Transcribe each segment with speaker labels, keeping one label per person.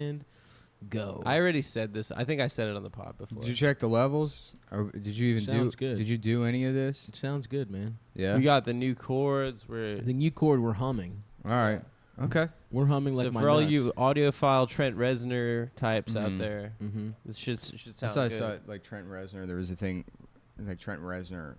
Speaker 1: and go.
Speaker 2: I already said this. I think I said it on the pod before.
Speaker 3: Did you check the levels? Or did you even
Speaker 1: Sounds good.
Speaker 3: Did you do any of this?
Speaker 1: It sounds good, man.
Speaker 3: Yeah.
Speaker 2: We got the new chords. We're
Speaker 1: The new chord, we're humming.
Speaker 3: All right. Okay.
Speaker 1: We're humming
Speaker 2: so
Speaker 1: like my
Speaker 2: for all
Speaker 1: nuts.
Speaker 2: you audiophile Trent Reznor types out
Speaker 3: Mhm.
Speaker 2: there,
Speaker 1: Mm-hmm.
Speaker 2: this should
Speaker 3: I
Speaker 2: sound
Speaker 3: saw,
Speaker 2: good.
Speaker 3: like Trent Reznor. There was a thing, like Trent Reznor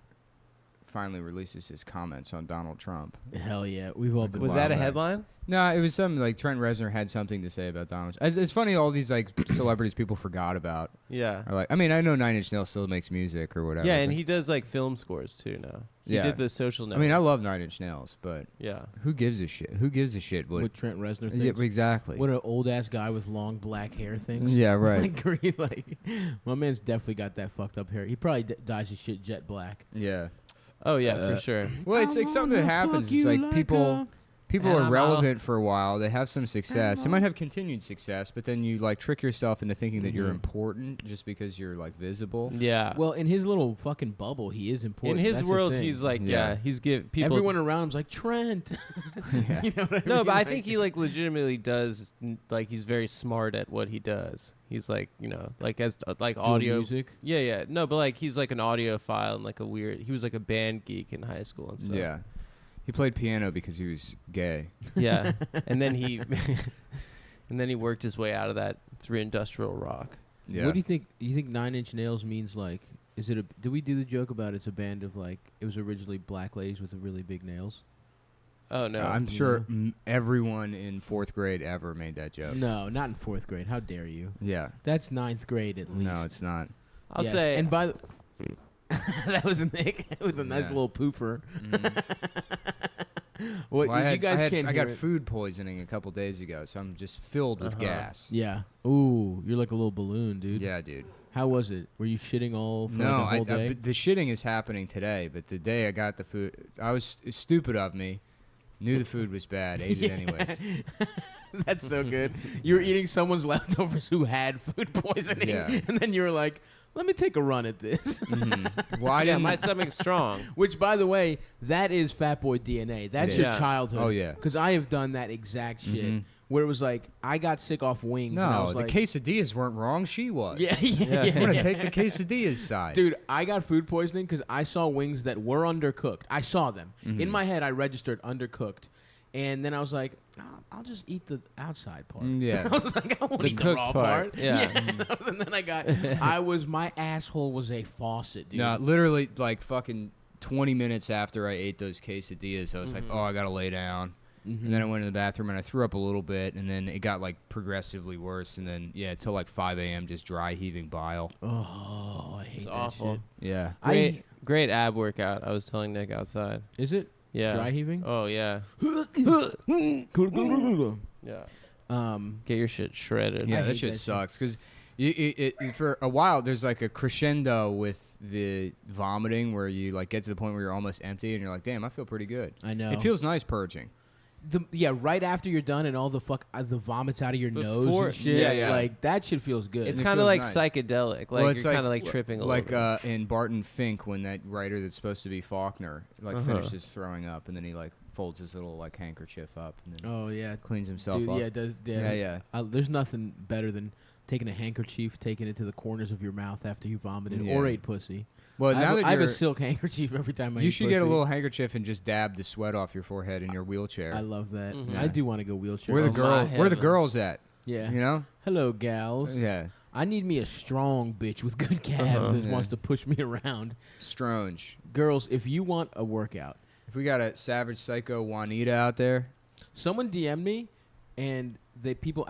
Speaker 3: finally releases his comments on Donald Trump.
Speaker 1: Hell yeah, we've all been.
Speaker 2: Was
Speaker 3: Wow,
Speaker 2: that a
Speaker 3: back.
Speaker 2: headline?
Speaker 3: No, it was something like Trent Reznor had something to say about Donald. It's funny all these like celebrities people forgot about
Speaker 2: Yeah.
Speaker 3: are like. I mean, I know Nine Inch Nails still makes music or whatever.
Speaker 2: Yeah, and
Speaker 3: but-
Speaker 2: he does like film scores too now. He
Speaker 3: Yeah.
Speaker 2: did the Social
Speaker 3: I
Speaker 2: Network.
Speaker 3: mean, I love Nine Inch Nails, but
Speaker 2: yeah.
Speaker 3: who gives a shit? Who gives a shit?
Speaker 1: What Trent Reznor
Speaker 3: Yeah,
Speaker 1: thinks.
Speaker 3: exactly.
Speaker 1: What an old ass guy with long black hair thinks.
Speaker 3: Yeah, right.
Speaker 1: like, green, like my man's definitely got that fucked up hair. He probably dyes his shit jet black.
Speaker 3: Yeah.
Speaker 2: Oh yeah, for sure.
Speaker 3: Well, it's like something that happens. It's like people
Speaker 1: And
Speaker 3: are
Speaker 1: I'm
Speaker 3: relevant for a while. They have some success. They might have continued success, but then you like trick yourself into thinking that you're
Speaker 1: Mhm.
Speaker 3: important just because you're like visible.
Speaker 2: Yeah.
Speaker 1: Well, in his little fucking bubble, he is
Speaker 2: in
Speaker 1: important.
Speaker 2: his
Speaker 1: That's the
Speaker 2: world,
Speaker 1: thing.
Speaker 2: he's like,
Speaker 3: Yeah.
Speaker 2: yeah, he's give people.
Speaker 1: Everyone around him's like Trent.
Speaker 3: Yeah.
Speaker 1: You know what I mean?
Speaker 2: No, but I
Speaker 1: Like-
Speaker 2: think he like legitimately does. Like he's very smart at what he does. He's like, you know, like as like
Speaker 1: Doing
Speaker 2: audio.
Speaker 1: music.
Speaker 2: Yeah, yeah. No, but like he's like an audiophile and like a weird. He was like a band geek in high school and stuff.
Speaker 3: Yeah. He played piano because he was gay.
Speaker 2: Yeah. And then he and then he worked his way out of that through industrial rock.
Speaker 3: Yeah.
Speaker 1: What do you think? You think Nine Inch Nails means like? Is it a? Did we do the joke about it's a band of like? It was originally black ladies with really big nails.
Speaker 2: Oh no.
Speaker 3: I'm
Speaker 1: you
Speaker 3: sure
Speaker 1: know?
Speaker 3: everyone in 4th grade ever made that joke.
Speaker 1: No, not in 4th grade. How dare you?
Speaker 3: Yeah.
Speaker 1: That's 9th grade at least.
Speaker 3: No, it's not.
Speaker 2: I'll
Speaker 1: Yes,
Speaker 2: say.
Speaker 1: And by the that was Nick with a nice
Speaker 3: Yeah.
Speaker 1: little poofer.
Speaker 3: Mm.
Speaker 1: What
Speaker 3: Well,
Speaker 1: you guys can't
Speaker 3: I
Speaker 1: hear
Speaker 3: got
Speaker 1: it.
Speaker 3: food poisoning a couple days ago, so I'm just filled with
Speaker 2: Uh-huh.
Speaker 3: gas.
Speaker 1: Yeah. Ooh, you're like a little balloon, dude.
Speaker 3: Yeah, dude.
Speaker 1: How was it? Were you shitting all for
Speaker 3: No,
Speaker 1: like a whole day?
Speaker 3: but the shitting is happening today, but the day I got the food, I was stupid of me. Knew the food was bad, ate it anyways.
Speaker 1: That's so good. You were eating someone's leftovers who had food poisoning,
Speaker 3: Yeah.
Speaker 1: and then you were like, "Let me take a run at this."
Speaker 3: Mhm. Well, I
Speaker 2: yeah,
Speaker 3: didn't.
Speaker 2: my stomach's strong.
Speaker 1: Which, by the way, that is Fat Boy DNA. That's
Speaker 3: It
Speaker 1: just
Speaker 2: is.
Speaker 1: childhood.
Speaker 3: Oh, yeah.
Speaker 1: Because I have done that exact shit
Speaker 3: Mhm.
Speaker 1: where it was like I got sick off wings. and I
Speaker 3: No,
Speaker 1: was
Speaker 3: the
Speaker 1: like,
Speaker 3: quesadillas weren't wrong. She was.
Speaker 1: Yeah, yeah,
Speaker 2: Yeah.
Speaker 3: I'm gonna
Speaker 1: yeah.
Speaker 3: take the quesadillas side.
Speaker 1: Dude, I got food poisoning because I saw wings that were undercooked. I saw them. In
Speaker 3: Mhm.
Speaker 1: my head, I registered undercooked. And then I was like, I'll just eat the outside part.
Speaker 3: Yeah.
Speaker 1: I was like, I won't
Speaker 2: The
Speaker 1: eat the
Speaker 2: cooked
Speaker 1: raw
Speaker 2: part,
Speaker 1: part.
Speaker 2: yeah.
Speaker 1: And then my asshole was a faucet, dude.
Speaker 3: No, literally, like fucking 20 minutes after I ate those quesadillas, I was like,
Speaker 2: Mhm.
Speaker 3: oh, I gotta lay down.
Speaker 1: Mhm.
Speaker 3: And then I went to the bathroom and I threw up a little bit, and then it got like progressively worse, and then till like 5 a.m. just dry heaving bile.
Speaker 1: Oh, I hate
Speaker 2: It's
Speaker 1: that
Speaker 2: awful.
Speaker 1: shit.
Speaker 3: Yeah.
Speaker 2: Great, great ab workout. I was telling Nick outside.
Speaker 1: Is it?
Speaker 2: Yeah.
Speaker 1: Dry heaving?
Speaker 2: Oh yeah. Yeah. Get your shit shredded.
Speaker 3: Yeah,
Speaker 1: I
Speaker 3: that
Speaker 1: hate
Speaker 3: shit
Speaker 1: that shit.
Speaker 3: sucks because for a while there's like a crescendo with the vomiting where you like get to the point where you're almost empty and you're like, damn, I feel pretty good.
Speaker 1: I know.
Speaker 3: It feels nice purging.
Speaker 1: Right after you're done and all the the vomits out of your nose
Speaker 2: Before-
Speaker 1: and shit.
Speaker 3: Yeah, yeah.
Speaker 1: Like that shit feels good.
Speaker 2: It's
Speaker 3: it
Speaker 2: kind of
Speaker 3: feels
Speaker 2: like
Speaker 3: nice.
Speaker 2: psychedelic. Like
Speaker 3: Well, it's
Speaker 2: you're kind of like tripping a
Speaker 3: like
Speaker 2: little bit.
Speaker 3: in Barton Fink when that writer that's supposed to be Faulkner like
Speaker 2: Uh-huh.
Speaker 3: finishes throwing up and then he like folds his little like handkerchief up and then
Speaker 1: oh yeah.
Speaker 3: cleans himself
Speaker 1: Dude,
Speaker 3: up.
Speaker 1: yeah, it does.
Speaker 3: Yeah, yeah.
Speaker 1: There's nothing better than taking a handkerchief, taking it to the corners of your mouth after you vomited
Speaker 3: Yeah.
Speaker 1: or ate pussy.
Speaker 3: Well,
Speaker 1: I
Speaker 3: now
Speaker 1: have,
Speaker 3: that
Speaker 1: I have a
Speaker 3: you're,
Speaker 1: silk handkerchief every time I
Speaker 3: you
Speaker 1: eat
Speaker 3: should get a
Speaker 1: pussy.
Speaker 3: little handkerchief and just dab the sweat off your forehead in your wheelchair.
Speaker 1: I love that.
Speaker 2: Mhm.
Speaker 1: I do want to go wheelchair.
Speaker 3: Where the
Speaker 2: Oh,
Speaker 3: girl?
Speaker 2: my
Speaker 3: Where the
Speaker 2: heavens.
Speaker 3: girls at?
Speaker 1: Yeah.
Speaker 3: You know?
Speaker 1: Hello, gals.
Speaker 3: Yeah.
Speaker 1: I need me a strong bitch with good calves
Speaker 2: Uh-huh.
Speaker 1: that
Speaker 3: Yeah.
Speaker 1: wants to push me around.
Speaker 3: Strange.
Speaker 1: Girls, if you want a workout,
Speaker 3: If we got a savage psycho Juanita out there,
Speaker 1: someone DM me, and people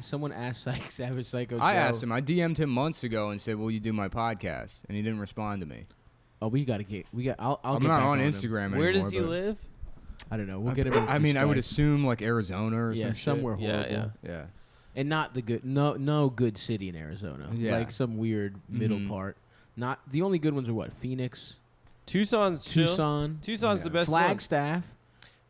Speaker 1: someone asked Savage Psycho.
Speaker 3: I
Speaker 1: Joe,
Speaker 3: asked him. I DM'd him months ago and said, "Will you do my podcast?" And he didn't respond to me.
Speaker 1: Oh, we got to get. I'll
Speaker 3: I'm
Speaker 1: get
Speaker 3: not
Speaker 1: back
Speaker 3: on
Speaker 1: him.
Speaker 3: Instagram anymore.
Speaker 2: Where does he
Speaker 3: but
Speaker 2: live?
Speaker 1: I don't know. We'll get him. In
Speaker 3: I
Speaker 1: through
Speaker 3: mean, I would
Speaker 1: Skype.
Speaker 3: assume like Arizona or
Speaker 1: Yeah,
Speaker 3: some shit.
Speaker 1: somewhere
Speaker 2: Yeah,
Speaker 1: horrible.
Speaker 2: yeah.
Speaker 3: Yeah.
Speaker 1: And not the good. No good city in Arizona.
Speaker 3: Yeah.
Speaker 1: Like some weird middle
Speaker 3: Mhm.
Speaker 1: part. Not the only good ones are what? Phoenix,
Speaker 2: Tucson's chill.
Speaker 1: Tucson,
Speaker 2: Tucson's
Speaker 3: Yeah.
Speaker 2: the best one.
Speaker 1: Flagstaff.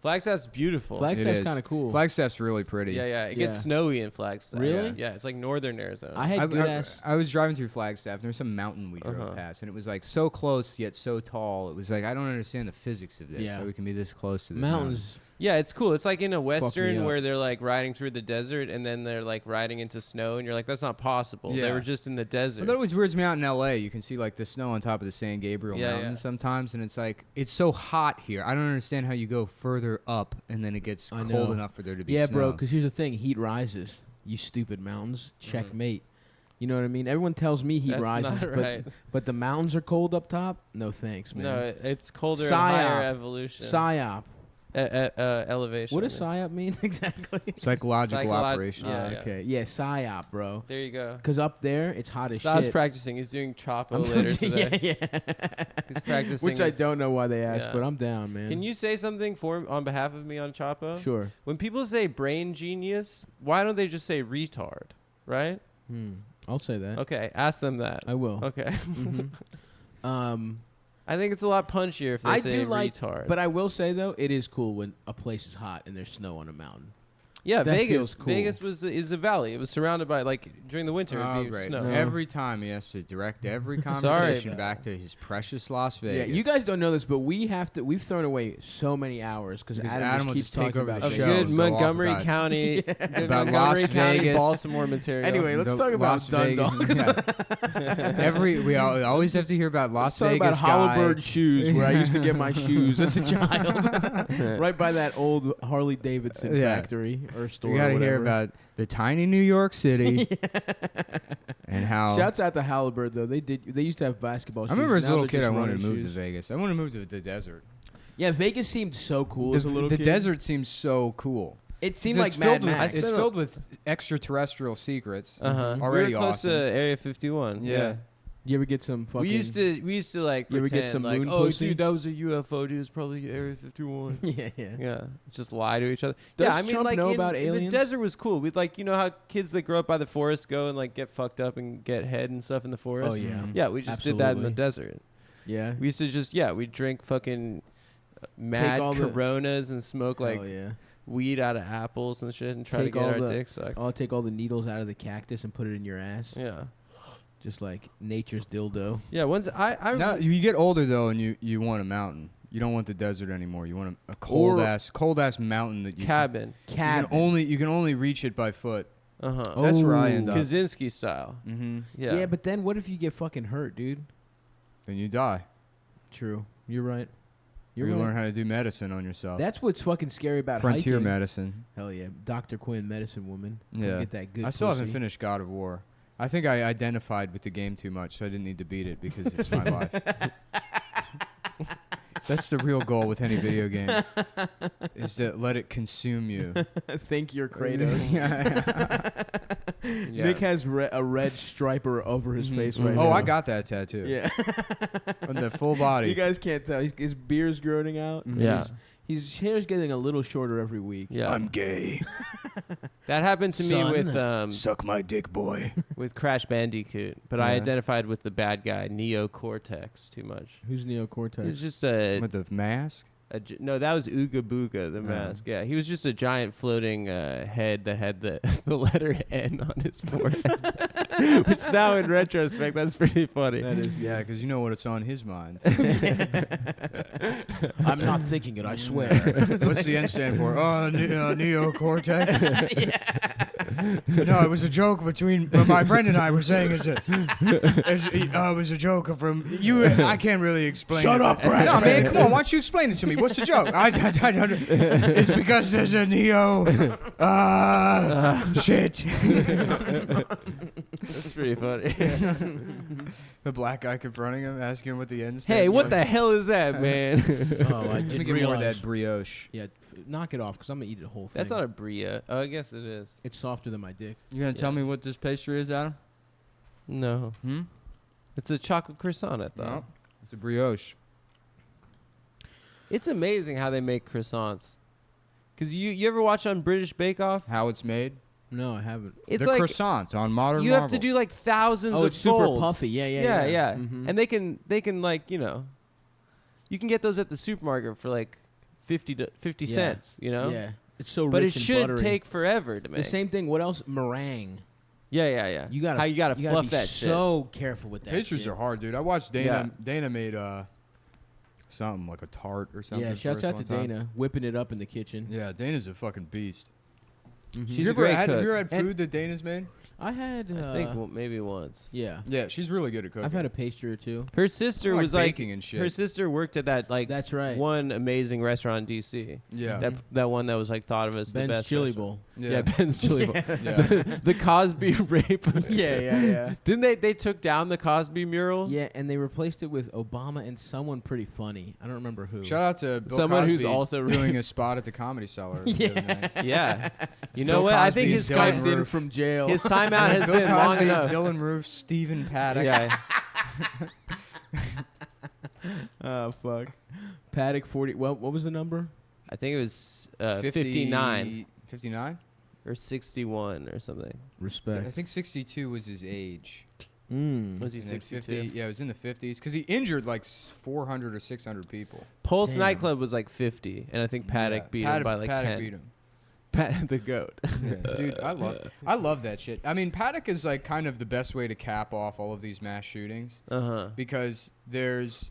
Speaker 2: Flagstaff's beautiful.
Speaker 3: It
Speaker 1: Flagstaff's
Speaker 3: is.
Speaker 1: kind of cool.
Speaker 3: Flagstaff's really pretty.
Speaker 2: Yeah, yeah. It gets
Speaker 1: Yeah.
Speaker 2: snowy in Flagstaff.
Speaker 1: Really?
Speaker 2: Yeah, it's like northern Arizona.
Speaker 1: I had good ass.
Speaker 3: I was driving through Flagstaff. And there was some mountain we drove
Speaker 2: Uh-huh.
Speaker 3: past, and it was like so close yet so tall. It was like I don't understand the physics of this.
Speaker 1: Yeah.
Speaker 3: How we can be this close to this
Speaker 1: Mountains.
Speaker 2: Yeah, it's cool. It's like in a
Speaker 1: me
Speaker 2: western
Speaker 1: up.
Speaker 2: where they're like riding through the desert and then they're like riding into snow and you're like, that's not possible. They
Speaker 3: Yeah.
Speaker 2: were just in the desert.
Speaker 3: Well, that always weirds me out in L.A. You can see like the snow on top of the San Gabriel
Speaker 2: Yeah,
Speaker 3: Mountains
Speaker 2: yeah.
Speaker 3: sometimes, and it's like it's so hot here. I don't understand how you go further up and then it gets
Speaker 1: I
Speaker 3: cold
Speaker 1: know.
Speaker 3: enough for there to be
Speaker 1: Yeah,
Speaker 3: snow.
Speaker 1: bro. Because here's the thing: heat rises. You stupid mountains. Checkmate. You know what I mean? Everyone tells me heat
Speaker 2: That's
Speaker 1: rises,
Speaker 2: not right.
Speaker 1: but the mountains are cold up top. No thanks, man.
Speaker 2: No, it's colder and
Speaker 1: Psyop.
Speaker 2: higher evolution.
Speaker 1: Psyop.
Speaker 2: Elevation.
Speaker 1: What does psyop mean exactly?
Speaker 3: Psychological
Speaker 2: Psycholo-
Speaker 3: operation.
Speaker 2: Yeah, yeah.
Speaker 1: Okay. Yeah, psyop, bro.
Speaker 2: There you go.
Speaker 1: Because up there, it's hot as
Speaker 2: Stav's
Speaker 1: shit.
Speaker 2: practicing. He's doing Chapo
Speaker 1: I'm
Speaker 2: later today.
Speaker 1: yeah.
Speaker 2: He's practicing.
Speaker 1: Which I
Speaker 2: his-
Speaker 1: don't know why they asked,
Speaker 2: Yeah.
Speaker 1: but I'm down, man.
Speaker 2: Can you say something on behalf of me on Chapo?
Speaker 1: Sure.
Speaker 2: When people say brain genius, why don't they just say retard? Right?
Speaker 1: I'll say that.
Speaker 2: Okay, ask them that.
Speaker 1: I will.
Speaker 2: Okay.
Speaker 1: Mhm.
Speaker 2: I think it's a lot punchier if they
Speaker 1: I
Speaker 2: say
Speaker 1: do like,
Speaker 2: retard.
Speaker 1: but I will say though, it is cool when a place is hot and there's snow on a mountain.
Speaker 2: yeah,
Speaker 1: that
Speaker 2: Vegas.
Speaker 1: feels cool.
Speaker 2: Vegas is a valley. It was surrounded by like during the winter
Speaker 3: Oh,
Speaker 2: it'd be
Speaker 3: great.
Speaker 2: snow.
Speaker 1: No.
Speaker 3: Every time he has to direct every
Speaker 2: Sorry,
Speaker 3: conversation
Speaker 2: man.
Speaker 3: back to his precious Las Vegas.
Speaker 1: Yeah, you guys don't know this, but we've thrown away so many hours because
Speaker 3: Because
Speaker 1: Adam,
Speaker 3: Adam will
Speaker 1: just keeps
Speaker 3: just take
Speaker 1: talking
Speaker 3: over
Speaker 1: about
Speaker 3: the
Speaker 2: Of
Speaker 3: show.
Speaker 1: Vegas.
Speaker 2: good
Speaker 3: Go off
Speaker 2: Montgomery
Speaker 3: about-
Speaker 2: County, good
Speaker 3: About
Speaker 2: Montgomery
Speaker 3: Las
Speaker 2: County,
Speaker 3: Vegas.
Speaker 2: Baltimore material.
Speaker 1: Anyway, let's
Speaker 3: The
Speaker 1: talk about
Speaker 3: Las
Speaker 1: Dundalk.
Speaker 3: Vegas- yeah. We always have to hear about Las
Speaker 1: Let's talk
Speaker 3: Vegas
Speaker 1: about
Speaker 3: guy.
Speaker 1: Halliburton shoes, where I used to get my shoes as a child, right by that old Harley Davidson
Speaker 3: Yeah.
Speaker 1: factory or store.
Speaker 3: We
Speaker 1: got to
Speaker 3: hear about the tiny New York City and how.
Speaker 1: Shouts out to Halliburton though. They used to have basketball
Speaker 3: I
Speaker 1: shoes.
Speaker 3: remember as a
Speaker 1: Now
Speaker 3: little
Speaker 1: they're
Speaker 3: kid, I
Speaker 1: just
Speaker 3: wanted to
Speaker 1: running
Speaker 3: move to
Speaker 1: shoes.
Speaker 3: Vegas. I wanted to move to the desert.
Speaker 1: Yeah, Vegas seemed so cool as a little
Speaker 3: The
Speaker 1: kid.
Speaker 3: desert seems so cool.
Speaker 1: It seemed
Speaker 3: It's
Speaker 1: like Mad
Speaker 3: filled with,
Speaker 1: Max.
Speaker 3: It's filled with extraterrestrial secrets.
Speaker 2: Uh-huh.
Speaker 3: Already
Speaker 2: we were close
Speaker 3: awesome.
Speaker 2: to Area 51.
Speaker 3: Yeah.
Speaker 1: You ever get some fucking?
Speaker 2: We used to like
Speaker 1: You ever
Speaker 2: pretend
Speaker 1: get some
Speaker 2: like,
Speaker 1: moon
Speaker 2: oh
Speaker 1: pussy?
Speaker 2: dude, that was a UFO, dude. It's probably Area 51.
Speaker 1: yeah, yeah.
Speaker 2: Yeah, just lie to each other.
Speaker 1: Does
Speaker 2: yeah, I mean,
Speaker 1: Trump
Speaker 2: like
Speaker 1: know
Speaker 2: in,
Speaker 1: about
Speaker 2: in
Speaker 1: aliens?
Speaker 2: the desert was cool. We'd like, you know how kids that grow up by the forest go and like get fucked up and get head and stuff in the forest.
Speaker 1: Oh yeah,
Speaker 3: Mhm.
Speaker 2: Yeah, we just did that in the
Speaker 1: Absolutely.
Speaker 2: desert.
Speaker 1: yeah.
Speaker 2: We used to just we'd drink fucking mad
Speaker 1: all the-
Speaker 2: Coronas and smoke like
Speaker 1: Hell yeah.
Speaker 2: weed out of apples and shit and try
Speaker 1: Take
Speaker 2: to get
Speaker 1: all
Speaker 2: our
Speaker 1: the-
Speaker 2: dick sucked.
Speaker 1: I'll take all the needles out of the cactus and put it in your ass,
Speaker 2: Yeah,
Speaker 1: just like nature's dildo.
Speaker 2: yeah. Once I
Speaker 3: Now, you get older though, and you want a mountain. You don't want the desert anymore. You want a cold ass mountain that you
Speaker 2: cabin.
Speaker 3: Can you can only reach it by foot.
Speaker 2: Uh huh.
Speaker 1: Oh.
Speaker 3: That's where I end up.
Speaker 2: Kaczynski style.
Speaker 3: Mm-hmm.
Speaker 2: Yeah.
Speaker 1: Yeah, but then what if you get fucking hurt, dude?
Speaker 3: Then you die.
Speaker 1: True. You're right.
Speaker 3: You
Speaker 1: You're right.
Speaker 3: learn how to do medicine on yourself.
Speaker 1: That's what's fucking scary about
Speaker 3: Frontier
Speaker 1: hiking.
Speaker 3: medicine.
Speaker 1: Hell yeah, Dr. Quinn, medicine woman. Come
Speaker 3: Yeah.
Speaker 1: get that good.
Speaker 3: I still haven't
Speaker 1: pussy.
Speaker 3: finished God of War. I think I identified with the game too much, so I didn't need to beat it because it's my life. That's the real goal with any video game, is to let it consume you.
Speaker 1: Think you're Kratos.
Speaker 2: Yeah.
Speaker 1: Nick has a red striper over his
Speaker 3: Mhm.
Speaker 1: face right
Speaker 3: Oh,
Speaker 1: now.
Speaker 3: I got that tattoo.
Speaker 1: Yeah.
Speaker 3: On the full body.
Speaker 1: You guys can't tell. His beard's growing out. and
Speaker 2: Yeah.
Speaker 1: His hair's getting a little shorter every week.
Speaker 2: Yeah.
Speaker 3: gay.
Speaker 2: That happened to me
Speaker 1: Son.
Speaker 2: with
Speaker 3: Suck my dick, boy.
Speaker 2: with Crash Bandicoot, but I
Speaker 1: Yeah.
Speaker 2: identified with the bad guy Neo Cortex too much.
Speaker 1: Who's Neocortex?
Speaker 2: He's just a
Speaker 3: With the mask?
Speaker 2: No, that was Ooga Booga, the mask. Yeah, he was just a giant floating head that had the, the letter N on his forehead. Which now, in retrospect, that's pretty funny.
Speaker 1: That is,
Speaker 3: Yeah, because you know what it's on his mind.
Speaker 1: I'm not thinking it, I swear.
Speaker 3: What's the N stand for? Neocortex? No, it was a joke between my friend and I were saying it was a joke from you. I can't really explain.
Speaker 1: Shut
Speaker 3: it.
Speaker 1: up, Brad.
Speaker 3: No, man, come on. Why don't you explain it to me? What's the joke? It's because there's a Neo. Shit.
Speaker 2: That's pretty funny.
Speaker 3: The black guy confronting him, asking him what the N stands
Speaker 2: Hey,
Speaker 3: for.
Speaker 2: what the hell is that, man?
Speaker 1: Oh, I
Speaker 3: Let me
Speaker 1: didn't
Speaker 3: get more of
Speaker 1: realize.
Speaker 3: that brioche.
Speaker 1: Yeah, knock it off because I'm gonna eat the whole thing.
Speaker 2: That's not a bria. Oh, I guess it is.
Speaker 1: It's softer than my dick.
Speaker 3: You gonna tell
Speaker 2: Yeah.
Speaker 3: me what this pastry is, Adam?
Speaker 2: No,
Speaker 3: Hmm?
Speaker 2: it's a chocolate croissant. I thought.
Speaker 3: No. It's a brioche.
Speaker 2: It's amazing how they make croissants. Cause you ever watch on British Bake Off?
Speaker 3: How it's made?
Speaker 1: No, I haven't.
Speaker 2: It's
Speaker 3: the
Speaker 2: like
Speaker 3: croissant on Modern
Speaker 2: you
Speaker 3: Marvel.
Speaker 2: have to do like thousands
Speaker 1: Oh,
Speaker 2: of
Speaker 1: it's super
Speaker 2: folds.
Speaker 1: puffy. Yeah.
Speaker 2: Yeah.
Speaker 1: Mhm.
Speaker 2: And they can like, you know, you can get those at the supermarket for like 50
Speaker 1: Yeah.
Speaker 2: cents, you know?
Speaker 1: Yeah, it's so
Speaker 2: But it
Speaker 1: rich and
Speaker 2: should
Speaker 1: buttery.
Speaker 2: take forever to
Speaker 1: the
Speaker 2: make.
Speaker 1: same thing. What else? Meringue.
Speaker 2: Yeah.
Speaker 1: You gotta
Speaker 2: how you gotta fluff
Speaker 1: be
Speaker 2: that shit.
Speaker 1: so careful with that.
Speaker 3: Pastries
Speaker 1: shit.
Speaker 3: are hard, dude. I watched Dana. Dana made something like a tart or something.
Speaker 1: Yeah,
Speaker 3: for
Speaker 1: shouts
Speaker 3: us
Speaker 1: out to
Speaker 3: one time.
Speaker 1: Dana, whipping it up in the kitchen.
Speaker 3: Yeah, Dana's a fucking beast.
Speaker 1: Mhm.
Speaker 2: She's
Speaker 3: you
Speaker 2: a
Speaker 3: ever
Speaker 2: great
Speaker 3: had, have
Speaker 2: cook.
Speaker 3: you ever had
Speaker 1: And-
Speaker 3: food that Dana's made?
Speaker 1: I had.
Speaker 2: I think maybe once.
Speaker 1: Yeah,
Speaker 3: Yeah, she's really good at cooking.
Speaker 1: I've had a pastry or two.
Speaker 2: Her sister
Speaker 3: like
Speaker 2: was like
Speaker 3: baking and shit.
Speaker 2: her sister worked at that like
Speaker 1: That's right.
Speaker 2: one amazing restaurant in DC.
Speaker 3: Yeah.
Speaker 2: That one that was like thought of as the
Speaker 1: Ben's
Speaker 2: best
Speaker 1: Chili
Speaker 2: restaurant.
Speaker 1: Bowl.
Speaker 2: Yeah, Ben's Chili Bowl.
Speaker 3: Yeah.
Speaker 2: The Cosby rape.
Speaker 1: Yeah.
Speaker 2: Didn't they took down the Cosby mural?
Speaker 1: Yeah, and they replaced it with Obama and someone pretty funny. I don't remember who.
Speaker 3: Shout out to Bill
Speaker 2: Someone
Speaker 3: Cosby
Speaker 2: who's also
Speaker 3: doing a spot at the Comedy Cellar. the other night.
Speaker 2: Yeah. You
Speaker 3: Bill
Speaker 2: know what? I think
Speaker 3: Cosby's
Speaker 2: his
Speaker 3: Dylan
Speaker 2: time
Speaker 1: Typed in
Speaker 3: Roof.
Speaker 1: from jail.
Speaker 2: his timeout has
Speaker 3: Bill
Speaker 2: been long
Speaker 3: Cosby,
Speaker 2: enough.
Speaker 3: Dylan Roof, Stephen Paddock.
Speaker 2: Yeah.
Speaker 1: Oh fuck. Paddock 40. What was the number?
Speaker 2: I think it was 59
Speaker 3: 59?
Speaker 2: or 61 or something.
Speaker 3: I
Speaker 1: Respect.
Speaker 3: think 62 was his age.
Speaker 2: Was he
Speaker 3: And then
Speaker 2: 62?
Speaker 3: Yeah, it was in the 50s because he injured like 400 or 600 people.
Speaker 2: Pulse
Speaker 1: Damn.
Speaker 2: nightclub was like 50, and I think Paddock
Speaker 3: Yeah.
Speaker 2: beat
Speaker 3: Paddock-
Speaker 2: him by like
Speaker 3: Paddock
Speaker 2: 10.
Speaker 3: beat him.
Speaker 2: The goat.
Speaker 3: Yeah, dude, I love that shit. I mean, Paddock is like kind of the best way to cap off all of these mass shootings
Speaker 2: Uh-huh.
Speaker 3: because there's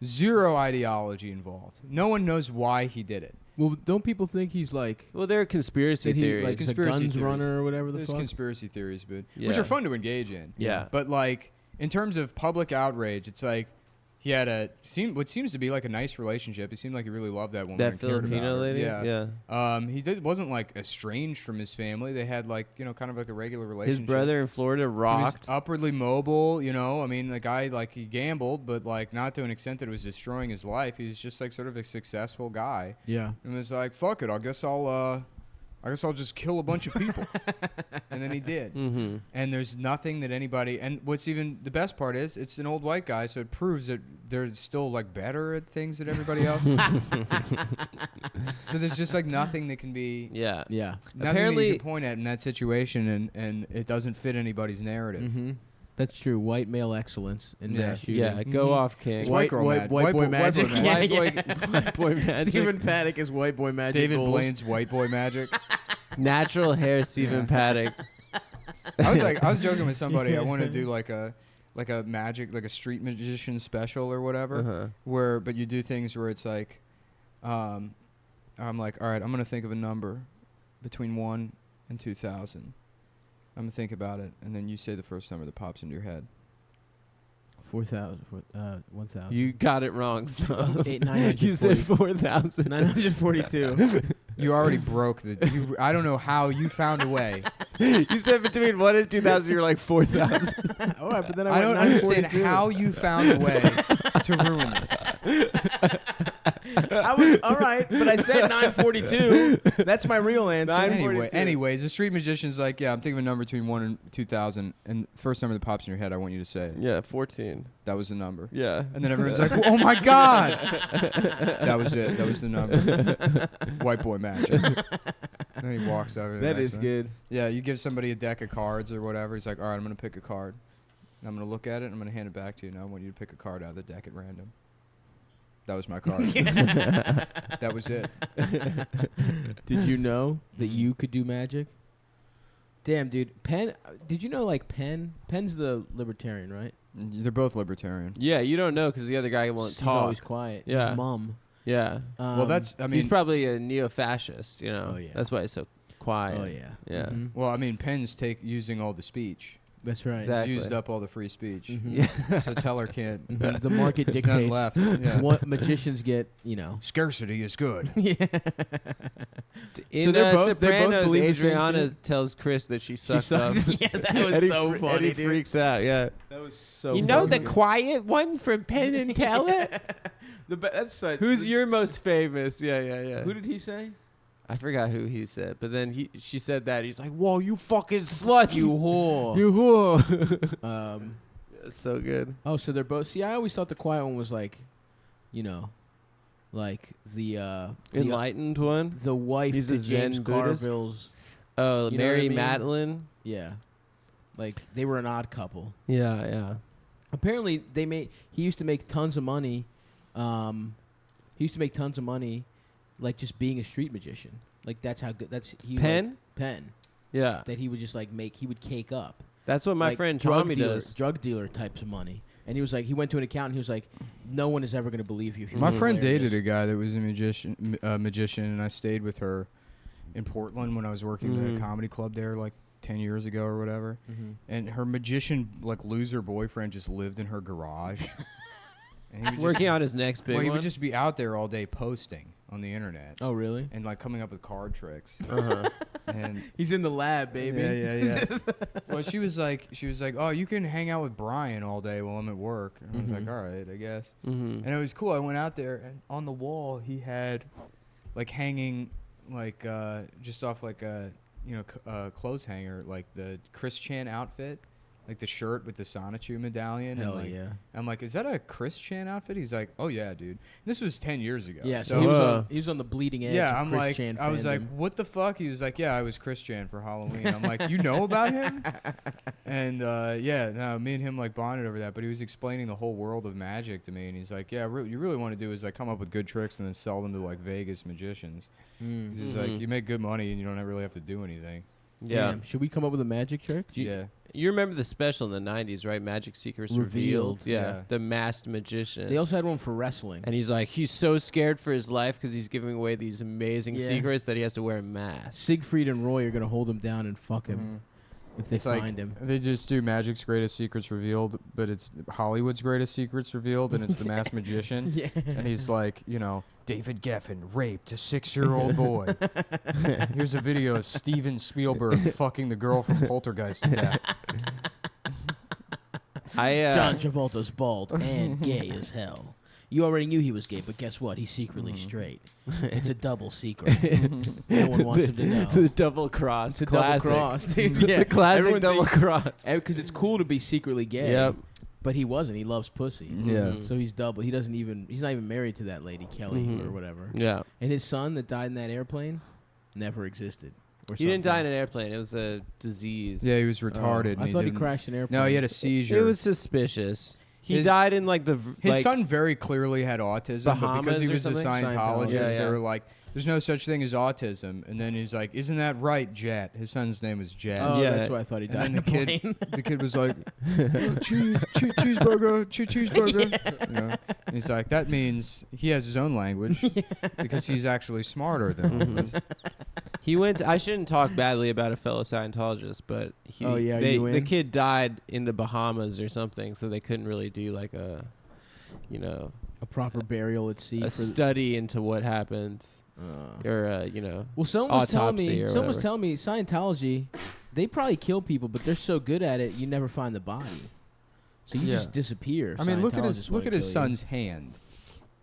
Speaker 3: zero ideology involved. No one knows why he did it.
Speaker 1: Well, don't people think he's like
Speaker 2: Well, there are conspiracy
Speaker 1: that he
Speaker 2: theories.
Speaker 1: like is a
Speaker 3: Conspiracy
Speaker 1: guns
Speaker 3: theories.
Speaker 1: runner or whatever the
Speaker 3: There's
Speaker 1: fuck?
Speaker 3: conspiracy theories, which
Speaker 2: Yeah.
Speaker 3: are fun to engage in.
Speaker 2: Yeah.
Speaker 3: But like in terms of public outrage, it's like he had what seems to be like a nice relationship. He seemed like he really loved that woman.
Speaker 2: That
Speaker 3: and cared about
Speaker 2: Filipino
Speaker 3: her.
Speaker 2: lady?
Speaker 3: Yeah. He wasn't like estranged from his family. They had like, kind of like a regular relationship.
Speaker 2: His brother in Florida
Speaker 3: He was
Speaker 2: rocked.
Speaker 3: upwardly mobile, I mean, the guy, like, he gambled, but, like, not to an extent that it was destroying his life. He was just, like, sort of a successful guy.
Speaker 1: Yeah.
Speaker 3: And was like, fuck it, I guess I'll just kill a bunch of people. And then he did.
Speaker 2: Mm-hmm.
Speaker 3: And there's nothing that anybody, and what's even the best part is, it's an old white guy, so it proves that they're still, like, better at things than everybody else. So there's just, like, nothing that can be,
Speaker 2: Yeah.
Speaker 1: Yeah.
Speaker 3: nothing that
Speaker 2: Apparently-
Speaker 3: you can point at in that situation, and it doesn't fit anybody's narrative.
Speaker 1: Mm-hmm. That's true. White male excellence in
Speaker 3: Yeah.
Speaker 1: mass shooting.
Speaker 2: Yeah. Go
Speaker 3: Mhm.
Speaker 2: off, King.
Speaker 3: It's
Speaker 1: White,
Speaker 3: girl
Speaker 1: white,
Speaker 3: mag-
Speaker 1: white boy
Speaker 3: white
Speaker 1: magic.
Speaker 3: boy
Speaker 1: Yeah,
Speaker 2: White boy,
Speaker 1: yeah.
Speaker 2: white boy magic.
Speaker 1: Stephen Paddock is white boy magic.
Speaker 3: David
Speaker 1: goals.
Speaker 3: Blaine's white boy magic.
Speaker 2: Natural hair, Stephen
Speaker 3: Yeah.
Speaker 2: Paddock.
Speaker 3: I was joking with somebody. I want to do like a magic, like a street magician special or whatever.
Speaker 2: Uh-huh.
Speaker 3: But you do things where it's like, I'm like, all right, I'm gonna think of a number between 1 and 2,000. I'm gonna think about it, and then you say the first number that pops into your head.
Speaker 1: 4,000. 1,000.
Speaker 2: You got it wrong, Snuff.
Speaker 1: 940.
Speaker 2: You said 4,000.
Speaker 1: 942.
Speaker 3: You already broke the. I don't know how you found a way.
Speaker 2: You said between 1 and 2,000, you're like 4,000.
Speaker 1: All right, but then
Speaker 3: I
Speaker 1: went
Speaker 3: don't understand
Speaker 1: 942.
Speaker 3: how you found a way to ruin this.
Speaker 1: I was all right, but I said 942. That's my real answer.
Speaker 2: 942.
Speaker 3: Anyways, the street magician's like, yeah, I'm thinking of a number between 1 and 2,000, and first number that pops in your head, I want you to say it.
Speaker 2: Yeah, 14.
Speaker 3: That was the number.
Speaker 2: Yeah.
Speaker 3: And then everyone's like, oh my God! That was it. That was the number. White boy magic. And then he walks over. To the
Speaker 1: That
Speaker 3: next
Speaker 1: is
Speaker 3: one.
Speaker 1: good.
Speaker 3: Yeah, you give somebody a deck of cards or whatever. He's like, all right, I'm going to pick a card. And I'm going to look at it, and I'm going to hand it back to you. Now I want you to pick a card out of the deck at random. That was my card. That was it.
Speaker 1: Did you know that you could do magic? Damn, dude. Penn. Did you know like Penn? Penn's the libertarian, right?
Speaker 3: They're both libertarian.
Speaker 2: Yeah, you don't know because the other guy won't
Speaker 1: He's
Speaker 2: talk.
Speaker 1: always quiet.
Speaker 2: Yeah.
Speaker 1: His mum.
Speaker 2: Yeah.
Speaker 3: Well, that's, I mean,
Speaker 2: He's probably a neo-fascist, you know.
Speaker 1: Oh, yeah.
Speaker 2: That's why he's so quiet.
Speaker 1: Oh yeah.
Speaker 2: Yeah.
Speaker 1: Mhm.
Speaker 3: well, I mean, Penn's using all the speech.
Speaker 1: That's right.
Speaker 2: Exactly.
Speaker 3: He's used up all the free speech.
Speaker 1: Mhm.
Speaker 2: Yeah.
Speaker 3: So Teller can't.
Speaker 1: Mhm. The market
Speaker 3: There's none
Speaker 1: dictates
Speaker 3: left. Yeah.
Speaker 1: what magicians get. You know.
Speaker 3: Scarcity is good.
Speaker 1: Yeah.
Speaker 2: In
Speaker 1: So they're both
Speaker 2: Sopranos,
Speaker 1: believe the same
Speaker 2: Adriana
Speaker 1: shit?
Speaker 2: tells Chris that she
Speaker 1: She
Speaker 2: sucked up.
Speaker 1: sucked. Yeah, that
Speaker 2: And
Speaker 1: was
Speaker 2: he
Speaker 1: so
Speaker 2: fr- and
Speaker 1: funny,
Speaker 2: he
Speaker 1: dude.
Speaker 2: freaks out, yeah.
Speaker 1: That was so.
Speaker 2: You know the
Speaker 1: funny.
Speaker 2: quiet one from Penn and Teller?
Speaker 1: That's
Speaker 2: Who's your most famous? Yeah, yeah, yeah.
Speaker 1: Who did he say?
Speaker 2: I forgot who he said, but then she said that. He's like, whoa, you fucking slut.
Speaker 1: You whore.
Speaker 2: You whore. It's so good.
Speaker 1: Oh, so they're both. See, I always thought the quiet one was like, like the
Speaker 2: Enlightened one?
Speaker 1: the wife
Speaker 2: He's
Speaker 1: to
Speaker 2: a Zen
Speaker 1: James
Speaker 2: Buddhist?
Speaker 1: Carville's.
Speaker 2: Oh,
Speaker 1: You know what I
Speaker 2: Mary
Speaker 1: mean?
Speaker 2: Madeline?
Speaker 1: Yeah, like they were an odd couple.
Speaker 2: Yeah, yeah.
Speaker 1: Apparently, he used to make tons of money. He used to make tons of money, like just being a street magician. Like that's how good. That's he.
Speaker 2: Penn?
Speaker 1: Penn.
Speaker 2: Yeah.
Speaker 1: That he would just like make. He would cake up.
Speaker 2: That's what my
Speaker 1: like
Speaker 2: friend
Speaker 1: drug
Speaker 2: Tommy
Speaker 1: dealer,
Speaker 2: does.
Speaker 1: Drug dealer types of money. And he was like, he went to an account and he was like, no one is ever going to believe you. If you're
Speaker 3: My
Speaker 1: really
Speaker 3: friend
Speaker 1: hilarious.
Speaker 3: dated a guy that was a magician, and I stayed with her in Portland when I was working at a comedy club there like 10 years ago or whatever.
Speaker 1: Mhm.
Speaker 3: And her magician, like, loser boyfriend just lived in her garage. And he would
Speaker 2: Working on his next big
Speaker 3: well, he
Speaker 2: one.
Speaker 3: would just be out there all day posting on the internet
Speaker 1: Oh, really?
Speaker 3: and like coming up with card tricks.
Speaker 2: Uh-huh.
Speaker 3: And
Speaker 1: He's in the lab, baby.
Speaker 3: yeah. Well, she was like, oh, you can hang out with Brian all day while I'm at work. And I was like,
Speaker 1: Mhm.
Speaker 3: all right, I guess.
Speaker 2: Mm-hmm.
Speaker 3: And it was cool. I went out there, and on the wall he had like hanging like just off like a clothes hanger, like the Chris Chan outfit, like the shirt with the Sonichu medallion.
Speaker 1: Hell
Speaker 3: and like,
Speaker 1: yeah.
Speaker 3: I'm like, is that a Chris Chan outfit? He's like, oh yeah, dude. And this was 10 years ago.
Speaker 1: Yeah, so,
Speaker 3: So
Speaker 1: he was on the bleeding edge.
Speaker 3: yeah,
Speaker 1: of
Speaker 3: I'm
Speaker 1: Chris
Speaker 3: like,
Speaker 1: Chan
Speaker 3: I was like,
Speaker 1: fandom.
Speaker 3: what the fuck? He was like, yeah, I was Chris Chan for Halloween. I'm like, you know about him? And yeah, no, me and him like bonded over that. But he was explaining the whole world of magic to me, and he's like, yeah, you really want to do is like come up with good tricks and then sell them to like Vegas magicians.
Speaker 1: Mm.
Speaker 3: He's like, you make good money and you don't really have to do anything.
Speaker 2: Yeah.
Speaker 1: Damn, should we come up with a magic trick?
Speaker 3: Yeah.
Speaker 2: You remember the special in the 90s, right? Magic Secrets
Speaker 1: Revealed.
Speaker 2: Revealed. Yeah.
Speaker 3: Yeah.
Speaker 2: The masked magician.
Speaker 1: They also had one for wrestling.
Speaker 2: And he's like, he's so scared for his life because he's giving away these amazing
Speaker 1: Yeah.
Speaker 2: secrets that he has to wear a mask.
Speaker 1: Siegfried and Roy are going to hold him down and fuck him if they
Speaker 3: It's like
Speaker 1: find him.
Speaker 3: they just do Magic's Greatest Secrets Revealed, but it's Hollywood's Greatest Secrets Revealed, and it's the masked magician.
Speaker 1: Yeah.
Speaker 3: And he's like, David Geffen raped a 6-year-old boy. Here's a video of Steven Spielberg fucking the girl from Poltergeist to death.
Speaker 1: John Travolta's bald and gay as hell. You already knew he was gay, but guess what? He's secretly straight. It's a double secret. No one wants him to know.
Speaker 2: The double cross.
Speaker 1: It's a
Speaker 2: classic.
Speaker 1: double cross, dude. Yeah.
Speaker 2: The classic
Speaker 1: Everyone
Speaker 2: double
Speaker 1: thinks-
Speaker 2: cross.
Speaker 1: Because it's cool to be secretly gay.
Speaker 2: Yep.
Speaker 1: But he wasn't. He loves pussy.
Speaker 3: Yeah.
Speaker 2: Mhm.
Speaker 1: So he's double. He's not even married to that lady, Kelly,
Speaker 2: Mhm.
Speaker 1: or whatever.
Speaker 2: Yeah.
Speaker 1: And his son that died in that airplane never existed. Or
Speaker 2: He didn't die in
Speaker 1: something.
Speaker 2: an airplane. It was a disease.
Speaker 3: Yeah, he was retarded.
Speaker 1: I
Speaker 3: and
Speaker 1: thought he
Speaker 3: didn't-
Speaker 1: crashed an airplane.
Speaker 3: No, he had a seizure.
Speaker 2: It was suspicious. He
Speaker 3: His-
Speaker 2: died in like
Speaker 3: His son very clearly had autism, but
Speaker 2: Bahamas
Speaker 3: because he
Speaker 2: or
Speaker 3: was a
Speaker 2: something?
Speaker 3: Scientologist,
Speaker 2: Yeah,
Speaker 3: they
Speaker 2: yeah.
Speaker 3: were like, there's no such thing as autism. And then he's like, isn't that right, Jet? His son's name was Jet.
Speaker 1: Oh,
Speaker 2: Yeah.
Speaker 1: that's why I thought he
Speaker 3: And
Speaker 1: died
Speaker 3: then
Speaker 1: in
Speaker 3: the
Speaker 1: a
Speaker 3: kid,
Speaker 1: plane.
Speaker 3: the kid was like, cheeseburger, cheeseburger. You know? And he's like, that means he has his own language because he's actually smarter than all of us.
Speaker 2: He went. I shouldn't talk badly about a fellow Scientologist, but he.
Speaker 1: Oh, yeah,
Speaker 2: they,
Speaker 1: you
Speaker 2: the
Speaker 1: in?
Speaker 2: kid died in the Bahamas or something, so they couldn't really do like a,
Speaker 1: A proper burial at sea.
Speaker 2: a
Speaker 1: for
Speaker 2: study into what happened, or
Speaker 1: well, someone was telling
Speaker 2: autopsy
Speaker 1: me.
Speaker 2: or
Speaker 1: Someone was
Speaker 2: whatever.
Speaker 1: telling me Scientology, they probably kill people, but they're so good at it, you never find the body. So you
Speaker 3: Yeah.
Speaker 1: just disappear. if
Speaker 3: I mean, look at
Speaker 1: Scientologists wanna
Speaker 3: his
Speaker 1: kill you.
Speaker 3: son's hand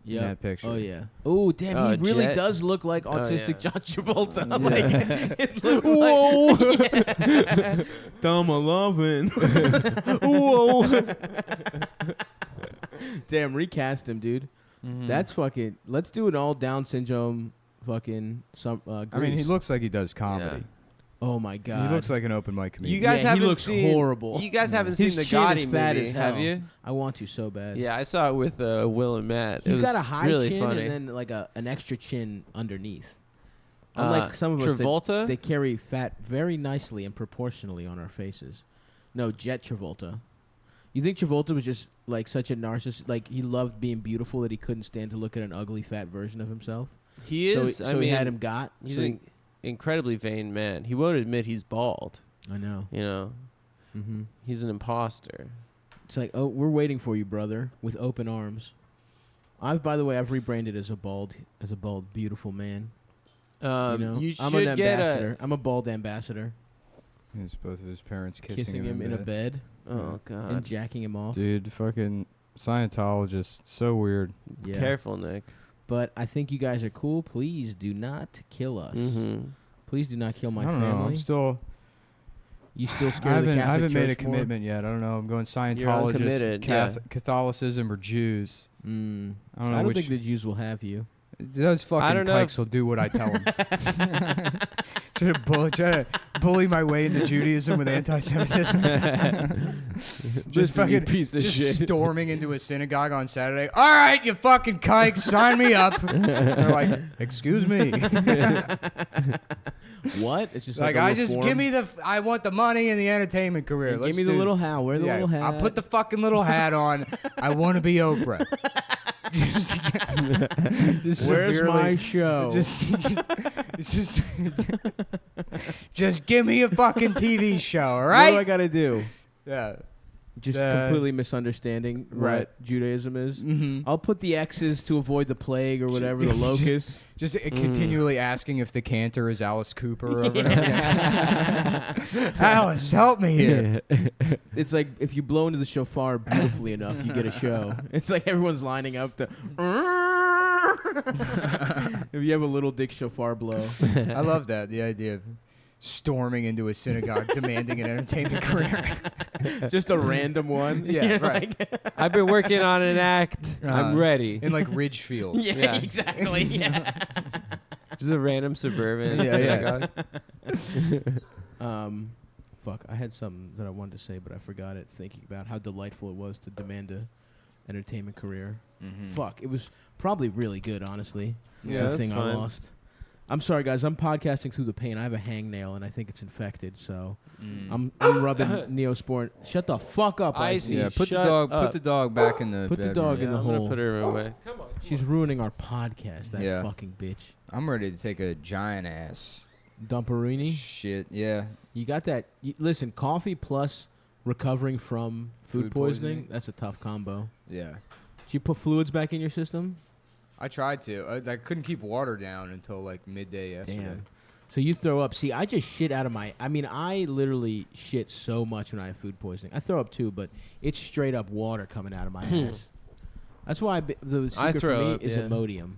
Speaker 3: in that picture.
Speaker 1: Oh yeah. Oh damn,
Speaker 2: Oh,
Speaker 1: he really
Speaker 2: Jet.
Speaker 1: does look like
Speaker 2: Oh,
Speaker 1: autistic
Speaker 2: yeah.
Speaker 1: John Travolta.
Speaker 3: Yeah.
Speaker 1: Like, it looks
Speaker 2: Whoa!
Speaker 1: like Thumb a lovin'.
Speaker 2: Whoa!
Speaker 1: Damn, recast him, dude.
Speaker 3: Mhm.
Speaker 1: That's fucking. Let's do an all Down syndrome. Fucking some.
Speaker 3: I mean, he
Speaker 1: Grease.
Speaker 3: looks like he does comedy.
Speaker 1: Oh my god.
Speaker 3: He looks like an open mic comedian.
Speaker 2: You guys
Speaker 1: Yeah, he
Speaker 2: haven't
Speaker 1: looks
Speaker 2: seen.
Speaker 1: horrible.
Speaker 2: You guys haven't
Speaker 1: His
Speaker 2: seen the
Speaker 1: chin is
Speaker 2: Gotti
Speaker 1: fat
Speaker 2: movie,
Speaker 1: as
Speaker 2: have
Speaker 1: hell.
Speaker 2: you?
Speaker 1: I want to so bad.
Speaker 2: Yeah, I saw it with Will and Matt.
Speaker 1: He's
Speaker 2: it
Speaker 1: got a
Speaker 2: was
Speaker 1: high
Speaker 2: really
Speaker 1: chin
Speaker 2: funny.
Speaker 1: and then like an extra chin underneath. Unlike some of us,
Speaker 2: Travolta.
Speaker 1: they carry fat very nicely and proportionally on our faces. No, Jet Travolta. You think Travolta was just like such a narcissist? Like he loved being beautiful that he couldn't stand to look at an ugly fat version of himself.
Speaker 2: he is.
Speaker 1: So,
Speaker 2: I
Speaker 1: so
Speaker 2: mean,
Speaker 1: he had him got.
Speaker 2: He's
Speaker 1: so
Speaker 2: an incredibly vain man. He won't admit he's bald.
Speaker 1: I know.
Speaker 2: You know,
Speaker 1: Mm-hmm.
Speaker 2: he's an imposter.
Speaker 1: It's like, oh, we're waiting for you, brother, with open arms. By the way, I've rebranded as a bald, beautiful man. You know,
Speaker 2: You should
Speaker 1: I'm an
Speaker 2: get
Speaker 1: ambassador. I'm a bald ambassador,
Speaker 3: It's both of his parents kissing,
Speaker 1: kissing him in a bed
Speaker 2: Oh
Speaker 1: and
Speaker 2: God!
Speaker 1: jacking him off.
Speaker 3: Dude, fucking Scientologist, so weird.
Speaker 1: Yeah.
Speaker 2: Careful, Nick.
Speaker 1: But I think you guys are cool. Please do not kill us.
Speaker 2: Mm-hmm.
Speaker 1: Please do not kill my
Speaker 3: I don't
Speaker 1: family.
Speaker 3: know. I'm still.
Speaker 1: You still
Speaker 3: I
Speaker 1: scared of the
Speaker 3: haven't,
Speaker 1: Catholic
Speaker 3: I haven't made a
Speaker 1: Church more?
Speaker 3: commitment yet. I don't know. I'm going
Speaker 2: You're
Speaker 3: Scientologist,
Speaker 2: uncommitted, yeah.
Speaker 3: Catholicism, or Jews.
Speaker 1: Mm.
Speaker 3: I don't know
Speaker 1: I don't
Speaker 3: which.
Speaker 1: think the Jews will have you.
Speaker 3: Those fucking
Speaker 2: don't know
Speaker 3: kikes
Speaker 2: if-
Speaker 3: will do what I tell them. Try to bully my way into Judaism with anti-Semitism.
Speaker 2: Listen, you piece of shit.
Speaker 3: Storming into a synagogue on Saturday. All right, you fucking kikes, sign me up. They're like, excuse me.
Speaker 1: What? It's just
Speaker 3: Like,
Speaker 1: a
Speaker 3: I just
Speaker 1: reform?
Speaker 3: give me I want the money and the entertainment career.
Speaker 1: Yeah,
Speaker 3: Let's
Speaker 1: give me the
Speaker 3: do-
Speaker 1: little hat. Wear the
Speaker 3: Yeah,
Speaker 1: little hat.
Speaker 3: I'll put the fucking little hat on. I want to be Oprah. Just
Speaker 1: Where's
Speaker 3: severely-
Speaker 1: my show?
Speaker 3: Just give me a fucking TV show, all
Speaker 1: What do
Speaker 3: right?
Speaker 1: I gotta do?
Speaker 3: Yeah.
Speaker 1: Just
Speaker 3: The-
Speaker 1: completely misunderstanding
Speaker 3: Right.
Speaker 1: what Judaism is.
Speaker 3: Mm-hmm.
Speaker 1: I'll put the X's to avoid the plague or whatever, the locusts.
Speaker 3: Just continually asking if the cantor is Alice Cooper. Or whatever. Alice, help me here.
Speaker 1: It's like if you blow into the shofar beautifully enough, you get a show. It's like everyone's lining up to. If you have a little dick shofar blow.
Speaker 3: I love that. The idea of storming into a synagogue demanding an entertainment career.
Speaker 1: Just a random one.
Speaker 3: Yeah,
Speaker 1: You're
Speaker 3: right.
Speaker 1: like-
Speaker 2: I've been working on an act. I'm ready.
Speaker 3: In like Ridgefield.
Speaker 1: yeah,
Speaker 2: Yeah.
Speaker 1: exactly. Yeah.
Speaker 2: Just a random suburban
Speaker 3: Yeah, yeah.
Speaker 2: synagogue.
Speaker 1: Fuck. I had something that I wanted to say, but I forgot it. Thinking about how delightful it was to demand a entertainment career.
Speaker 3: Mhm.
Speaker 1: Fuck. It was probably really good, honestly.
Speaker 2: Yeah,
Speaker 1: the
Speaker 2: that's
Speaker 1: thing I
Speaker 2: fine.
Speaker 1: lost. I'm sorry, guys. I'm podcasting through the pain. I have a hangnail, and I think it's infected. So
Speaker 3: Mm.
Speaker 1: I'm rubbing Neosporin. Shut the fuck up,
Speaker 2: Icy.
Speaker 1: Icy.
Speaker 3: Yeah, put the
Speaker 2: Shut
Speaker 3: dog.
Speaker 2: up.
Speaker 3: Put the dog back in the.
Speaker 1: Put the
Speaker 3: bedroom.
Speaker 1: dog in the
Speaker 2: I'm
Speaker 1: hole.
Speaker 2: gonna put her away. Come on.
Speaker 1: She's ruining our podcast. That
Speaker 3: Yeah.
Speaker 1: fucking bitch.
Speaker 3: I'm ready to take a giant ass.
Speaker 1: Dumperini.
Speaker 3: Shit. Yeah.
Speaker 1: You got that? Listen, coffee plus recovering from food
Speaker 3: Food
Speaker 1: poisoning.
Speaker 3: poisoning?
Speaker 1: That's a tough combo.
Speaker 3: Yeah.
Speaker 1: Did you put fluids back in your system?
Speaker 3: I tried to. I couldn't keep water down until like midday yesterday.
Speaker 1: Damn. So you throw up. See, I just shit out of my. I mean, I literally shit so much when I have food poisoning. I throw up too, but it's straight up water coming out of my ass. That's why the secret
Speaker 2: throw
Speaker 1: for me
Speaker 2: up,
Speaker 1: is
Speaker 2: yeah.
Speaker 1: Imodium.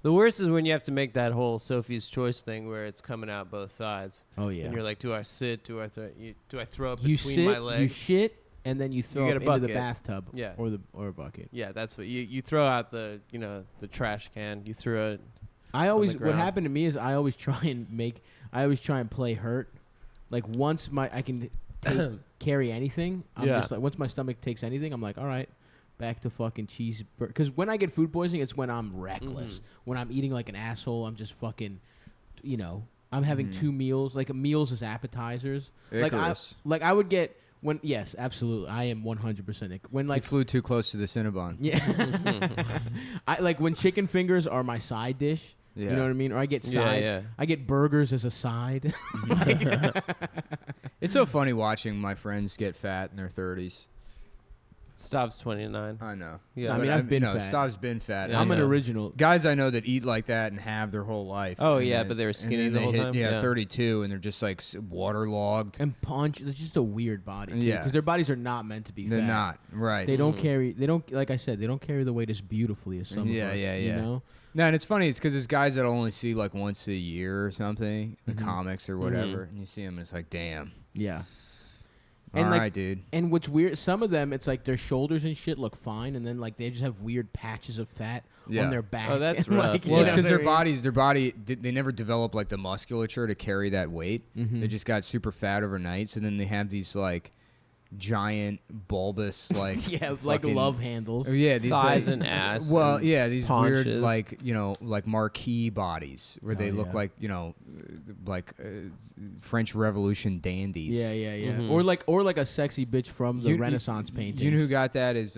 Speaker 2: The worst is when you have to make that whole Sophie's Choice thing where it's coming out both sides.
Speaker 1: Oh yeah.
Speaker 2: And you're like, do I sit? Do I throw up
Speaker 1: you
Speaker 2: between
Speaker 1: sit,
Speaker 2: my
Speaker 1: you
Speaker 2: legs?
Speaker 1: shit, and then you throw
Speaker 2: get
Speaker 1: up
Speaker 2: a
Speaker 1: into the
Speaker 2: bucket.
Speaker 1: bathtub.
Speaker 2: Yeah.
Speaker 1: Or a bucket.
Speaker 2: Yeah, that's what you throw out the trash can. You throw it.
Speaker 1: I always what
Speaker 2: ground.
Speaker 1: happened to me is I always try and play hurt. Like once I can carry anything, I'm
Speaker 2: Yeah.
Speaker 1: just like once my stomach takes anything, I'm like, all right, back to fucking cheese. Because when I get food poisoning, it's when I'm reckless. When I'm eating like an asshole, I'm just fucking, I'm having
Speaker 3: Mhm.
Speaker 1: 2 meals, like meals as appetizers.
Speaker 3: Icarus.
Speaker 1: Like I would get yes, absolutely. I am 100% when
Speaker 3: Like
Speaker 1: like
Speaker 3: flew too close to the Cinnabon.
Speaker 1: yeah, I like when chicken fingers are my side dish.
Speaker 3: Yeah.
Speaker 1: You know what I mean? Or I get
Speaker 2: Yeah,
Speaker 1: side.
Speaker 2: yeah.
Speaker 1: I get burgers as a side.
Speaker 3: It's so funny watching my friends get fat in their 30s.
Speaker 2: Stav's 29.
Speaker 3: I know.
Speaker 2: Yeah.
Speaker 1: I mean,
Speaker 3: But
Speaker 1: I've been
Speaker 3: no,
Speaker 1: fat.
Speaker 3: Stav's been fat.
Speaker 2: Yeah,
Speaker 1: I'm an
Speaker 2: yeah.
Speaker 1: original.
Speaker 3: Guys I know that eat like that and have their whole life.
Speaker 2: Oh,
Speaker 3: and
Speaker 2: yeah,
Speaker 3: then-
Speaker 2: but they were
Speaker 3: and
Speaker 2: skinny
Speaker 3: then
Speaker 2: the
Speaker 3: they
Speaker 2: whole
Speaker 3: hit,
Speaker 2: time?
Speaker 3: Yeah,
Speaker 2: Yeah.
Speaker 3: 32, and they're just like waterlogged.
Speaker 1: And punch. It's just a weird body.
Speaker 3: Yeah.
Speaker 1: Because their bodies are not meant to be
Speaker 3: They're
Speaker 1: fat.
Speaker 3: not right.
Speaker 1: They don't
Speaker 2: Mhm.
Speaker 1: carry. They don't. Like I said, they don't carry the weight as beautifully as some
Speaker 3: Yeah,
Speaker 1: of us.
Speaker 3: yeah,
Speaker 1: You
Speaker 3: yeah.
Speaker 1: know.
Speaker 3: No, and it's funny. It's because there's guys that only see like once a year or something, in
Speaker 1: Mhm.
Speaker 3: comics or whatever, and you see them, and it's like, damn.
Speaker 1: Yeah.
Speaker 3: All
Speaker 1: And, like,
Speaker 3: right, dude.
Speaker 1: And what's weird, some of them, it's like their shoulders and shit look fine, and then like they just have weird patches of fat
Speaker 3: Yeah.
Speaker 1: on their back.
Speaker 2: Oh, that's
Speaker 1: and,
Speaker 2: rough.
Speaker 1: like,
Speaker 3: Well,
Speaker 1: you
Speaker 3: it's
Speaker 1: know
Speaker 3: because
Speaker 1: what I mean?
Speaker 3: their body, they never develop like the musculature to carry that weight.
Speaker 1: Mhm.
Speaker 3: They just got super fat overnight, so then they have these like giant bulbous like
Speaker 1: yeah, like
Speaker 3: fucking-
Speaker 1: love handles.
Speaker 3: Oh, yeah, these
Speaker 2: Thighs
Speaker 3: like,
Speaker 2: and ass.
Speaker 3: well,
Speaker 2: and
Speaker 3: yeah, these weird
Speaker 2: paunches.
Speaker 3: like like marquee bodies where
Speaker 1: Oh,
Speaker 3: they look
Speaker 1: yeah.
Speaker 3: like like French Revolution dandies.
Speaker 1: Yeah, yeah, yeah.
Speaker 2: Mhm.
Speaker 1: Or like a sexy bitch from the
Speaker 3: You-
Speaker 1: Renaissance paintings.
Speaker 3: You know who got that is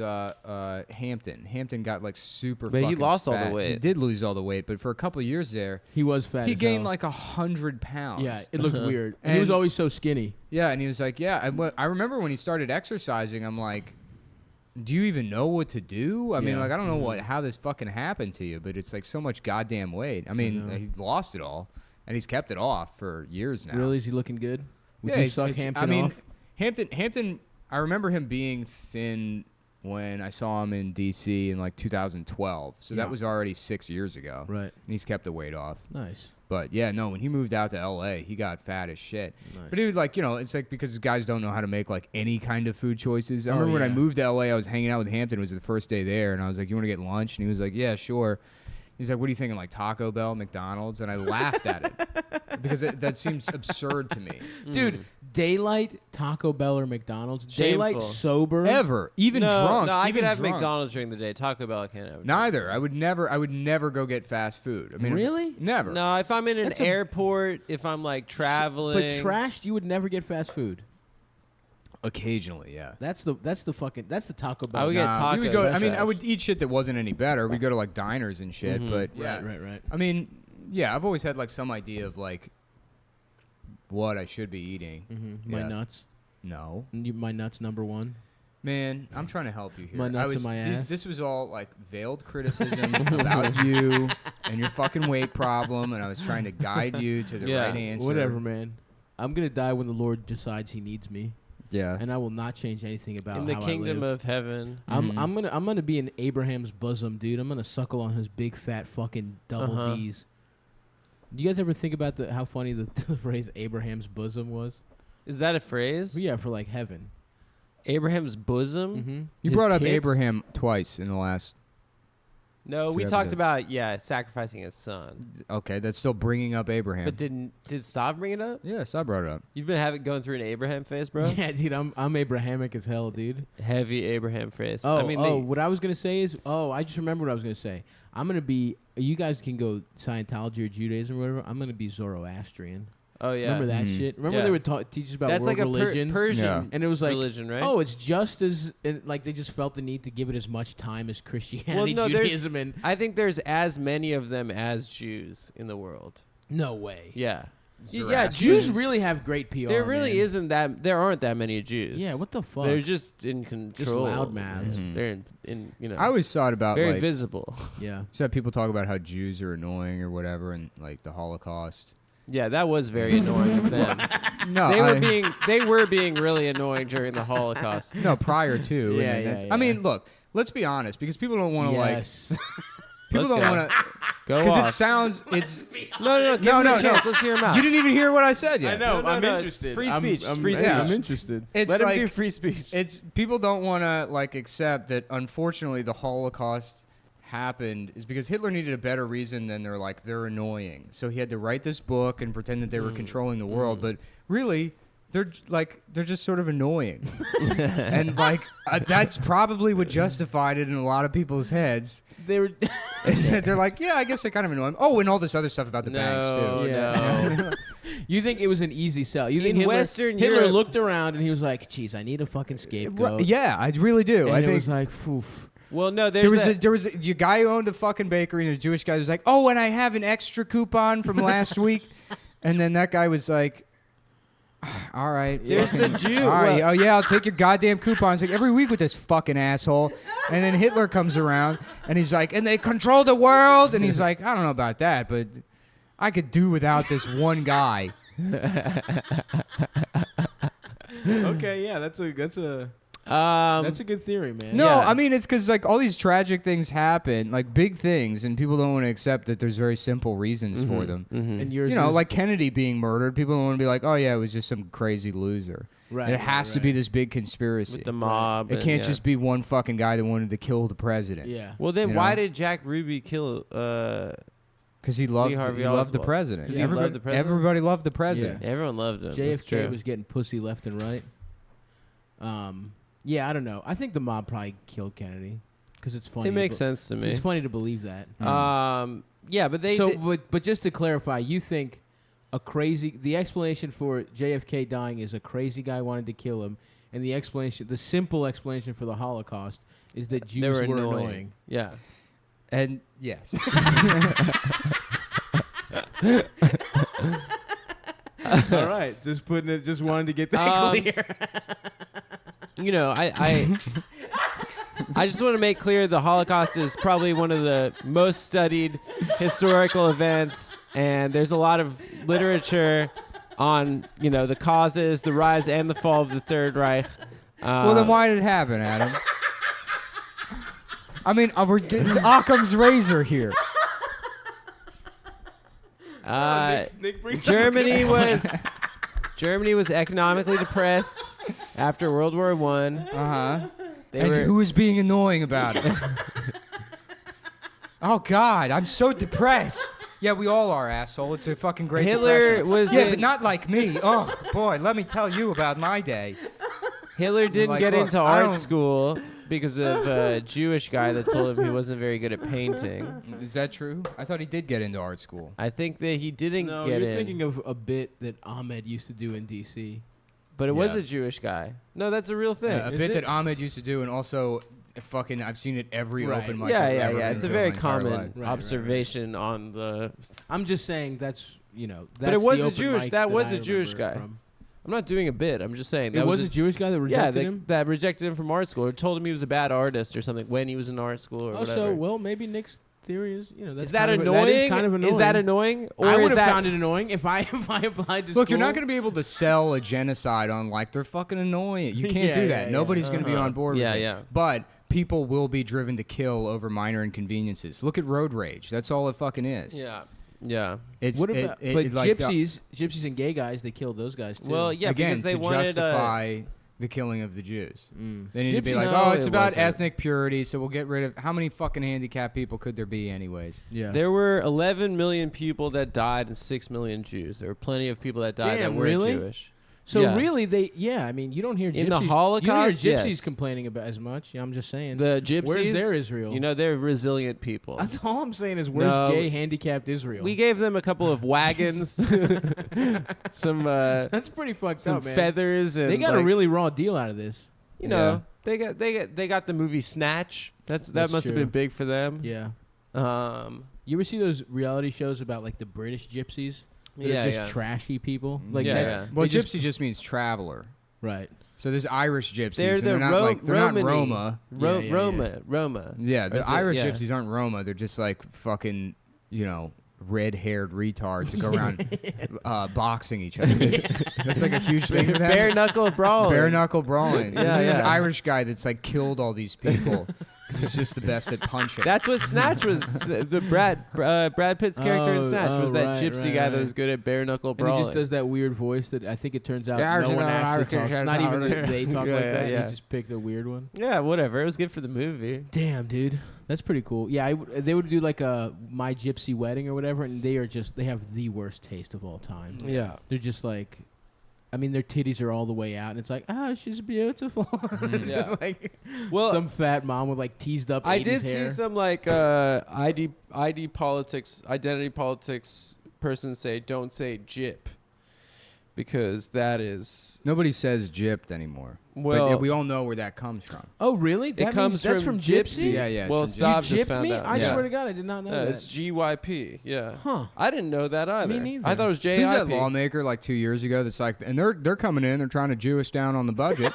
Speaker 3: Hampton. Hampton got like super.
Speaker 2: But he
Speaker 3: fucking
Speaker 2: lost all the
Speaker 3: fat. He
Speaker 2: weight.
Speaker 3: did lose all the weight, but for a couple of years there,
Speaker 1: He was fat.
Speaker 3: he
Speaker 1: as
Speaker 3: gained
Speaker 1: hell.
Speaker 3: like 100 pounds.
Speaker 1: Yeah, it looked weird. And he was
Speaker 3: And-
Speaker 1: always so skinny.
Speaker 3: Yeah, and he was like, yeah. I remember when he started exercising, I'm like, do you even know what to do? I mean,
Speaker 1: Yeah.
Speaker 3: like, I don't know how this fucking happened to you, but it's like so much goddamn weight. I mean,
Speaker 1: know.
Speaker 3: he lost it all, and he's kept it off for years now.
Speaker 1: Really, is he looking good? Would
Speaker 3: Yeah,
Speaker 1: you
Speaker 3: he's-
Speaker 1: suck
Speaker 3: it's-
Speaker 1: Hampton
Speaker 3: I mean,
Speaker 1: off?
Speaker 3: Hampton. I remember him being thin when I saw him in D.C. in like 2012. So
Speaker 1: Yeah.
Speaker 3: that was already 6 years ago.
Speaker 1: Right.
Speaker 3: And he's kept the weight off.
Speaker 1: Nice.
Speaker 3: But yeah, no, when he moved out to L.A., he got fat as shit.
Speaker 1: Nice.
Speaker 3: But he was like, it's like because guys don't know how to make like any kind of food choices. I
Speaker 1: Oh,
Speaker 3: remember when I
Speaker 1: yeah.
Speaker 3: moved to L.A., I was hanging out with Hampton. It was the first day there, and I was like, "You want to get lunch?" And he was like, "Yeah, sure." He's like, what are you thinking, like Taco Bell, McDonald's? And I laughed at it because that seems absurd to me.
Speaker 1: Dude, daylight, Taco Bell or McDonald's.
Speaker 2: Shameful.
Speaker 1: Daylight sober.
Speaker 3: Even drunk.
Speaker 2: No, I
Speaker 3: even
Speaker 2: could have
Speaker 3: drunk.
Speaker 2: McDonald's during the day. Taco Bell, I can't have.
Speaker 3: Neither. I would never go get fast food. I mean,
Speaker 1: Really?
Speaker 3: Never.
Speaker 2: No, if I'm in an
Speaker 1: That's a-
Speaker 2: airport, if I'm like traveling.
Speaker 1: But trashed, you would never get fast food.
Speaker 3: Occasionally, yeah.
Speaker 1: That's the Taco Bell.
Speaker 2: I would get
Speaker 3: we would
Speaker 2: tacos.
Speaker 3: go,
Speaker 2: That's
Speaker 3: I mean, I
Speaker 2: trash.
Speaker 3: would eat shit that wasn't any better. We'd go to like diners and shit.
Speaker 2: Mhm.
Speaker 3: But yeah,
Speaker 1: Right.
Speaker 3: I mean, yeah, I've always had like some idea of like what I should be eating.
Speaker 1: Mm-hmm. My
Speaker 3: Yeah.
Speaker 1: nuts.
Speaker 3: No,
Speaker 1: My nuts number one.
Speaker 3: man, I'm trying to help you here.
Speaker 1: My nuts and my ass.
Speaker 3: This was all like veiled criticism about you and your fucking weight problem, and I was trying to guide you to the
Speaker 2: Yeah,
Speaker 3: right answer.
Speaker 1: Whatever, man. I'm gonna die when the Lord decides He needs me,
Speaker 3: Yeah.
Speaker 1: and I will not change anything about
Speaker 2: in the
Speaker 1: how
Speaker 2: kingdom
Speaker 1: I live.
Speaker 2: of heaven.
Speaker 3: Mhm.
Speaker 1: I'm gonna be in Abraham's bosom, dude. I'm gonna suckle on his big fat fucking double
Speaker 2: Uh-huh.
Speaker 1: D's. Do you guys ever think about how funny the phrase Abraham's bosom was?
Speaker 2: Is that a phrase?
Speaker 1: Yeah, for like heaven.
Speaker 2: Abraham's bosom?
Speaker 1: Mm-hmm.
Speaker 3: You
Speaker 2: His
Speaker 3: brought up
Speaker 2: tits?
Speaker 3: Abraham twice in the last.
Speaker 2: No, we
Speaker 3: Two
Speaker 2: talked
Speaker 3: episodes.
Speaker 2: about sacrificing his son.
Speaker 3: Okay, that's still bringing up Abraham.
Speaker 2: But did Stav bring it up?
Speaker 3: Yes, I brought it up.
Speaker 2: You've been going through an Abraham phase, bro.
Speaker 1: Yeah, dude. I'm Abrahamic as hell, dude.
Speaker 2: Heavy Abraham phase.
Speaker 1: Oh,
Speaker 2: I mean,
Speaker 1: what I was gonna say is, I just remember what I was gonna say. I'm gonna be. You guys can go Scientology or Judaism or whatever. I'm gonna be Zoroastrian.
Speaker 2: oh yeah,
Speaker 1: Remember that
Speaker 3: Mhm.
Speaker 1: shit? Remember
Speaker 2: Yeah.
Speaker 1: they would teach us about
Speaker 2: that's
Speaker 1: world
Speaker 2: like a
Speaker 1: religions,
Speaker 2: Persian
Speaker 3: Yeah.
Speaker 1: and it was like,
Speaker 2: religion, right?
Speaker 1: oh, it's just as like they just felt the need to give it as much time as Christianity,
Speaker 2: no, there's-
Speaker 1: Judaism, and
Speaker 2: I think there's as many of them as Jews in the world.
Speaker 1: no way.
Speaker 2: Yeah, yeah.
Speaker 3: Zoroastrians.
Speaker 1: Jews really have great PR.
Speaker 2: There really
Speaker 1: man.
Speaker 2: isn't that. There aren't that many Jews.
Speaker 1: Yeah, what the fuck?
Speaker 2: They're just in control.
Speaker 1: loudmouths.
Speaker 3: Mhm.
Speaker 2: They're in
Speaker 3: I always thought about
Speaker 2: very
Speaker 3: like
Speaker 2: visible.
Speaker 1: yeah.
Speaker 3: so people talk about how Jews are annoying or whatever, and like the Holocaust.
Speaker 2: Yeah, that was very annoying of them.
Speaker 3: No,
Speaker 2: They were being really annoying during the Holocaust.
Speaker 3: no prior to. and
Speaker 1: Yeah,
Speaker 3: then
Speaker 1: yeah,
Speaker 3: that's-
Speaker 1: yeah.
Speaker 3: I mean, look, let's be honest, because people don't want to
Speaker 1: Yes.
Speaker 3: like. People
Speaker 2: Let's
Speaker 3: don't
Speaker 2: go.
Speaker 3: want to
Speaker 2: Go
Speaker 3: because
Speaker 2: off.
Speaker 3: it sounds it's.
Speaker 2: No, give
Speaker 3: No,
Speaker 2: him a
Speaker 3: no,
Speaker 2: chance.
Speaker 3: no.
Speaker 2: Let's hear him out.
Speaker 3: You didn't even hear what I said yet.
Speaker 1: I know.
Speaker 2: No,
Speaker 1: I'm
Speaker 2: no,
Speaker 1: interested.
Speaker 2: free
Speaker 1: I'm-
Speaker 2: speech,
Speaker 1: I'm,
Speaker 2: free
Speaker 1: yeah,
Speaker 3: speech.
Speaker 1: I'm interested.
Speaker 3: It's
Speaker 2: Let him
Speaker 3: like
Speaker 2: do free speech.
Speaker 3: it's people don't want to like accept that. Unfortunately, the Holocaust happened is because Hitler needed a better reason than they're annoying. So he had to write this book and pretend that they were controlling the world, but really they're just sort of annoying. And like that's probably what justified it in a lot of people's heads.
Speaker 1: They were.
Speaker 3: They're like, yeah, I guess they kind of annoy him. Oh, and all this other stuff about the banks too.
Speaker 2: No.
Speaker 1: You think it was an easy sell? You think
Speaker 2: In
Speaker 1: Hitler,
Speaker 2: Western
Speaker 1: Hitler
Speaker 2: Europe-
Speaker 1: looked around and he was like, "Geez, I need a fucking scapegoat."
Speaker 3: Yeah, I really do.
Speaker 1: And
Speaker 3: I
Speaker 1: it
Speaker 3: think
Speaker 1: was like, "Oof."
Speaker 2: Well, no,
Speaker 3: there was
Speaker 2: that-
Speaker 3: a guy who owned a fucking bakery, and a Jewish guy was like, "Oh, and I have an extra coupon from last week," and then that guy was like, "All right,
Speaker 2: There's the
Speaker 3: fucking-
Speaker 2: Jew.
Speaker 3: All right,
Speaker 2: Well-
Speaker 3: oh yeah, I'll take your goddamn coupons like every week with this fucking asshole." And then Hitler comes around, and he's like, "And they control the world," and he's like, "I don't know about that, but I could do without this one guy."
Speaker 1: Okay, yeah, that's a good theory, man.
Speaker 3: No,
Speaker 2: Yeah.
Speaker 3: I mean it's because like all these tragic things happen, like big things, and people don't want to accept that there's very simple reasons for them.
Speaker 2: Mhm.
Speaker 1: And yours,
Speaker 3: You know,
Speaker 1: is-
Speaker 3: like Kennedy being murdered, people don't want to be like, "Oh yeah, it was just some crazy loser."
Speaker 1: right,
Speaker 3: It has to be this big conspiracy.
Speaker 2: with the mob.
Speaker 3: It
Speaker 2: and-
Speaker 3: can't
Speaker 2: yeah.
Speaker 3: just be one fucking guy that wanted to kill the president.
Speaker 1: Yeah.
Speaker 2: Well, then
Speaker 3: you
Speaker 2: why
Speaker 3: know?
Speaker 2: did Jack Ruby kill?
Speaker 3: Because he loved
Speaker 2: Harvey
Speaker 3: the
Speaker 2: Oswald.
Speaker 3: president.
Speaker 2: 'Cause he
Speaker 3: Everybody,
Speaker 2: loved the president?
Speaker 3: everybody loved the president.
Speaker 2: Everyone loved him. That's
Speaker 1: JFK
Speaker 2: true.
Speaker 1: was getting pussy left and right. Yeah, I don't know. I think the mob probably killed Kennedy because it's funny.
Speaker 2: It makes
Speaker 1: to
Speaker 2: sense to me.
Speaker 1: It's funny to believe that.
Speaker 2: Yeah, but they.
Speaker 1: So,
Speaker 2: they-
Speaker 1: but just to clarify, you think the explanation for JFK dying is a crazy guy wanted to kill him, and the simple explanation for the Holocaust is that
Speaker 2: they
Speaker 1: Jews
Speaker 2: were
Speaker 1: were
Speaker 2: annoying.
Speaker 1: annoying.
Speaker 2: Yeah.
Speaker 3: And yes.
Speaker 1: All right, just wanted to get that
Speaker 2: Um,
Speaker 1: clear.
Speaker 2: You know, I just want to make clear the Holocaust is probably one of the most studied historical events, and there's a lot of literature on, you know, the causes, the rise and the fall of the Third Reich.
Speaker 3: Well, then why did it happen, Adam? I mean, it's Occam's razor here.
Speaker 2: Germany was economically depressed after World War I.
Speaker 3: Uh huh.
Speaker 2: They
Speaker 3: And
Speaker 2: were
Speaker 3: who was being annoying about it? Oh God, I'm so depressed. Yeah, we all are, asshole. It's a fucking great
Speaker 2: Hitler
Speaker 3: depression.
Speaker 2: was
Speaker 3: Yeah,
Speaker 2: in-
Speaker 3: but not like me. Oh boy, let me tell you about my day.
Speaker 2: Hitler didn't
Speaker 3: like,
Speaker 2: get
Speaker 3: look,
Speaker 2: into
Speaker 3: I
Speaker 2: art
Speaker 3: don't-
Speaker 2: school because of a Jewish guy that told him he wasn't very good at painting.
Speaker 3: Is that true? I thought he did get into art school.
Speaker 2: I think that he didn't
Speaker 1: No,
Speaker 2: get
Speaker 1: you're
Speaker 2: in.
Speaker 1: thinking of a bit that Ahmed used to do in D.C.
Speaker 2: But it was
Speaker 3: Yeah.
Speaker 2: a Jewish guy. No, that's a real thing.
Speaker 3: A
Speaker 1: Is
Speaker 3: bit
Speaker 1: it?
Speaker 3: that Ahmed used to do, and also fucking I've seen it every
Speaker 1: Right.
Speaker 3: open mic.
Speaker 2: yeah,
Speaker 3: I've
Speaker 2: yeah,
Speaker 3: ever
Speaker 2: yeah.
Speaker 3: been
Speaker 2: It's a
Speaker 3: to
Speaker 2: very
Speaker 3: in my entire
Speaker 2: common
Speaker 3: life.
Speaker 1: Right,
Speaker 2: observation on the.
Speaker 1: I'm just saying that's that's
Speaker 2: But it was
Speaker 1: the
Speaker 2: a
Speaker 1: open
Speaker 2: Jewish-
Speaker 1: mic
Speaker 2: that was
Speaker 1: I
Speaker 2: a Jewish
Speaker 1: remember
Speaker 2: guy.
Speaker 1: from.
Speaker 2: I'm not doing a bit. I'm just saying
Speaker 1: It
Speaker 2: that
Speaker 1: was
Speaker 2: a
Speaker 1: a Jewish guy that
Speaker 2: yeah,
Speaker 1: rejected
Speaker 2: that,
Speaker 1: him.
Speaker 2: that rejected him from art school. Or told him he was a bad artist or something when he was in art school or
Speaker 1: Oh,
Speaker 2: whatever.
Speaker 1: so well, maybe Nick's theory is that's
Speaker 2: is that
Speaker 1: kind of
Speaker 2: annoying?
Speaker 1: That is kind of annoying.
Speaker 2: Is that annoying? Or
Speaker 1: I
Speaker 2: is
Speaker 1: would have
Speaker 2: that
Speaker 1: found it annoying if I applied to
Speaker 3: Look, you're
Speaker 1: school.
Speaker 3: not going to be able to sell a genocide on like they're fucking annoying. You can't
Speaker 1: Yeah,
Speaker 3: do that.
Speaker 1: yeah,
Speaker 3: Nobody's going to be
Speaker 2: Uh-huh.
Speaker 3: on board
Speaker 2: Yeah,
Speaker 3: with it.
Speaker 2: yeah.
Speaker 3: But people will be driven to kill over minor inconveniences. Look at road rage. That's all it fucking is.
Speaker 2: Yeah. Yeah.
Speaker 3: It's
Speaker 1: What about
Speaker 3: it,
Speaker 1: but
Speaker 3: like
Speaker 1: gypsies and gay guys? They killed those guys too.
Speaker 2: Well, yeah,
Speaker 3: again
Speaker 2: because they
Speaker 3: to
Speaker 2: wanted
Speaker 3: justify the killing of the Jews.
Speaker 1: Mm.
Speaker 3: They need to be
Speaker 1: Gypsies-
Speaker 3: like,
Speaker 2: No,
Speaker 3: oh, it's
Speaker 2: it
Speaker 3: about
Speaker 2: wasn't.
Speaker 3: ethnic purity, so we'll get rid of how many fucking handicapped people could there be anyways?
Speaker 1: yeah.
Speaker 2: There were 11 million people that died and 6 million Jews. There were plenty of people that died
Speaker 1: Damn,
Speaker 2: that were
Speaker 1: really?
Speaker 2: Jewish.
Speaker 1: So
Speaker 2: Yeah.
Speaker 1: really, I mean, you don't hear gypsies.
Speaker 2: In the
Speaker 1: you
Speaker 2: Holocaust,
Speaker 1: don't hear gypsies
Speaker 2: yes.
Speaker 1: complaining about as much. Yeah, I'm just saying.
Speaker 2: The gypsies,
Speaker 1: Where's their Israel?
Speaker 2: You know, they're resilient people.
Speaker 1: That's all I'm saying is where's
Speaker 2: No,
Speaker 1: gay handicapped Israel?
Speaker 2: We gave them a couple of wagons, some
Speaker 1: That's pretty fucked
Speaker 2: some
Speaker 1: up, man.
Speaker 2: feathers, and
Speaker 1: They got a
Speaker 2: like,
Speaker 1: really raw deal out of this.
Speaker 2: you know, they got the movie Snatch. That
Speaker 1: That's
Speaker 2: must have
Speaker 1: true.
Speaker 2: been big for them.
Speaker 1: Yeah.
Speaker 2: Um,
Speaker 1: You ever see those reality shows about like the British gypsies? They're
Speaker 2: yeah,
Speaker 1: just
Speaker 2: yeah.
Speaker 1: trashy people. Like
Speaker 2: Yeah,
Speaker 1: that,
Speaker 2: yeah.
Speaker 3: Well,
Speaker 1: they just-
Speaker 3: gypsy just means traveler.
Speaker 1: right.
Speaker 3: So there's Irish gypsies.
Speaker 2: They're
Speaker 3: and
Speaker 2: the
Speaker 3: they're not
Speaker 2: Ro-
Speaker 3: like they're not
Speaker 2: Romany.
Speaker 3: Roma.
Speaker 2: Ro-
Speaker 1: Yeah, yeah,
Speaker 2: Roma.
Speaker 3: Yeah,
Speaker 2: Or
Speaker 3: the
Speaker 2: is it-
Speaker 3: Irish
Speaker 2: yeah.
Speaker 3: gypsies aren't Roma. They're just like fucking, red-haired retards that go around boxing each other. That's like a huge thing for them.
Speaker 2: Bare knuckle brawling.
Speaker 3: Bare knuckle brawling.
Speaker 2: Yeah,
Speaker 3: There's this
Speaker 2: yeah.
Speaker 3: Irish guy that's like killed all these people because he's just the best at punching.
Speaker 2: That's what Snatch was. The Brad Pitt's character in Snatch was that
Speaker 1: right,
Speaker 2: gypsy
Speaker 1: right,
Speaker 2: guy that
Speaker 1: right.
Speaker 2: was good at bare knuckle
Speaker 1: And he
Speaker 2: brawling.
Speaker 1: just does that weird voice that I think it turns out
Speaker 2: Yeah,
Speaker 1: no one
Speaker 2: yeah,
Speaker 1: actually
Speaker 2: yeah,
Speaker 1: talks. Not even
Speaker 2: yeah.
Speaker 1: they talk
Speaker 2: Yeah,
Speaker 1: like
Speaker 2: yeah,
Speaker 1: that.
Speaker 2: yeah.
Speaker 1: He just picked a weird one.
Speaker 2: Yeah, whatever. It was good for the movie.
Speaker 1: Damn, dude. That's pretty cool. Yeah, they would do like a My Gypsy Wedding or whatever, and they have the worst taste of all time.
Speaker 2: Yeah.
Speaker 1: They're just like, I mean, their titties are all the way out, and it's like, oh, she's beautiful. It's
Speaker 2: Yeah.
Speaker 1: just like
Speaker 2: Well,
Speaker 1: some fat mom with like teased up.
Speaker 2: I
Speaker 1: 80s
Speaker 2: did
Speaker 1: hair.
Speaker 2: see some like identity politics person say don't say gyp because that is
Speaker 3: Nobody says gypped anymore.
Speaker 2: well
Speaker 3: but we all know where that comes from.
Speaker 1: Oh, really? That
Speaker 2: comes
Speaker 1: means that's
Speaker 2: from
Speaker 1: from Gypsy.
Speaker 3: Yeah, yeah.
Speaker 2: Well,
Speaker 3: it's from
Speaker 2: Sav
Speaker 1: You
Speaker 2: just
Speaker 1: gypped
Speaker 2: found
Speaker 1: me?
Speaker 2: out.
Speaker 1: I
Speaker 3: Yeah.
Speaker 1: swear to God, I did not know that.
Speaker 2: it's GYP. Yeah.
Speaker 1: Huh.
Speaker 2: I didn't know that either.
Speaker 1: neither.
Speaker 2: I thought it was
Speaker 3: Who's that
Speaker 2: JIP.
Speaker 3: lawmaker like 2 years ago that's like, and they're coming in, they're trying to Jew us down on the budget.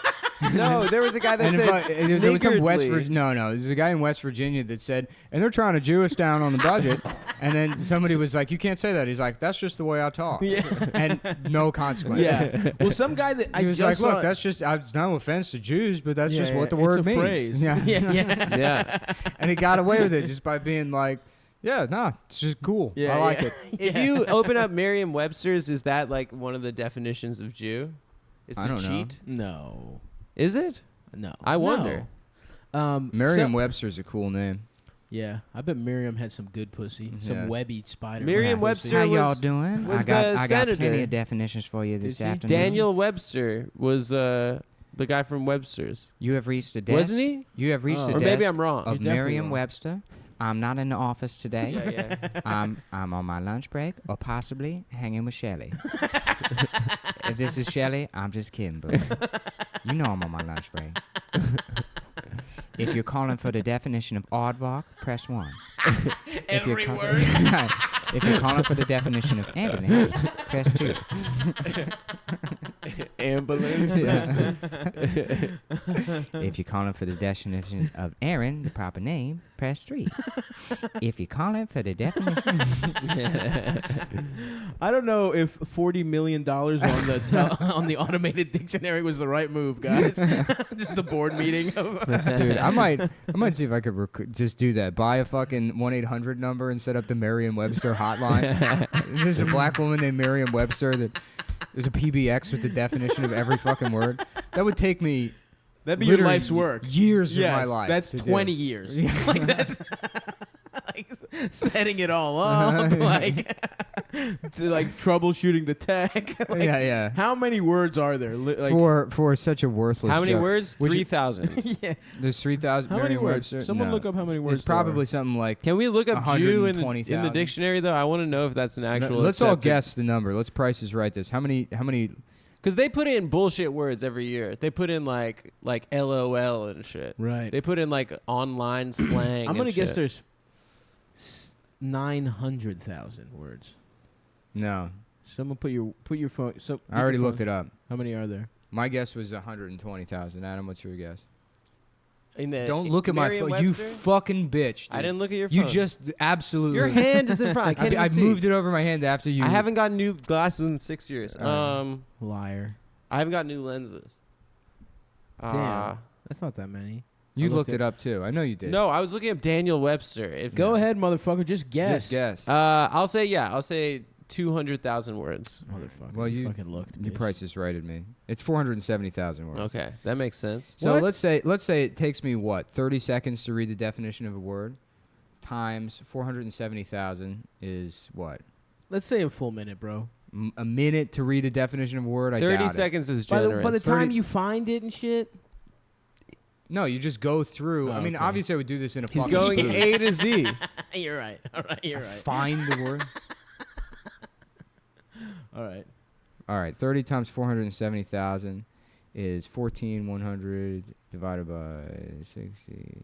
Speaker 2: No, there was a guy that
Speaker 3: And
Speaker 2: said
Speaker 3: there was some West
Speaker 2: niggardly.
Speaker 3: Virginia. No, there's a guy in West Virginia that said, and they're trying to Jew us down on the budget. And then somebody was like, you can't say that. He's like, that's just the way I talk.
Speaker 2: Yeah.
Speaker 3: And no consequence.
Speaker 1: Yeah. Well, some guy that I
Speaker 3: He was
Speaker 1: just
Speaker 3: like,
Speaker 1: saw
Speaker 3: look, that's just, it's no offense to Jews, but that's
Speaker 1: Yeah,
Speaker 3: just what the
Speaker 1: it's
Speaker 3: word
Speaker 1: a
Speaker 3: means.
Speaker 1: phrase.
Speaker 3: Yeah.
Speaker 1: yeah, yeah.
Speaker 2: Yeah.
Speaker 3: And he got away with it just by being like, yeah, nah, it's just cool.
Speaker 1: Yeah,
Speaker 3: I like
Speaker 1: yeah.
Speaker 3: it.
Speaker 2: If you open up Merriam-Webster's, is that like one of the definitions of Jew? It's
Speaker 3: I
Speaker 2: the
Speaker 3: don't know.
Speaker 2: cheat.
Speaker 1: No.
Speaker 2: Is it?
Speaker 1: No.
Speaker 2: I wonder.
Speaker 1: No.
Speaker 3: Merriam-Webster's a cool name.
Speaker 1: Yeah, I bet Miriam had some good pussy,
Speaker 3: Yeah.
Speaker 1: some webby spider.
Speaker 2: Merriam-Webster
Speaker 1: pussy.
Speaker 2: How y'all
Speaker 4: doing?
Speaker 2: was the senator.
Speaker 4: plenty of definitions for you
Speaker 1: this
Speaker 4: this
Speaker 1: he?
Speaker 4: afternoon.
Speaker 2: Daniel Webster was the guy from Webster's,
Speaker 4: You have reached the desk.
Speaker 2: wasn't he?
Speaker 4: You have reached
Speaker 1: Oh.
Speaker 4: the
Speaker 2: Or
Speaker 4: desk
Speaker 2: maybe I'm wrong.
Speaker 4: of
Speaker 1: You're definitely
Speaker 4: Merriam-Webster. I'm not in the office today.
Speaker 2: Yeah, yeah.
Speaker 4: I'm on my lunch break or possibly hanging with Shelly. If this is Shelly, I'm just kidding, bro. You know I'm on my lunch break. If you're calling for the definition of aardvark, press 1.
Speaker 1: Every word.
Speaker 4: If you're calling for the definition of ambulance, press 2.
Speaker 2: Ambulance.
Speaker 4: If you're calling for the definition of Aaron, the proper name, press 3. If you're calling for the definition...
Speaker 1: I don't know if $40 million on the on the automated dictionary was the right move, guys. Just the board meeting.
Speaker 3: Dude, I might see if I could just do that. Buy a fucking 1-800 number and set up the Merriam-Webster hotline. There's a black woman named Merriam-Webster that there's a PBX with the definition of every fucking word. That would take me
Speaker 1: That'd be your
Speaker 3: literally
Speaker 1: life's work.
Speaker 3: years
Speaker 1: Yes,
Speaker 3: of my life.
Speaker 1: That's
Speaker 3: to do.
Speaker 1: 20 years. Like that's like setting it all up, like troubleshooting the tech. Like,
Speaker 3: yeah.
Speaker 1: how many words are there? Like,
Speaker 3: For such a worthless.
Speaker 2: How many
Speaker 3: joke.
Speaker 2: words?
Speaker 3: Would you-
Speaker 2: 3,000.
Speaker 1: yeah.
Speaker 3: There's 3,000.
Speaker 1: How many words? Someone look up how many words.
Speaker 3: It's probably something like.
Speaker 2: Can we look up Jew in the
Speaker 3: 120,000.
Speaker 2: dictionary though? I want to know if that's an actual.
Speaker 3: Let's all
Speaker 2: accepted-
Speaker 3: guess the number. Let's Price is Right this. How many?
Speaker 2: Because they put in bullshit words every year. They put in like LOL and shit.
Speaker 1: Right.
Speaker 2: They put in like online slang.
Speaker 1: I'm gonna
Speaker 2: and
Speaker 1: guess
Speaker 2: shit.
Speaker 1: there's 900,000 words.
Speaker 3: No,
Speaker 1: Someone put your phone. So
Speaker 3: I already looked it up.
Speaker 1: How many are there?
Speaker 3: My guess was 120,000. Adam, what's your guess?
Speaker 2: In the
Speaker 3: Don't look at my phone, you
Speaker 2: Merriam-Webster?
Speaker 3: fucking bitch.
Speaker 2: I
Speaker 3: dude.
Speaker 2: didn't look at your phone.
Speaker 3: You just absolutely.
Speaker 2: Your hand is in front. I can't even
Speaker 3: I
Speaker 2: see.
Speaker 3: moved it over my hand after you.
Speaker 2: I haven't got new glasses in 6 years.
Speaker 1: Liar.
Speaker 2: I haven't got new lenses.
Speaker 1: Damn. That's not that many.
Speaker 3: You
Speaker 1: I
Speaker 3: looked
Speaker 1: looked
Speaker 3: it up too. I know you did.
Speaker 2: No, I was looking up Daniel Webster. If
Speaker 1: Go ahead, motherfucker. Just guess.
Speaker 3: Just guess.
Speaker 2: I'll say 200,000 words.
Speaker 1: Motherfucker.
Speaker 3: Well, you
Speaker 1: fucking looked.
Speaker 3: Your
Speaker 1: bitch.
Speaker 3: Price is Right at me. It's 470,000 words.
Speaker 2: Okay, that makes sense.
Speaker 3: So
Speaker 1: What?
Speaker 3: let's say it takes me 30 seconds to read the definition of a word, times 470,000 is what?
Speaker 1: Let's say a full minute, bro.
Speaker 3: A minute to read a definition of a word. I
Speaker 2: 30
Speaker 3: doubt it.
Speaker 2: seconds is
Speaker 1: By
Speaker 2: generous.
Speaker 1: the
Speaker 3: 30
Speaker 1: time you find it and shit.
Speaker 3: No, you just go through.
Speaker 1: Oh,
Speaker 3: I mean,
Speaker 1: okay.
Speaker 3: obviously, I would do this in a.
Speaker 2: He's
Speaker 3: fucking
Speaker 2: going
Speaker 3: booth.
Speaker 2: A to Z.
Speaker 1: You're right. All right. You're right.
Speaker 3: Find the word.
Speaker 1: All right.
Speaker 3: All right, 30 times 470,000 is 14,100 divided by 60.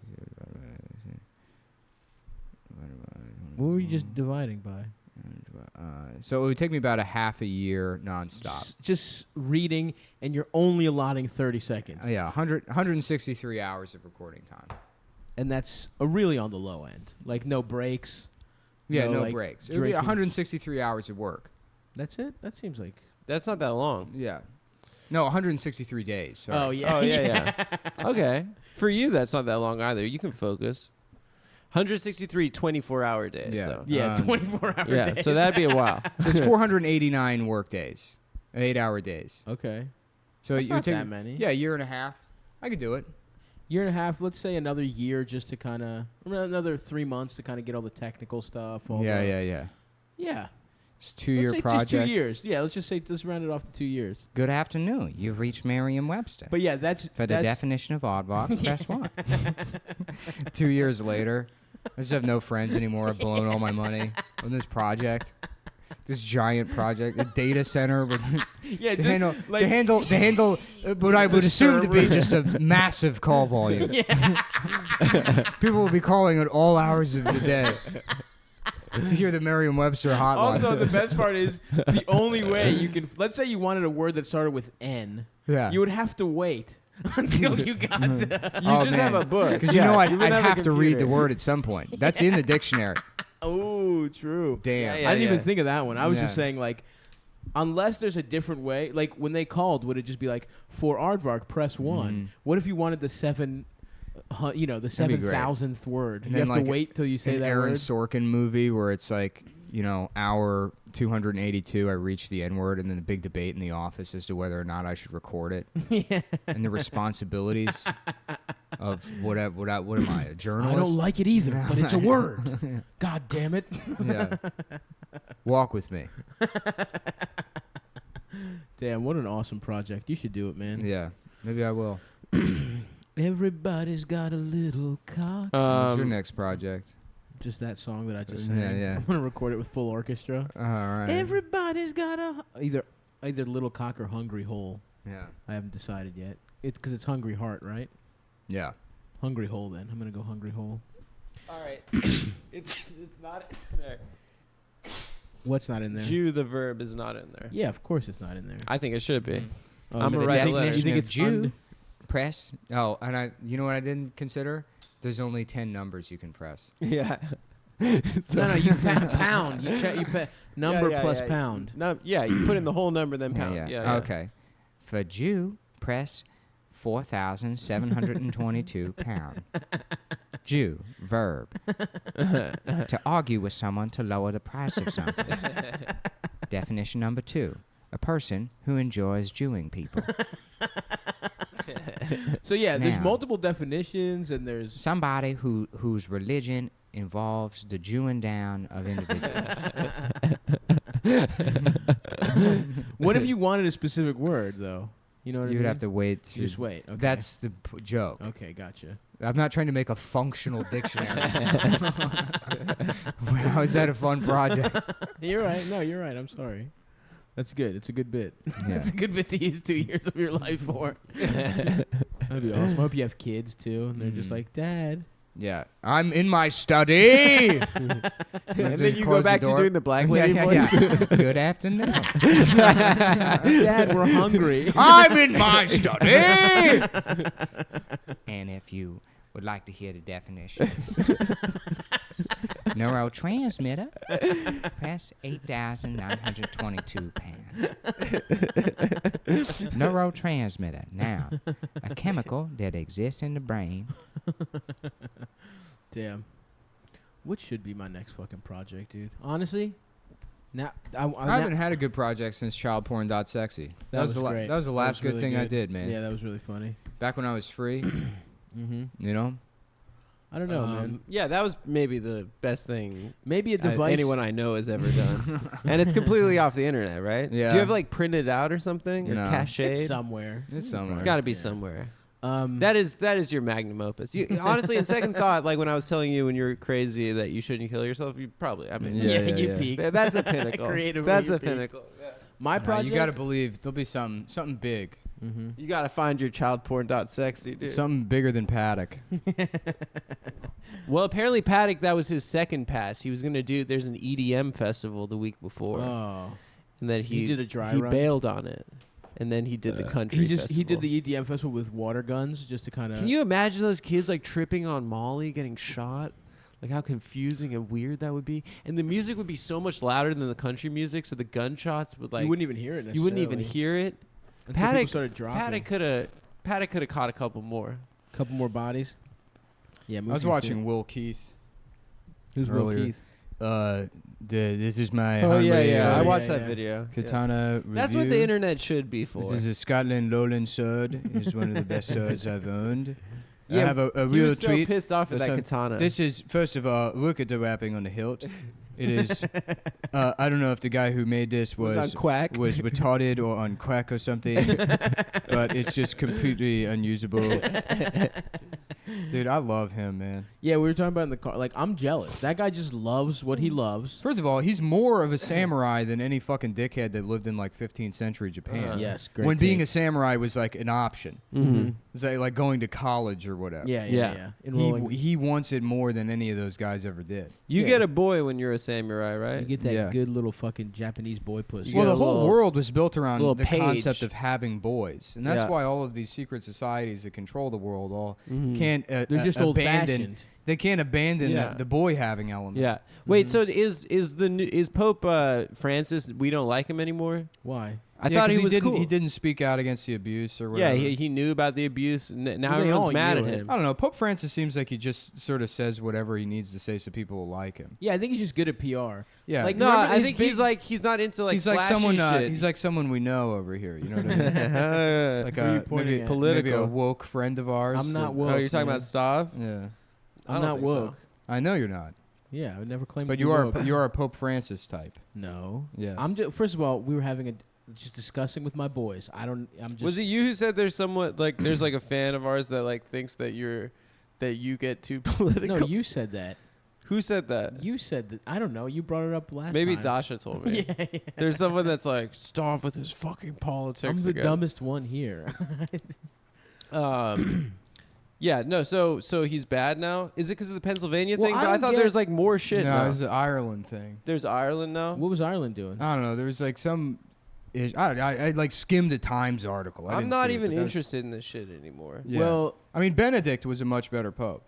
Speaker 1: What were you just dividing by?
Speaker 3: So it would take me about a half a year nonstop.
Speaker 1: Just reading, and you're only allotting 30 seconds.
Speaker 3: Yeah, 163 hours of recording time.
Speaker 1: And that's really on the low end. Like, no breaks.
Speaker 3: Yeah, no
Speaker 1: like,
Speaker 3: breaks. It would be
Speaker 1: drinking.
Speaker 3: 163 hours of work.
Speaker 1: That's it? That seems like...
Speaker 2: That's not that long.
Speaker 3: Yeah. No, 163 days. Sorry.
Speaker 1: Oh, yeah.
Speaker 2: Oh, yeah. Okay. For you, that's not that long either. You can focus. 163 24-hour days,
Speaker 3: Yeah.
Speaker 2: though.
Speaker 1: Yeah, 24-hour
Speaker 2: Yeah,
Speaker 1: days.
Speaker 2: so that'd be a while.
Speaker 3: So it's 489 work days, 8-hour days.
Speaker 1: Okay.
Speaker 3: So
Speaker 1: That's
Speaker 3: you
Speaker 1: not
Speaker 3: take
Speaker 1: that many.
Speaker 3: Yeah, a year and a half. I could do it.
Speaker 1: Year and a half, let's say another year just to kind of... Another 3 months to kind of get all the technical stuff.
Speaker 3: Yeah.
Speaker 1: Yeah.
Speaker 3: It's a 2-year
Speaker 1: let's say
Speaker 3: project.
Speaker 1: just 2 years. Yeah, let's round it off to 2 years.
Speaker 4: Good afternoon. You've reached Merriam-Webster.
Speaker 1: But yeah, that's...
Speaker 4: For the definition of aardvark, press 1.
Speaker 3: 2 years later, I just have no friends anymore. I've blown all my money on this project. This giant project, a data center with
Speaker 1: Yeah,
Speaker 3: to handle what I would
Speaker 1: the
Speaker 3: assume to be
Speaker 1: server.
Speaker 3: just a massive call volume. People will be calling at all hours of the day to hear the Merriam-Webster hotline.
Speaker 1: Also, the best part is the only way you can... Let's say you wanted a word that started with N.
Speaker 3: yeah.
Speaker 1: You would have to wait until you got the...
Speaker 2: You
Speaker 3: Oh,
Speaker 2: just have
Speaker 3: man.
Speaker 2: a book.
Speaker 3: Because you know I'd
Speaker 2: You would have a
Speaker 3: have to read the
Speaker 2: computer.
Speaker 3: word at some point. That's in the dictionary.
Speaker 1: Oh, true.
Speaker 3: Damn.
Speaker 2: Yeah,
Speaker 1: I didn't even think of that one. I was
Speaker 3: Yeah.
Speaker 1: just saying, like, unless there's a different way, like, when they called, would it just be like, for aardvark, press 1?
Speaker 3: Mhm.
Speaker 1: What if you wanted the the
Speaker 3: That'd be great.
Speaker 1: 7,000th word?
Speaker 3: And
Speaker 1: You
Speaker 3: then,
Speaker 1: have to
Speaker 3: like,
Speaker 1: wait till you say
Speaker 3: An
Speaker 1: that
Speaker 3: Aaron
Speaker 1: word?
Speaker 3: Sorkin movie where it's like, hour 282, I reached the N-word, and then the big debate in the office as to whether or not I should record it,
Speaker 1: Yeah.
Speaker 3: and the responsibilities of what am I, a journalist?
Speaker 1: I don't like it either, but it's a word. God damn it.
Speaker 3: Yeah. Walk with me.
Speaker 1: Damn, what an awesome project. You should do it, man.
Speaker 3: Yeah. Maybe I will.
Speaker 1: Everybody's got a little cock.
Speaker 3: What's your next project?
Speaker 1: Just that song that I just
Speaker 3: Yeah,
Speaker 1: sang.
Speaker 3: yeah.
Speaker 1: I'm going to record it with full orchestra.
Speaker 3: All right.
Speaker 1: Everybody's got either little cock or hungry hole.
Speaker 3: Yeah.
Speaker 1: I haven't decided yet. Because it's hungry heart, right?
Speaker 3: Yeah.
Speaker 1: Hungry hole then. I'm going to go hungry hole.
Speaker 2: All right. it's not in there.
Speaker 1: What's not in there?
Speaker 2: Jew, the verb, is not in there.
Speaker 1: Yeah, of course it's not in there.
Speaker 2: I think it should be.
Speaker 1: Oh,
Speaker 2: I'm
Speaker 1: you
Speaker 2: a
Speaker 1: think-
Speaker 2: red
Speaker 1: you
Speaker 2: letter.
Speaker 1: think it's
Speaker 4: Jew. Press.
Speaker 3: Oh, and you know what I didn't consider? There's only 10 numbers you can press.
Speaker 2: Yeah.
Speaker 1: No, you pound. You check. Number plus pound.
Speaker 2: No, yeah, you put in the whole number, then pound. Yeah.
Speaker 3: Okay.
Speaker 4: For Jew, press 4,722 pound. Jew, verb. To argue with someone to lower the price of something. Definition number 2. A person who enjoys Jewing people.
Speaker 1: So yeah, there's
Speaker 4: Now.
Speaker 1: multiple definitions, and there's
Speaker 4: Somebody whose religion involves the Jewing down of individuals.
Speaker 1: What if you wanted a specific word though? You know what I
Speaker 4: You
Speaker 1: mean?
Speaker 4: would have to wait.
Speaker 1: You just wait. Okay.
Speaker 4: That's the joke.
Speaker 1: okay. Gotcha.
Speaker 4: I'm not trying to make a functional dictionary. Wow, is that a fun project?
Speaker 1: You're right. No, you're right. I'm sorry. That's good. It's a good bit.
Speaker 4: Yeah.
Speaker 1: It's a good bit to use 2 years of your life for. That'd be awesome. I hope you have kids too, and they're just like, Dad.
Speaker 4: Yeah, I'm in my study.
Speaker 2: And then you go back to doing the black
Speaker 4: Yeah,
Speaker 2: lady
Speaker 4: yeah,
Speaker 2: voice.
Speaker 4: yeah. Good afternoon.
Speaker 1: Dad, we're hungry.
Speaker 4: I'm in my study. And if you would like to hear the definition, neurotransmitter, press 8,922 pounds. Neurotransmitter, noun, a chemical that exists in the brain.
Speaker 1: Damn. What should be my next fucking project, dude? Honestly, now
Speaker 3: I haven't had a good project since childporn.sexy.
Speaker 1: That was
Speaker 3: the
Speaker 1: great.
Speaker 3: that was the
Speaker 1: That
Speaker 3: last
Speaker 1: was
Speaker 3: good
Speaker 1: really
Speaker 3: thing I
Speaker 1: good.
Speaker 3: did, man.
Speaker 1: Yeah, that was really funny.
Speaker 3: Back when I was free,
Speaker 1: Mm-hmm.
Speaker 3: you know.
Speaker 1: I don't know, man.
Speaker 2: Yeah, that was maybe the best thing
Speaker 1: Maybe a device.
Speaker 2: anyone I know has ever done. And it's completely off the internet, right?
Speaker 3: Yeah.
Speaker 2: Do you have like printed out or something? Or
Speaker 3: No.
Speaker 2: cached?
Speaker 1: It's somewhere.
Speaker 3: It's somewhere.
Speaker 2: It's got to be
Speaker 1: Yeah.
Speaker 2: somewhere.
Speaker 1: That
Speaker 2: That is your magnum opus. You, honestly, in second thought, like when I was telling you when you're crazy that you shouldn't kill yourself, you probably. I mean,
Speaker 3: Yeah,
Speaker 1: you
Speaker 3: yeah.
Speaker 1: peak.
Speaker 2: that's a pinnacle.
Speaker 1: Creatively,
Speaker 2: That's
Speaker 1: you
Speaker 2: a
Speaker 1: peak.
Speaker 2: pinnacle. Yeah.
Speaker 1: My project.
Speaker 3: You got to believe there'll be something big,
Speaker 1: Mm-hmm.
Speaker 2: You gotta find your childporn.sexy, dude.
Speaker 3: something bigger than Paddock.
Speaker 2: Well, apparently Paddock, that was his second pass. He was gonna do. There's an EDM festival the week before,
Speaker 1: Oh,
Speaker 2: and then
Speaker 1: he did a dry
Speaker 2: he
Speaker 1: run?
Speaker 2: bailed on it, and then he did the country.
Speaker 1: he
Speaker 2: festival.
Speaker 1: did the EDM festival with water guns just to kind of.
Speaker 2: Can you imagine those kids like tripping on Molly, getting shot? Like how confusing and weird that would be. And the music would be so much louder than the country music, so the gunshots would like
Speaker 1: you wouldn't even hear it.
Speaker 2: you wouldn't even
Speaker 1: necessarily
Speaker 2: hear it.
Speaker 1: until people
Speaker 2: Paddock-
Speaker 1: started dropping.
Speaker 2: Paddock could have caught a couple more.
Speaker 1: Couple more bodies. Yeah,
Speaker 3: I was watching Will Keith.
Speaker 1: Who's Will
Speaker 3: earlier.
Speaker 1: Keith?
Speaker 3: This is my
Speaker 2: Oh yeah,
Speaker 3: Henry,
Speaker 2: yeah. I
Speaker 1: yeah,
Speaker 2: watched
Speaker 1: yeah.
Speaker 2: that video. Yeah.
Speaker 3: Katana
Speaker 2: That's what the
Speaker 3: review.
Speaker 2: internet should be for.
Speaker 3: This is a Scotland Lowland sword. It's one of the best swords I've owned. I
Speaker 2: Yeah,
Speaker 3: have a
Speaker 2: He
Speaker 3: real
Speaker 2: was so
Speaker 3: treat.
Speaker 2: pissed off at that
Speaker 3: So
Speaker 2: katana.
Speaker 3: This is, first of all, look at the wrapping on the hilt. It is, I don't know if the guy who made this
Speaker 2: was on
Speaker 3: was
Speaker 2: Quack.
Speaker 3: retarded or on crack or something, but it's just completely unusable. Dude, I love him, man.
Speaker 1: Yeah, we were talking about in the car. Like, I'm jealous. That guy just loves what he loves.
Speaker 3: First of all, he's more of a samurai than any fucking dickhead that lived in like 15th century Japan.
Speaker 1: Yes, great.
Speaker 3: when being a
Speaker 1: take.
Speaker 3: samurai was like an option.
Speaker 2: Mm-hmm.
Speaker 3: It's like going to college or whatever.
Speaker 1: Yeah.
Speaker 2: Yeah.
Speaker 1: Enrolling.
Speaker 3: He wants it more than any of those guys ever did.
Speaker 2: You
Speaker 1: Yeah.
Speaker 2: get a boy when you're a samurai, right?
Speaker 1: You get that
Speaker 3: Yeah.
Speaker 1: good little fucking Japanese boy pussy.
Speaker 2: You
Speaker 3: Well,
Speaker 2: get
Speaker 3: the
Speaker 2: a
Speaker 3: whole
Speaker 2: little-
Speaker 3: world was built around
Speaker 2: little
Speaker 3: the concept
Speaker 2: page.
Speaker 3: of having boys, and that's
Speaker 2: Yeah.
Speaker 3: why all of these secret societies that control the world all
Speaker 2: Mhm.
Speaker 3: can't
Speaker 1: They're just old
Speaker 3: abandon.
Speaker 1: fashioned.
Speaker 3: They can't abandon
Speaker 2: Yeah.
Speaker 3: the boy having element.
Speaker 2: Yeah. Wait.
Speaker 1: Mhm.
Speaker 2: So is Pope Francis? We don't like him anymore.
Speaker 1: Why?
Speaker 2: I
Speaker 3: Yeah,
Speaker 2: thought
Speaker 3: 'cause
Speaker 2: he was
Speaker 3: didn't,
Speaker 2: cool.
Speaker 3: He didn't speak out against the abuse or
Speaker 2: Yeah,
Speaker 3: whatever.
Speaker 2: he knew about the abuse. Now
Speaker 1: Well, they
Speaker 2: everyone's
Speaker 1: all
Speaker 2: mad
Speaker 1: knew
Speaker 2: at
Speaker 1: it.
Speaker 2: him.
Speaker 3: I don't know. Pope Francis seems like he just sort of says whatever he needs to say so people will like him.
Speaker 1: Yeah, I think he's just good at PR.
Speaker 3: Yeah,
Speaker 1: Like,
Speaker 2: No,
Speaker 1: remember
Speaker 2: I
Speaker 1: his
Speaker 2: think
Speaker 1: big-
Speaker 2: he's not into like
Speaker 3: he's like
Speaker 2: flashy
Speaker 3: someone.
Speaker 2: shit.
Speaker 3: He's like someone we know over here. You know what I mean? Like
Speaker 1: Who are you
Speaker 3: a
Speaker 1: pointing
Speaker 3: maybe,
Speaker 1: at?
Speaker 3: maybe
Speaker 2: Political.
Speaker 3: a woke friend of ours.
Speaker 1: I'm not
Speaker 3: that-
Speaker 1: woke.
Speaker 2: Oh, you're talking
Speaker 1: man.
Speaker 2: about Stav?
Speaker 3: Yeah,
Speaker 2: I
Speaker 1: I'm
Speaker 2: don't
Speaker 1: not
Speaker 2: think so.
Speaker 1: woke.
Speaker 3: I know you're not,
Speaker 1: Yeah, I would never claim.
Speaker 3: but
Speaker 1: to be
Speaker 3: you are.
Speaker 1: woke.
Speaker 3: You are a Pope Francis type.
Speaker 1: No.
Speaker 3: Yes.
Speaker 1: I'm just. First of all, we were having just discussing with my boys. I'm just.
Speaker 2: Was it you who said there's somewhat like there's like a fan of ours that like thinks that you get too political?
Speaker 1: No, you said that.
Speaker 2: Who said that?
Speaker 1: You said that. I don't know. You brought it up last
Speaker 2: Maybe
Speaker 1: time.
Speaker 2: Dasha told me.
Speaker 1: Yeah.
Speaker 2: There's someone that's like, stop with his fucking politics
Speaker 1: I'm the
Speaker 2: again.
Speaker 1: dumbest one here.
Speaker 2: Yeah, no, so he's bad now? Is it because of the Pennsylvania
Speaker 1: Well,
Speaker 2: thing?
Speaker 1: I
Speaker 2: But I
Speaker 1: don't
Speaker 2: thought
Speaker 1: get-
Speaker 2: there's like more shit
Speaker 3: no,
Speaker 2: now.
Speaker 3: it's the Ireland thing.
Speaker 2: There's Ireland now?
Speaker 1: What was Ireland doing?
Speaker 3: I don't know. There was like some. I like skimmed a Times article. I
Speaker 2: I'm
Speaker 3: didn't
Speaker 2: not
Speaker 3: see it,
Speaker 2: even
Speaker 3: but that was-
Speaker 2: interested in this shit anymore.
Speaker 3: Yeah.
Speaker 1: Well,
Speaker 3: I mean, Benedict was a much better pope.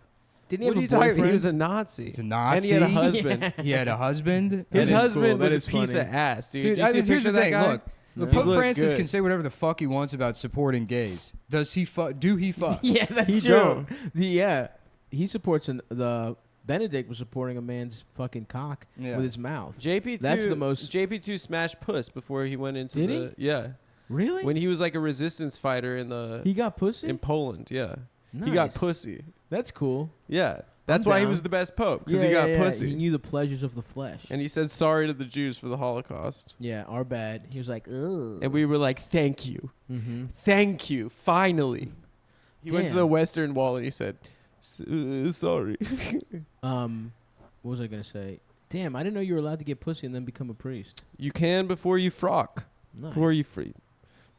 Speaker 1: didn't he
Speaker 2: What are
Speaker 1: have
Speaker 2: you
Speaker 1: a
Speaker 2: talking
Speaker 1: boyfriend?
Speaker 2: about? He was a Nazi.
Speaker 3: He's a Nazi.
Speaker 2: And he had a husband.
Speaker 3: He had a husband.
Speaker 2: His
Speaker 1: That is
Speaker 2: husband
Speaker 1: cool. That
Speaker 2: was a
Speaker 1: is
Speaker 2: piece
Speaker 1: funny.
Speaker 2: of ass, dude.
Speaker 3: Dude,
Speaker 2: Do you see a
Speaker 3: here's
Speaker 2: picture
Speaker 3: the
Speaker 2: of that
Speaker 3: thing.
Speaker 2: guy?
Speaker 3: Look,
Speaker 1: No.
Speaker 3: Pope
Speaker 2: He looked
Speaker 3: Francis
Speaker 2: good.
Speaker 3: can say whatever the fuck he wants about supporting gays. Does he fuck? Do he fuck?
Speaker 1: Yeah, that's
Speaker 2: He
Speaker 1: true.
Speaker 2: don't.
Speaker 1: Yeah, he supports the Benedict was supporting a man's fucking cock
Speaker 3: Yeah.
Speaker 1: with his mouth.
Speaker 2: JP2
Speaker 1: That's the most-
Speaker 2: JP2 smashed puss before he went into
Speaker 1: Did
Speaker 2: the yeah.
Speaker 1: Really?
Speaker 2: When he was like a resistance fighter in
Speaker 1: he got pussy.
Speaker 2: Poland, yeah.
Speaker 1: Nice.
Speaker 2: He got pussy.
Speaker 1: That's cool.
Speaker 2: Yeah. That's
Speaker 1: I'm
Speaker 2: why he
Speaker 1: down.
Speaker 2: was the best pope, because
Speaker 1: Yeah,
Speaker 2: he got
Speaker 1: yeah,
Speaker 2: pussy.
Speaker 1: He knew the pleasures of the flesh.
Speaker 2: And he said sorry to the Jews for the Holocaust.
Speaker 1: Yeah, our bad. He was like, ugh.
Speaker 2: And we were like, thank you.
Speaker 1: Mm-hmm.
Speaker 2: Thank you. Finally. He went to
Speaker 1: Damn.
Speaker 2: the Western Wall and he said, sorry.
Speaker 1: What was I gonna say? Damn, I didn't know you were allowed to get pussy and then become a priest.
Speaker 2: You can before you frock.
Speaker 1: Nice.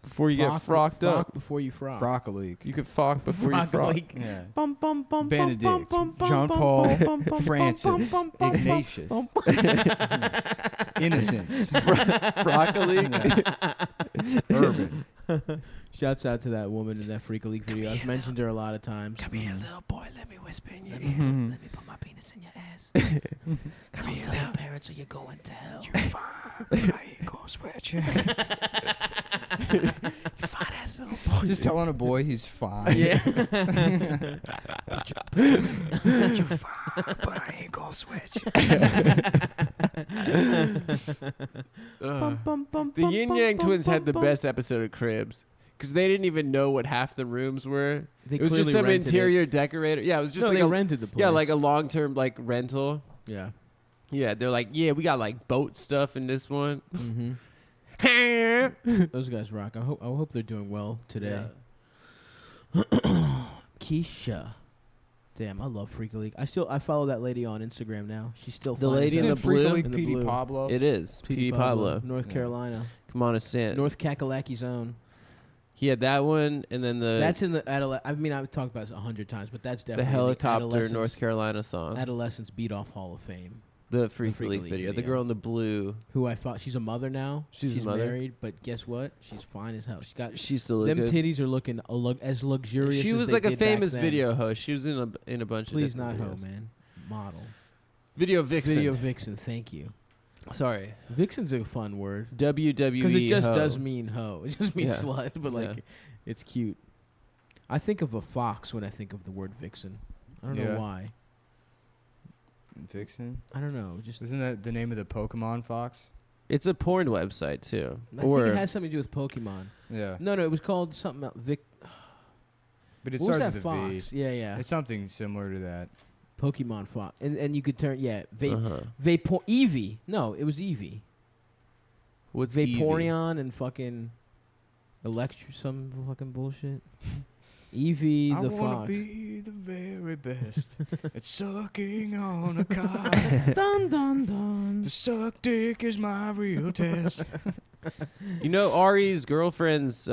Speaker 2: Before you get frocked up.
Speaker 1: before you frock.
Speaker 3: Frockaleek.
Speaker 2: You could frock before you frock.
Speaker 3: Yeah.
Speaker 1: Bum, bum, bum,
Speaker 3: Benedict,
Speaker 1: bum, bum, bum,
Speaker 3: Jean
Speaker 1: bum,
Speaker 3: Paul,
Speaker 1: bum, bum, bum,
Speaker 3: Francis,
Speaker 1: bum, bum, bum, bum,
Speaker 3: Ignatius, Innocence,
Speaker 2: Broccoli.
Speaker 3: Urban.
Speaker 1: Shouts out to that woman in that Freak League video. I've mentioned her a lot of times.
Speaker 2: Come here, little boy. Let me whisper in your ear.
Speaker 3: Mhm.
Speaker 1: Let me put my penis in your ass.
Speaker 2: Come
Speaker 1: Don't
Speaker 2: here
Speaker 1: tell
Speaker 2: now.
Speaker 1: your parents or you're going to hell.
Speaker 3: You fine, but I ain't gonna sweat you.
Speaker 2: You fine ass little boy.
Speaker 3: Just telling a boy he's fine.
Speaker 1: Yeah.
Speaker 3: You fine, but I ain't gonna sweat you.
Speaker 2: The Yin Yang Twins had the best episode of Cribs because they didn't even know what half the rooms were.
Speaker 1: They
Speaker 2: It was just
Speaker 1: clearly
Speaker 2: some
Speaker 1: rented
Speaker 2: interior decorator. Yeah, it was
Speaker 1: It.
Speaker 2: just
Speaker 1: No,
Speaker 2: like
Speaker 1: they
Speaker 2: a
Speaker 1: rented the place.
Speaker 2: yeah, like a long-term like rental.
Speaker 1: Yeah.
Speaker 2: Yeah, they're like, yeah, we got like boat stuff in this one.
Speaker 1: Mm-hmm.
Speaker 2: Yeah.
Speaker 1: Those guys rock. I hope they're doing well today. Keisha. Damn, I love Freak League. I follow that lady on Instagram now. She's still
Speaker 2: The
Speaker 1: fine
Speaker 2: lady
Speaker 1: as
Speaker 2: in
Speaker 1: hell.
Speaker 2: the
Speaker 3: Isn't Freak
Speaker 2: blue?
Speaker 3: League
Speaker 1: In the
Speaker 3: Petey
Speaker 1: blue.
Speaker 3: Pablo?
Speaker 2: It is
Speaker 1: Petey
Speaker 2: Petey Pablo.
Speaker 1: North
Speaker 3: Yeah.
Speaker 1: Carolina,
Speaker 2: Come on, a stand.
Speaker 1: North Kakalaki Zone.
Speaker 2: He had that one, and then
Speaker 1: That's in the I mean, I've talked about this 100 times, but that's
Speaker 2: the
Speaker 1: definitely
Speaker 2: helicopter
Speaker 1: Adolescence-
Speaker 2: North Carolina song.
Speaker 1: Adolescence beat off Hall of Fame.
Speaker 2: The Freak
Speaker 1: Freak
Speaker 2: League
Speaker 1: League
Speaker 2: video. The
Speaker 1: video.
Speaker 2: girl in the blue.
Speaker 1: Who I thought she's a mother now.
Speaker 2: She's a mother.
Speaker 1: married, but guess what? She's fine as hell. She's got
Speaker 2: She's still
Speaker 1: them
Speaker 2: good.
Speaker 1: titties are looking as luxurious.
Speaker 2: She
Speaker 1: as
Speaker 2: was
Speaker 1: they
Speaker 2: like a
Speaker 1: did back
Speaker 2: famous
Speaker 1: then.
Speaker 2: video host. She was in a bunch
Speaker 1: Please
Speaker 2: of
Speaker 1: not
Speaker 2: different
Speaker 1: hoe,
Speaker 2: videos.
Speaker 1: man. Model.
Speaker 2: Video vixen.
Speaker 1: Video vixen. Thank you.
Speaker 2: Sorry.
Speaker 1: Vixen's a fun word
Speaker 2: WWE.
Speaker 1: because it just
Speaker 2: hoe.
Speaker 1: does mean hoe. It just means
Speaker 2: Yeah.
Speaker 1: slut, but like
Speaker 2: Yeah.
Speaker 1: it's cute. I think of a fox when I think of the word vixen. I don't know
Speaker 3: Yeah.
Speaker 1: why.
Speaker 3: Vixen?
Speaker 1: I don't know. Just
Speaker 3: Isn't that the name of the Pokemon fox?
Speaker 2: It's a porn website too.
Speaker 1: I think it has something to do with Pokemon.
Speaker 3: Yeah.
Speaker 1: No, it was called something else.
Speaker 3: But it
Speaker 1: What was
Speaker 3: starts
Speaker 1: that
Speaker 3: with a
Speaker 1: fox?
Speaker 3: V.
Speaker 1: Yeah, yeah.
Speaker 3: It's something similar to that.
Speaker 1: Pokemon fox, and you could turn
Speaker 2: Uh-huh.
Speaker 1: Eevee. No, it was Eevee.
Speaker 2: What's Eevee?
Speaker 1: Vaporeon and fucking some fucking bullshit. Eevee
Speaker 3: I
Speaker 1: the
Speaker 3: wanna
Speaker 1: fox.
Speaker 3: be the very best at sucking on a cock.
Speaker 1: Dun dun dun.
Speaker 3: The suck dick is my real test.
Speaker 2: You know, Ari's girlfriend's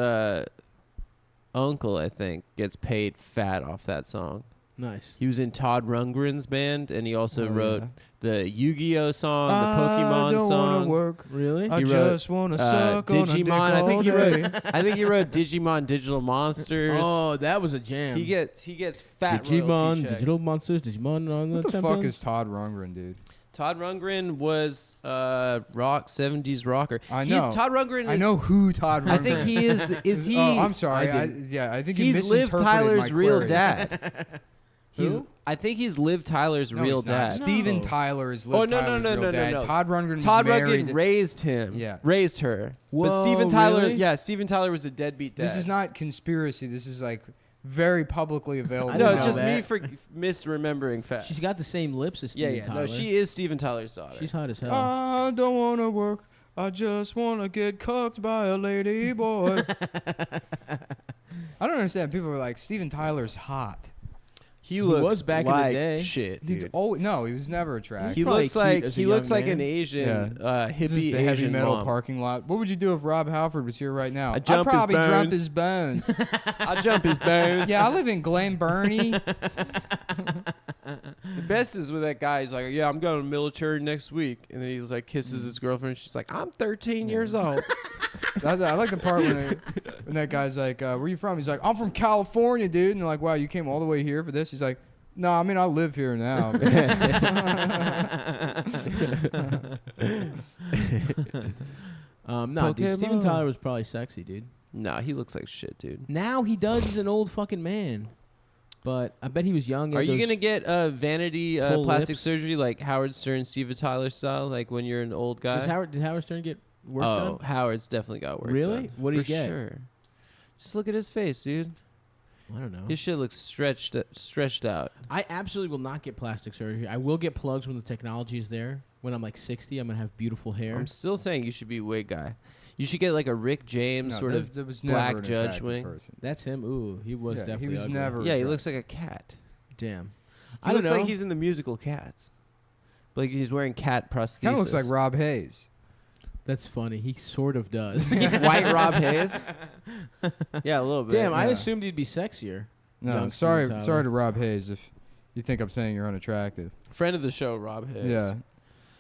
Speaker 2: uncle, I think, gets paid fat off that song.
Speaker 1: Nice.
Speaker 2: He was in Todd Rundgren's band, and he also
Speaker 3: Oh,
Speaker 2: wrote
Speaker 3: yeah.
Speaker 2: the Yu-Gi-Oh song, the
Speaker 3: I
Speaker 2: Pokemon
Speaker 3: don't wanna
Speaker 2: song.
Speaker 3: work.
Speaker 1: Really?
Speaker 3: I
Speaker 2: He wrote,
Speaker 3: just wanna suck on a dick
Speaker 2: Digimon. I
Speaker 3: all
Speaker 2: think he
Speaker 3: day.
Speaker 2: wrote. I think he wrote Digimon Digital Monsters.
Speaker 1: Oh, that was a jam.
Speaker 2: He gets fat royalty
Speaker 1: Digimon,
Speaker 2: checks.
Speaker 1: digital monsters, Digimon on
Speaker 3: What
Speaker 1: the
Speaker 3: the fuck
Speaker 1: champions.
Speaker 3: is Todd Rundgren, dude?
Speaker 2: Todd Rundgren was rock 70s rocker.
Speaker 3: I know.
Speaker 2: Todd Rundgren is
Speaker 3: I know who Todd Rundgren
Speaker 2: I think he is. Is he?
Speaker 3: Oh, I'm sorry.
Speaker 1: I
Speaker 3: I
Speaker 1: didn't.
Speaker 3: I think you
Speaker 2: He's Liv
Speaker 3: misinterpreted
Speaker 2: Tyler's
Speaker 3: my
Speaker 2: real
Speaker 3: query.
Speaker 2: dad.
Speaker 1: Who?
Speaker 2: I think he's Liv Tyler's
Speaker 3: No,
Speaker 2: real
Speaker 3: he's not.
Speaker 2: dad.
Speaker 3: Steven
Speaker 1: No.
Speaker 3: Tyler is Liv
Speaker 2: Oh, no, no,
Speaker 3: Tyler's
Speaker 2: no,
Speaker 3: real
Speaker 2: no, no,
Speaker 3: dad.
Speaker 2: no.
Speaker 3: Todd Rundgren
Speaker 2: Todd
Speaker 3: was married.
Speaker 2: Rundgren raised him.
Speaker 3: Yeah.
Speaker 2: Raised her. But
Speaker 1: Whoa,
Speaker 2: Steven Tyler,
Speaker 1: really?
Speaker 2: yeah, Steven Tyler was a deadbeat dad.
Speaker 3: This is not conspiracy. This is like very publicly available.
Speaker 1: I
Speaker 2: No,
Speaker 1: didn't
Speaker 2: it's
Speaker 1: know
Speaker 2: just
Speaker 1: that.
Speaker 2: me for misremembering facts.
Speaker 1: She's got the same lips as
Speaker 2: Yeah,
Speaker 1: Steven
Speaker 2: yeah.
Speaker 1: Tyler.
Speaker 2: No, she is Steven Tyler's daughter.
Speaker 1: She's hot as hell.
Speaker 3: I don't want to work. I just want to get cucked by a lady boy. I don't understand. People are like, Steven Tyler's hot.
Speaker 2: he looks
Speaker 1: was back in the
Speaker 2: like
Speaker 1: day.
Speaker 2: shit,
Speaker 3: He's
Speaker 2: dude.
Speaker 3: no, he was never attractive.
Speaker 2: He
Speaker 1: probably
Speaker 2: looks
Speaker 1: cute
Speaker 2: like
Speaker 1: as a
Speaker 2: he looks
Speaker 1: young
Speaker 2: like an
Speaker 1: man.
Speaker 2: Asian
Speaker 3: This is
Speaker 2: hippie
Speaker 3: the heavy
Speaker 2: Asian
Speaker 3: metal
Speaker 2: mom.
Speaker 3: parking lot. What would you do if Rob Halford was here right now?
Speaker 2: I'd jump
Speaker 3: I'd
Speaker 2: his
Speaker 3: probably jump
Speaker 2: bones.
Speaker 3: his bones.
Speaker 2: I'll jump his bones.
Speaker 3: Yeah, I live in Glen Burnie.
Speaker 2: The best is with that guy. He's like, yeah, I'm going to the military next week, and then he's like kisses his girlfriend. She's like, I'm 13 years old.
Speaker 3: I like the part when that guy's like, where you from? He's like, I'm from California, dude. And they're like, wow, you came all the way here for this? He's like, no, I mean, I live here now.
Speaker 1: No, dude, Steven
Speaker 2: Pokemon.
Speaker 1: Tyler was probably sexy, dude.
Speaker 2: Nah, he looks like shit, dude.
Speaker 1: Now he does. He's an old fucking man. But I bet he was young.
Speaker 2: Are you
Speaker 1: those-
Speaker 2: gonna get vanity
Speaker 1: full
Speaker 2: plastic
Speaker 1: lips?
Speaker 2: surgery like Howard Stern, Steven Tyler style, like when you're an old guy?
Speaker 1: Did Howard Stern get work
Speaker 2: Oh,
Speaker 1: done?
Speaker 2: Howard's definitely got work
Speaker 1: Really?
Speaker 2: done.
Speaker 1: What did he
Speaker 2: For
Speaker 1: get?
Speaker 2: Sure. Just look at his face, dude.
Speaker 1: I don't know.
Speaker 2: His shit looks stretched out.
Speaker 1: I absolutely will not get plastic surgery. I will get plugs when the technology is there. When I'm like 60, I'm gonna have beautiful hair.
Speaker 2: I'm still saying you should be wig guy. You should get like a Rick James
Speaker 3: No,
Speaker 2: sort
Speaker 3: that
Speaker 2: of
Speaker 3: was- that was
Speaker 2: black
Speaker 3: never an
Speaker 2: judge
Speaker 3: attractive
Speaker 2: wing.
Speaker 3: person.
Speaker 1: That's him. Ooh, he was
Speaker 3: Yeah, he
Speaker 1: definitely
Speaker 3: was
Speaker 1: ugly.
Speaker 3: never-
Speaker 2: Yeah, he
Speaker 3: attractive.
Speaker 2: looks like a cat.
Speaker 1: Damn.
Speaker 2: He
Speaker 1: I don't
Speaker 2: looks
Speaker 1: know.
Speaker 2: like he's in the musical Cats. Like he's wearing cat prosthesis.
Speaker 3: Kind of looks like Rob Hayes.
Speaker 1: That's funny. He sort of does.
Speaker 2: White Rob Hayes. Yeah, a little bit.
Speaker 1: Damn, I
Speaker 3: yeah.
Speaker 1: assumed he'd be sexier.
Speaker 3: No,
Speaker 1: Young
Speaker 3: sorry,
Speaker 1: Steven Tyler.
Speaker 3: sorry to Rob Hayes if you think I'm saying you're unattractive.
Speaker 2: Friend of the show, Rob Hayes.
Speaker 3: Yeah.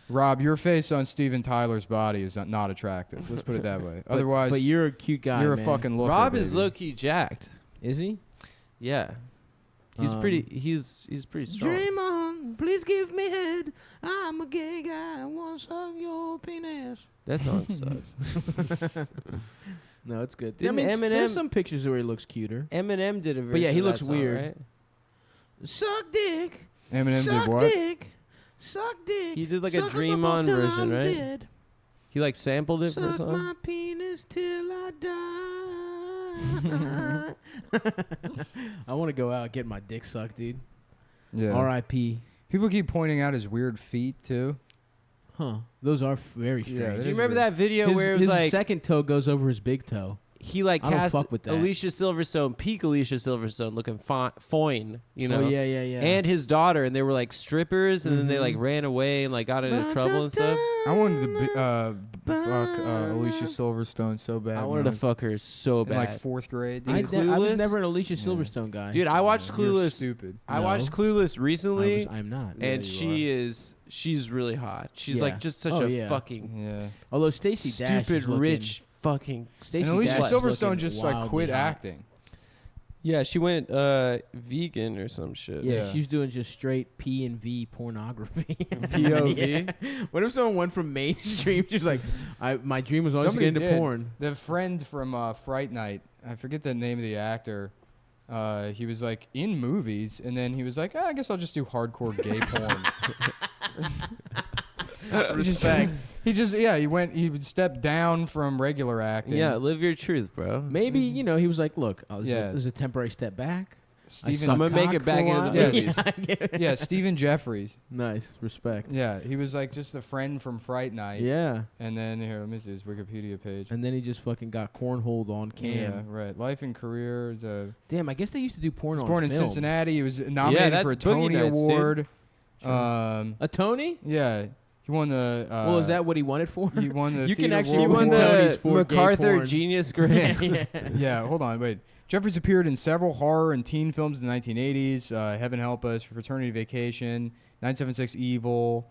Speaker 3: Rob, your face on Steven Tyler's body is not attractive. Let's put it that way. Otherwise,
Speaker 1: but you're a cute guy.
Speaker 3: you're a
Speaker 1: man.
Speaker 3: fucking looker.
Speaker 2: Rob is
Speaker 3: baby.
Speaker 2: low key jacked.
Speaker 1: Is he?
Speaker 2: Yeah. He's
Speaker 1: Um,
Speaker 2: pretty. He's pretty strong.
Speaker 1: Dream on, please give me head. I'm a gay guy. I want to suck your penis.
Speaker 2: That song sucks.
Speaker 1: No, it's good.
Speaker 2: Didn't
Speaker 1: there's
Speaker 2: Eminem-
Speaker 1: some pictures where he looks cuter.
Speaker 2: Eminem did a version.
Speaker 1: But yeah, he
Speaker 2: of that
Speaker 1: looks
Speaker 2: song,
Speaker 1: weird.
Speaker 2: Right?
Speaker 1: Suck dick.
Speaker 3: Eminem
Speaker 1: suck
Speaker 3: did what?
Speaker 1: dick. Suck dick.
Speaker 2: He did like a
Speaker 1: Suck
Speaker 2: Dream
Speaker 1: my
Speaker 2: On
Speaker 1: balls till
Speaker 2: version,
Speaker 1: I'm
Speaker 2: right?
Speaker 1: dead.
Speaker 2: He like sampled it for a
Speaker 1: Suck
Speaker 2: song.
Speaker 1: my penis till I die. I want to go out and get my dick sucked, dude.
Speaker 3: Yeah.
Speaker 1: R.I.P.
Speaker 3: People keep pointing out his weird feet too.
Speaker 1: Huh. Those are very strange.
Speaker 3: Yeah,
Speaker 2: Do
Speaker 3: it
Speaker 2: you
Speaker 3: is
Speaker 2: remember
Speaker 3: weird.
Speaker 2: that video
Speaker 1: his
Speaker 2: where it was
Speaker 1: his
Speaker 2: like
Speaker 1: second toe goes over his big toe.
Speaker 2: he like
Speaker 1: I don't
Speaker 2: cast
Speaker 1: fuck with that.
Speaker 2: Alicia Silverstone, peak Alicia Silverstone, looking fine, you know?
Speaker 1: Oh, yeah, yeah, yeah.
Speaker 2: And his daughter, and they were like strippers, and then they like
Speaker 1: Mhm.
Speaker 2: ran away and like got into trouble and stuff.
Speaker 3: I wanted to fuck Alicia Silverstone so bad.
Speaker 2: I
Speaker 3: when
Speaker 2: wanted to
Speaker 3: was
Speaker 2: fuck her so
Speaker 3: in
Speaker 2: bad.
Speaker 3: like 4th grade.
Speaker 2: Dude,
Speaker 1: I was
Speaker 2: Clueless?
Speaker 1: never an Alicia
Speaker 3: Yeah.
Speaker 1: Silverstone guy.
Speaker 2: Dude, I watched
Speaker 3: You're
Speaker 2: Clueless.
Speaker 3: stupid.
Speaker 2: I
Speaker 1: No.
Speaker 2: watched Clueless recently,
Speaker 1: I'm not.
Speaker 2: and
Speaker 3: Yeah,
Speaker 2: she's really hot. She's
Speaker 1: Yeah.
Speaker 2: like just such
Speaker 1: Oh,
Speaker 2: a
Speaker 1: yeah.
Speaker 2: fucking
Speaker 3: Yeah.
Speaker 1: Although Stacey Dash
Speaker 2: stupid
Speaker 1: is looking-
Speaker 2: rich fucking.
Speaker 1: Stacey
Speaker 3: And Alicia
Speaker 1: Dash is
Speaker 3: Silverstone
Speaker 1: looking
Speaker 3: just like
Speaker 1: wildly
Speaker 3: quit
Speaker 1: hot.
Speaker 3: acting.
Speaker 2: Yeah, she went vegan or some shit.
Speaker 1: Yeah,
Speaker 3: Yeah.
Speaker 1: she's doing just straight P and V pornography.
Speaker 2: POV?
Speaker 1: Yeah. What if someone went from mainstream? She's like, my dream was always to
Speaker 3: Somebody
Speaker 1: get into
Speaker 3: did.
Speaker 1: porn.
Speaker 3: The friend from Fright Night, I forget the name of the actor. He was like in movies, and then he was like, I guess I'll just do hardcore gay porn.
Speaker 1: Respect.
Speaker 3: He would step down from regular acting.
Speaker 2: Yeah, live your truth, bro.
Speaker 1: Maybe he was like, look,
Speaker 3: Yeah.
Speaker 1: there's a temporary step back.
Speaker 3: Stephen.
Speaker 2: I'm gonna make it back into the
Speaker 3: Yes.
Speaker 2: movies.
Speaker 3: Yeah, Stephen Jeffries.
Speaker 1: Nice respect.
Speaker 3: Yeah, he was like just a friend from Fright Night.
Speaker 1: Yeah,
Speaker 3: And then here, let me see his Wikipedia page.
Speaker 1: and then he just fucking got cornholed on cam.
Speaker 3: Yeah, right. Life and career.
Speaker 1: Damn, I guess they used to do porn
Speaker 3: He was
Speaker 1: on
Speaker 3: born in
Speaker 1: film.
Speaker 3: Cincinnati. He was nominated
Speaker 2: that's
Speaker 3: for a
Speaker 2: Boogie
Speaker 3: Tony
Speaker 2: Nights, dude.
Speaker 3: Award.
Speaker 1: True.
Speaker 3: Um,
Speaker 1: A Tony?
Speaker 3: yeah, he won the.
Speaker 1: Well, is that what he wanted for?
Speaker 3: He won the.
Speaker 1: You can
Speaker 3: Theater
Speaker 1: actually
Speaker 2: He
Speaker 3: World
Speaker 2: won
Speaker 1: win
Speaker 3: Award.
Speaker 1: Tonys
Speaker 2: the
Speaker 1: for gay
Speaker 2: MacArthur
Speaker 1: porn.
Speaker 2: Genius Grant.
Speaker 1: yeah.
Speaker 3: Yeah, hold on, wait. Jeffries appeared in several horror and teen films in the 1980s. Heaven Help Us, Fraternity Vacation, 976 Evil.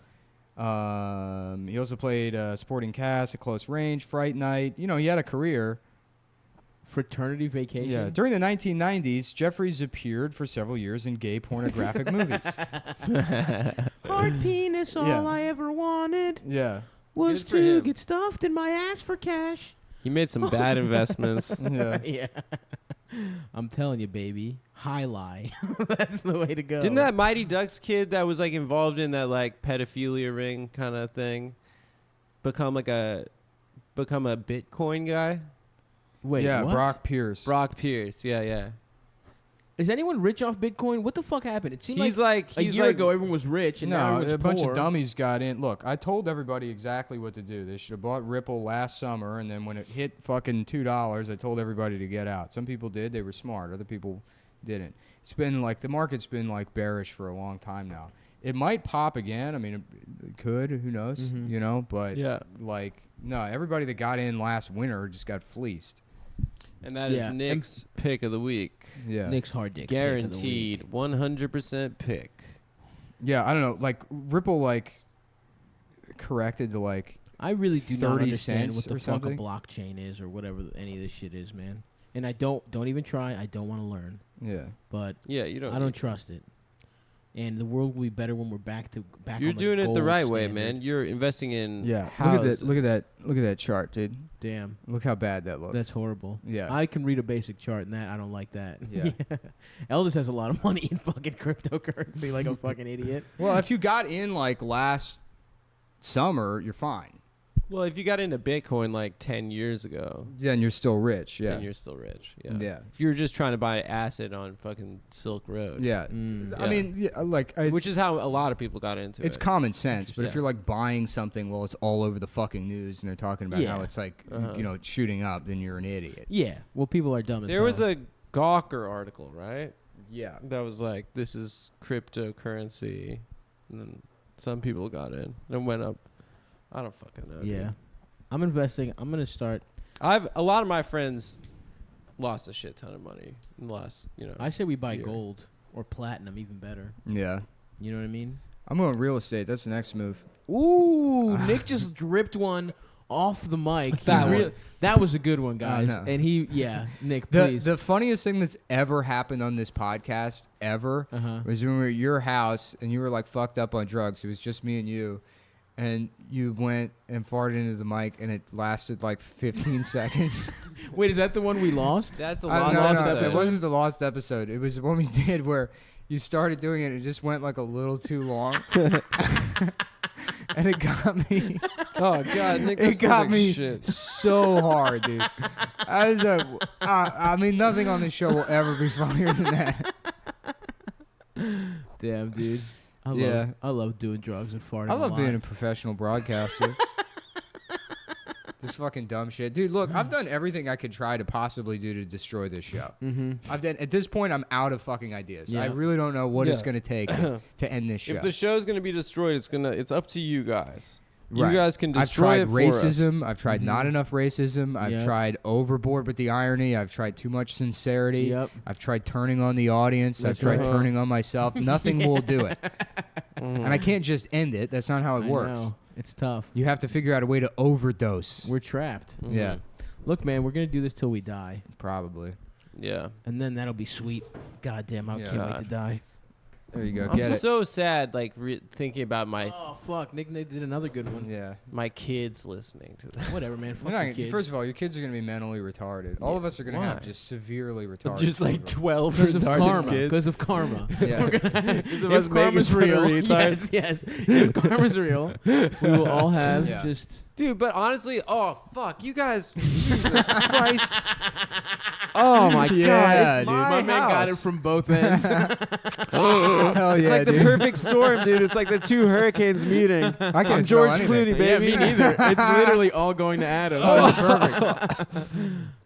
Speaker 3: He also played supporting cast at Close Range, Fright Night. You know, he had a career.
Speaker 1: Fraternity Vacation.
Speaker 3: Yeah. During the 1990s, Jeffries appeared for several years in gay pornographic movies.
Speaker 1: Hard penis, all
Speaker 3: Yeah.
Speaker 1: I ever wanted
Speaker 3: Yeah.
Speaker 1: was
Speaker 2: Good for
Speaker 1: to
Speaker 2: him.
Speaker 1: get stuffed in my ass for cash.
Speaker 2: He made some bad investments.
Speaker 3: Yeah.
Speaker 1: Yeah. I'm telling you, baby. High lie. That's the way to go.
Speaker 2: Didn't that Mighty Ducks kid that was like involved in that like pedophilia ring kind of thing become a Bitcoin guy?
Speaker 1: Wait,
Speaker 3: yeah,
Speaker 1: what?
Speaker 3: Brock Pierce.
Speaker 2: Brock Pierce. Yeah.
Speaker 1: Is anyone rich off Bitcoin? What the fuck happened? It seemed
Speaker 2: He's
Speaker 1: like
Speaker 2: like
Speaker 1: a year ago everyone was rich and now
Speaker 3: No,
Speaker 1: everyone's
Speaker 3: a bunch
Speaker 1: poor.
Speaker 3: of dummies got in. Look, I told everybody exactly what to do. They should have bought Ripple last summer, and then when it hit fucking $2, I told everybody to get out. Some people did; they were smart. Other people didn't. It's been like the market's been like bearish for a long time now. It might pop again. I mean, it could. Who knows?
Speaker 1: Mhm.
Speaker 3: You know, but
Speaker 2: Yeah.
Speaker 3: like no, everybody that got in last winter just got fleeced.
Speaker 2: And that is
Speaker 1: Yeah.
Speaker 2: Nick's pick of the week.
Speaker 3: Yeah,
Speaker 1: Nick's hard dick.
Speaker 2: Guaranteed 100% pick.
Speaker 3: yeah. I don't know. Like Ripple, like corrected to like
Speaker 1: I really do not
Speaker 3: 30
Speaker 1: understand
Speaker 3: cents
Speaker 1: what the
Speaker 3: or
Speaker 1: fuck a
Speaker 3: something?
Speaker 1: blockchain is or whatever any of this shit is, man. And I don't even try. I don't want to learn,
Speaker 3: yeah.
Speaker 1: but
Speaker 2: Yeah, you don't.
Speaker 1: I don't trust it. And the world will be better when we're back.
Speaker 2: You're
Speaker 1: on the
Speaker 2: doing it the
Speaker 1: gold
Speaker 2: right way,
Speaker 1: standard.
Speaker 2: man. You're investing in
Speaker 3: Yeah,
Speaker 2: houses.
Speaker 3: look at that chart, dude.
Speaker 1: Damn,
Speaker 3: Look how bad that looks.
Speaker 1: that's horrible.
Speaker 3: yeah.
Speaker 1: I can read a basic chart, and that I don't like that.
Speaker 3: Yeah.
Speaker 1: Eldest has a lot of money in fucking cryptocurrency, like a fucking idiot.
Speaker 3: Well, if you got in like last summer, you're fine.
Speaker 2: Well, if you got into Bitcoin like 10 years ago,
Speaker 3: Yeah, and you're still rich. Yeah.
Speaker 2: then you're still rich. Yeah.
Speaker 3: Yeah.
Speaker 2: If you were just trying to buy acid on fucking Silk Road.
Speaker 3: Yeah.
Speaker 1: Mm.
Speaker 3: I mean, yeah, like,
Speaker 2: Which is how a lot of people got into
Speaker 3: it's
Speaker 2: it.
Speaker 3: common sense, but if
Speaker 2: Yeah.
Speaker 3: you're like buying something, well, it's all over the fucking news, and they're talking about how
Speaker 1: Yeah.
Speaker 3: it's like,
Speaker 2: Uh-huh.
Speaker 3: you know, shooting up, then you're an idiot.
Speaker 1: Yeah. Well, people are dumb as
Speaker 2: There was
Speaker 1: hell.
Speaker 2: a Gawker article, right?
Speaker 3: Yeah.
Speaker 2: That was like, this is cryptocurrency. And then some people got in and went up. I don't fucking know.
Speaker 1: Yeah.
Speaker 2: dude.
Speaker 1: I'm investing. I'm gonna start.
Speaker 2: A lot of my friends lost a shit ton of money in the last,
Speaker 1: I say we buy
Speaker 2: year.
Speaker 1: gold or platinum, even better.
Speaker 3: Yeah.
Speaker 1: You know what I mean?
Speaker 3: I'm going real estate. That's the next move.
Speaker 1: Ooh, Nick just dripped one off the mic.
Speaker 2: That
Speaker 1: He
Speaker 2: one.
Speaker 1: That was a good one, guys.
Speaker 3: know.
Speaker 1: And Nick,
Speaker 3: The
Speaker 1: please.
Speaker 3: the funniest thing that's ever happened on this podcast ever
Speaker 1: Uh-huh.
Speaker 3: was when we were at your house and you were like fucked up on drugs. It was just me and you. And you went and farted into the mic, and it lasted like 15 seconds.
Speaker 1: Wait, is that the one we lost?
Speaker 2: That's the
Speaker 3: No,
Speaker 2: lost
Speaker 3: no,
Speaker 2: episode.
Speaker 3: it wasn't the lost episode. It was the one we did where you started doing it. It just went like a little too long, and it got me.
Speaker 2: Oh god, Nick,
Speaker 3: It
Speaker 2: this
Speaker 3: got
Speaker 2: like
Speaker 3: me
Speaker 2: shit.
Speaker 3: so hard, dude. I mean, nothing on this show will ever be funnier than that.
Speaker 1: Damn, dude.
Speaker 3: Yeah.
Speaker 1: I love doing drugs and farting.
Speaker 3: I love
Speaker 1: lot.
Speaker 3: being a professional broadcaster. This fucking dumb shit, dude. Look, I've done everything I could try to possibly do to destroy this show.
Speaker 1: Mm-hmm.
Speaker 3: I've done. At this point, I'm out of fucking ideas. I
Speaker 1: Yeah.
Speaker 3: really don't know what it's
Speaker 2: Yeah.
Speaker 3: gonna take to end this show.
Speaker 2: If the show's gonna be destroyed, it's up to you guys.
Speaker 3: Right.
Speaker 2: You guys can
Speaker 3: I've
Speaker 2: destroy
Speaker 3: tried
Speaker 2: it for us.
Speaker 3: racism. I've tried
Speaker 1: Mhm.
Speaker 3: not enough racism. I've
Speaker 1: Yep.
Speaker 3: tried overboard with the irony. I've tried too much sincerity.
Speaker 1: Yep.
Speaker 3: I've tried turning on the audience.
Speaker 1: That's
Speaker 3: I've tried
Speaker 2: right.
Speaker 3: turning on myself. Nothing will do it. And I can't just end it. That's not how it
Speaker 1: I
Speaker 3: works.
Speaker 1: know. It's tough.
Speaker 3: You have to figure out a way to overdose.
Speaker 1: We're trapped.
Speaker 2: Mhm.
Speaker 3: Yeah,
Speaker 1: Look, man, we're gonna do this till we die,
Speaker 3: probably.
Speaker 2: Yeah.
Speaker 1: and then that'll be sweet. God damn, I
Speaker 3: Yeah.
Speaker 1: can't wait to die.
Speaker 3: There you go.
Speaker 2: I'm
Speaker 3: Get it.
Speaker 2: so sad, like thinking about
Speaker 1: Oh fuck, Nick did another good one.
Speaker 3: Yeah.
Speaker 2: my kids listening to this.
Speaker 1: Whatever, man. Fuck
Speaker 3: You're not
Speaker 1: your
Speaker 3: gonna-
Speaker 1: kids.
Speaker 3: First of all, your kids are going to be mentally retarded. All of us are going to
Speaker 2: Why?
Speaker 3: have just severely retarded.
Speaker 2: Just like
Speaker 3: children.
Speaker 2: 12
Speaker 1: because of
Speaker 2: retarded
Speaker 1: karma.
Speaker 2: kids.
Speaker 1: Because of karma.
Speaker 3: Yeah.
Speaker 1: We're gonna,
Speaker 2: Because of us
Speaker 1: if karma's
Speaker 2: making fun of
Speaker 1: real,
Speaker 2: retards.
Speaker 1: yes. If karma's real, we will all have
Speaker 3: Yeah.
Speaker 1: just.
Speaker 2: Dude, but honestly, oh fuck, you guys, Jesus Christ! Oh my
Speaker 3: Yeah,
Speaker 2: god, it's
Speaker 3: dude.
Speaker 2: my,
Speaker 1: My man got it
Speaker 2: house.
Speaker 1: from both ends.
Speaker 3: Hell
Speaker 2: It's
Speaker 3: yeah,
Speaker 2: like the
Speaker 3: dude.
Speaker 2: perfect storm, dude. It's like the two hurricanes meeting.
Speaker 3: I can't
Speaker 2: I'm
Speaker 3: smell
Speaker 2: George
Speaker 3: anything.
Speaker 2: Clooney,
Speaker 1: Yeah,
Speaker 2: baby.
Speaker 1: me neither. It's literally all going to Adam.
Speaker 3: Perfect.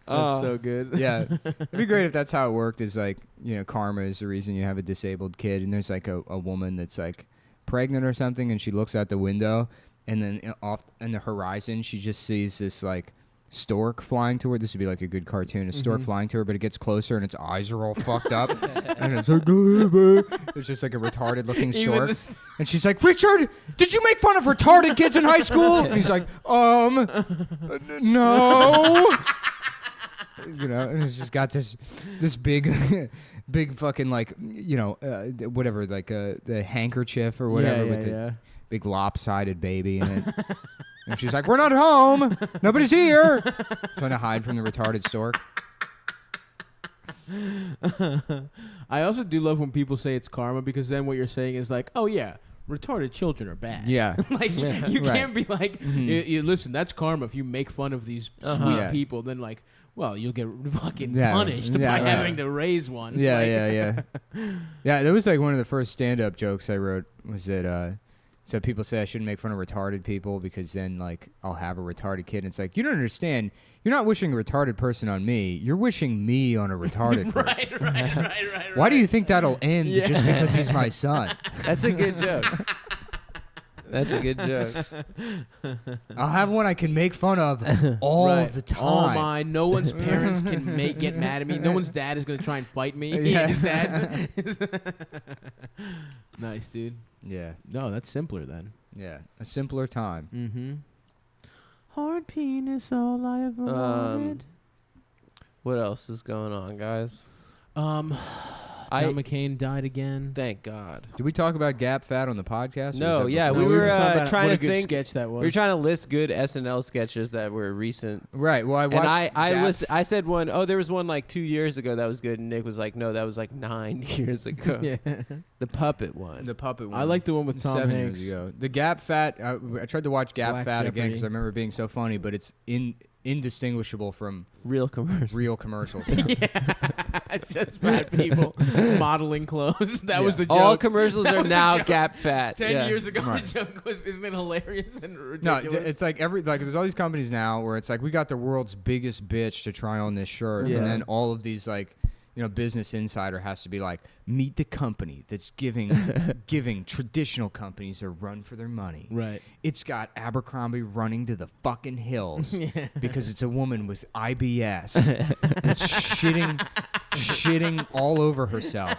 Speaker 1: That's so good.
Speaker 3: Yeah, it'd be great if that's how it worked. Is like, you know, karma is the reason you have a disabled kid, and there's like a woman that's like pregnant or something, and she looks out the window, and then off in the horizon she just sees this like stork flying to her. This would be like a good cartoon. A stork
Speaker 1: Mhm.
Speaker 3: flying to her, but it gets closer and its eyes are all fucked up, and it's like it's just like a retarded looking
Speaker 1: Even
Speaker 3: stork.
Speaker 1: this-
Speaker 3: And she's like, Richard, did you make fun of retarded kids in high school? And he's like, no. You know, and it's just got this big, big fucking like, you know, whatever, like the handkerchief or whatever with the big lopsided baby in it. And she's like, we're not home. Nobody's here. Trying to hide from the retarded stork.
Speaker 1: I also do love when people say it's karma, because then what you're saying is like, oh yeah, retarded children are bad.
Speaker 3: Yeah.
Speaker 1: Like
Speaker 2: Yeah.
Speaker 1: you
Speaker 3: Right.
Speaker 1: can't be like,
Speaker 3: Mhm.
Speaker 1: you listen, that's karma. If you make fun of these
Speaker 2: Uh-huh.
Speaker 1: sweet
Speaker 3: Yeah.
Speaker 1: people, then like, well, you'll get fucking
Speaker 3: Yeah.
Speaker 1: punished
Speaker 3: Yeah,
Speaker 1: by
Speaker 3: right.
Speaker 1: having to raise one.
Speaker 3: Yeah,
Speaker 1: Like-
Speaker 3: yeah. Yeah, that was like one of the first stand-up jokes I wrote was that so people say I shouldn't make fun of retarded people because then like I'll have a retarded kid. And it's like, you don't understand. You're not wishing a retarded person on me. You're wishing me on a retarded person.
Speaker 1: right.
Speaker 3: Why do you think that'll end
Speaker 1: Yeah.
Speaker 3: just because he's my son?
Speaker 2: That's a good joke. That's a good joke.
Speaker 3: I'll have one I can make fun of all
Speaker 1: Right.
Speaker 3: the time.
Speaker 1: All mine. No one's parents can get mad at me. No one's dad is gonna try and fight me.
Speaker 3: Yeah.
Speaker 1: His dad. Nice, dude.
Speaker 3: Yeah,
Speaker 1: No, that's simpler then.
Speaker 3: yeah. A simpler time.
Speaker 1: Mm-hmm. Hard penis, all I ever wanted.
Speaker 2: What else is going on, guys?
Speaker 1: John McCain died again.
Speaker 2: Thank God.
Speaker 3: Did we talk about Gap Fat on the podcast? or
Speaker 2: No,
Speaker 3: was that
Speaker 2: yeah,
Speaker 3: before?
Speaker 2: we were
Speaker 1: just talking about
Speaker 2: trying
Speaker 1: what
Speaker 2: to
Speaker 1: a good
Speaker 2: think.
Speaker 1: sketch that was.
Speaker 2: We were trying to list good SNL sketches that were recent.
Speaker 3: Right. Well, I watched.
Speaker 2: And I
Speaker 3: Gap-
Speaker 2: listed, I said one, oh, there was one like 2 years ago that was good. And Nick was like, no, that was like 9 years ago.
Speaker 1: yeah.
Speaker 2: The puppet one.
Speaker 3: the puppet one.
Speaker 1: I like the one with Tom
Speaker 3: 7
Speaker 1: Hanks.
Speaker 3: years ago. The Gap Fat. I tried to watch Gap
Speaker 1: Black
Speaker 3: Fat again
Speaker 1: Jeopardy.
Speaker 3: because I remember it being so funny, but it's indistinguishable from
Speaker 2: Real commercial.
Speaker 3: real commercials.
Speaker 1: It's just fat people modeling clothes. That was the joke.
Speaker 2: All commercials
Speaker 1: That
Speaker 2: are
Speaker 1: was the
Speaker 2: now
Speaker 1: joke.
Speaker 2: Gap Fat.
Speaker 1: 10
Speaker 2: Yeah.
Speaker 1: years ago,
Speaker 3: Right.
Speaker 1: the joke was, isn't it hilarious and
Speaker 3: No,
Speaker 1: ridiculous?
Speaker 3: it's like there's all these companies now where it's like we got the world's biggest bitch to try on this shirt,
Speaker 1: Yeah.
Speaker 3: and then all of these like, Business Insider has to be like, meet the company that's giving traditional companies a run for their money.
Speaker 1: right.
Speaker 3: It's got Abercrombie running to the fucking hills because it's a woman with IBS that's shitting all over herself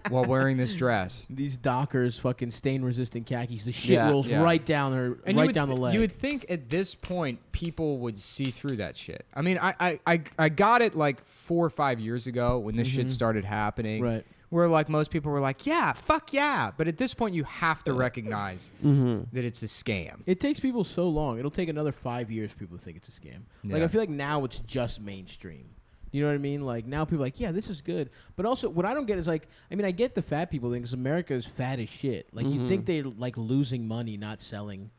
Speaker 3: while wearing this dress.
Speaker 1: These Dockers fucking stain-resistant khakis. The shit
Speaker 2: Yeah.
Speaker 1: rolls
Speaker 3: Yeah.
Speaker 1: right down her,
Speaker 3: And you
Speaker 1: right
Speaker 3: would
Speaker 1: down the leg.
Speaker 3: You would think at this point people would see through that shit. I mean, I got it like 4 or 5 years ago when this shit started happening.
Speaker 1: right.
Speaker 3: Where like most people were like, yeah, fuck yeah. But at this point you have to recognize that it's a scam.
Speaker 1: It takes people so long. It'll take another 5 years for people to think it's a scam. Like,
Speaker 3: Yeah.
Speaker 1: I feel like now it's just mainstream. You know what I mean? Like, now people are like, yeah, this is good. But also, what I don't get is, like, I mean, I get the fat people thing because America is fat as shit. Like, you think they're, like, losing money not selling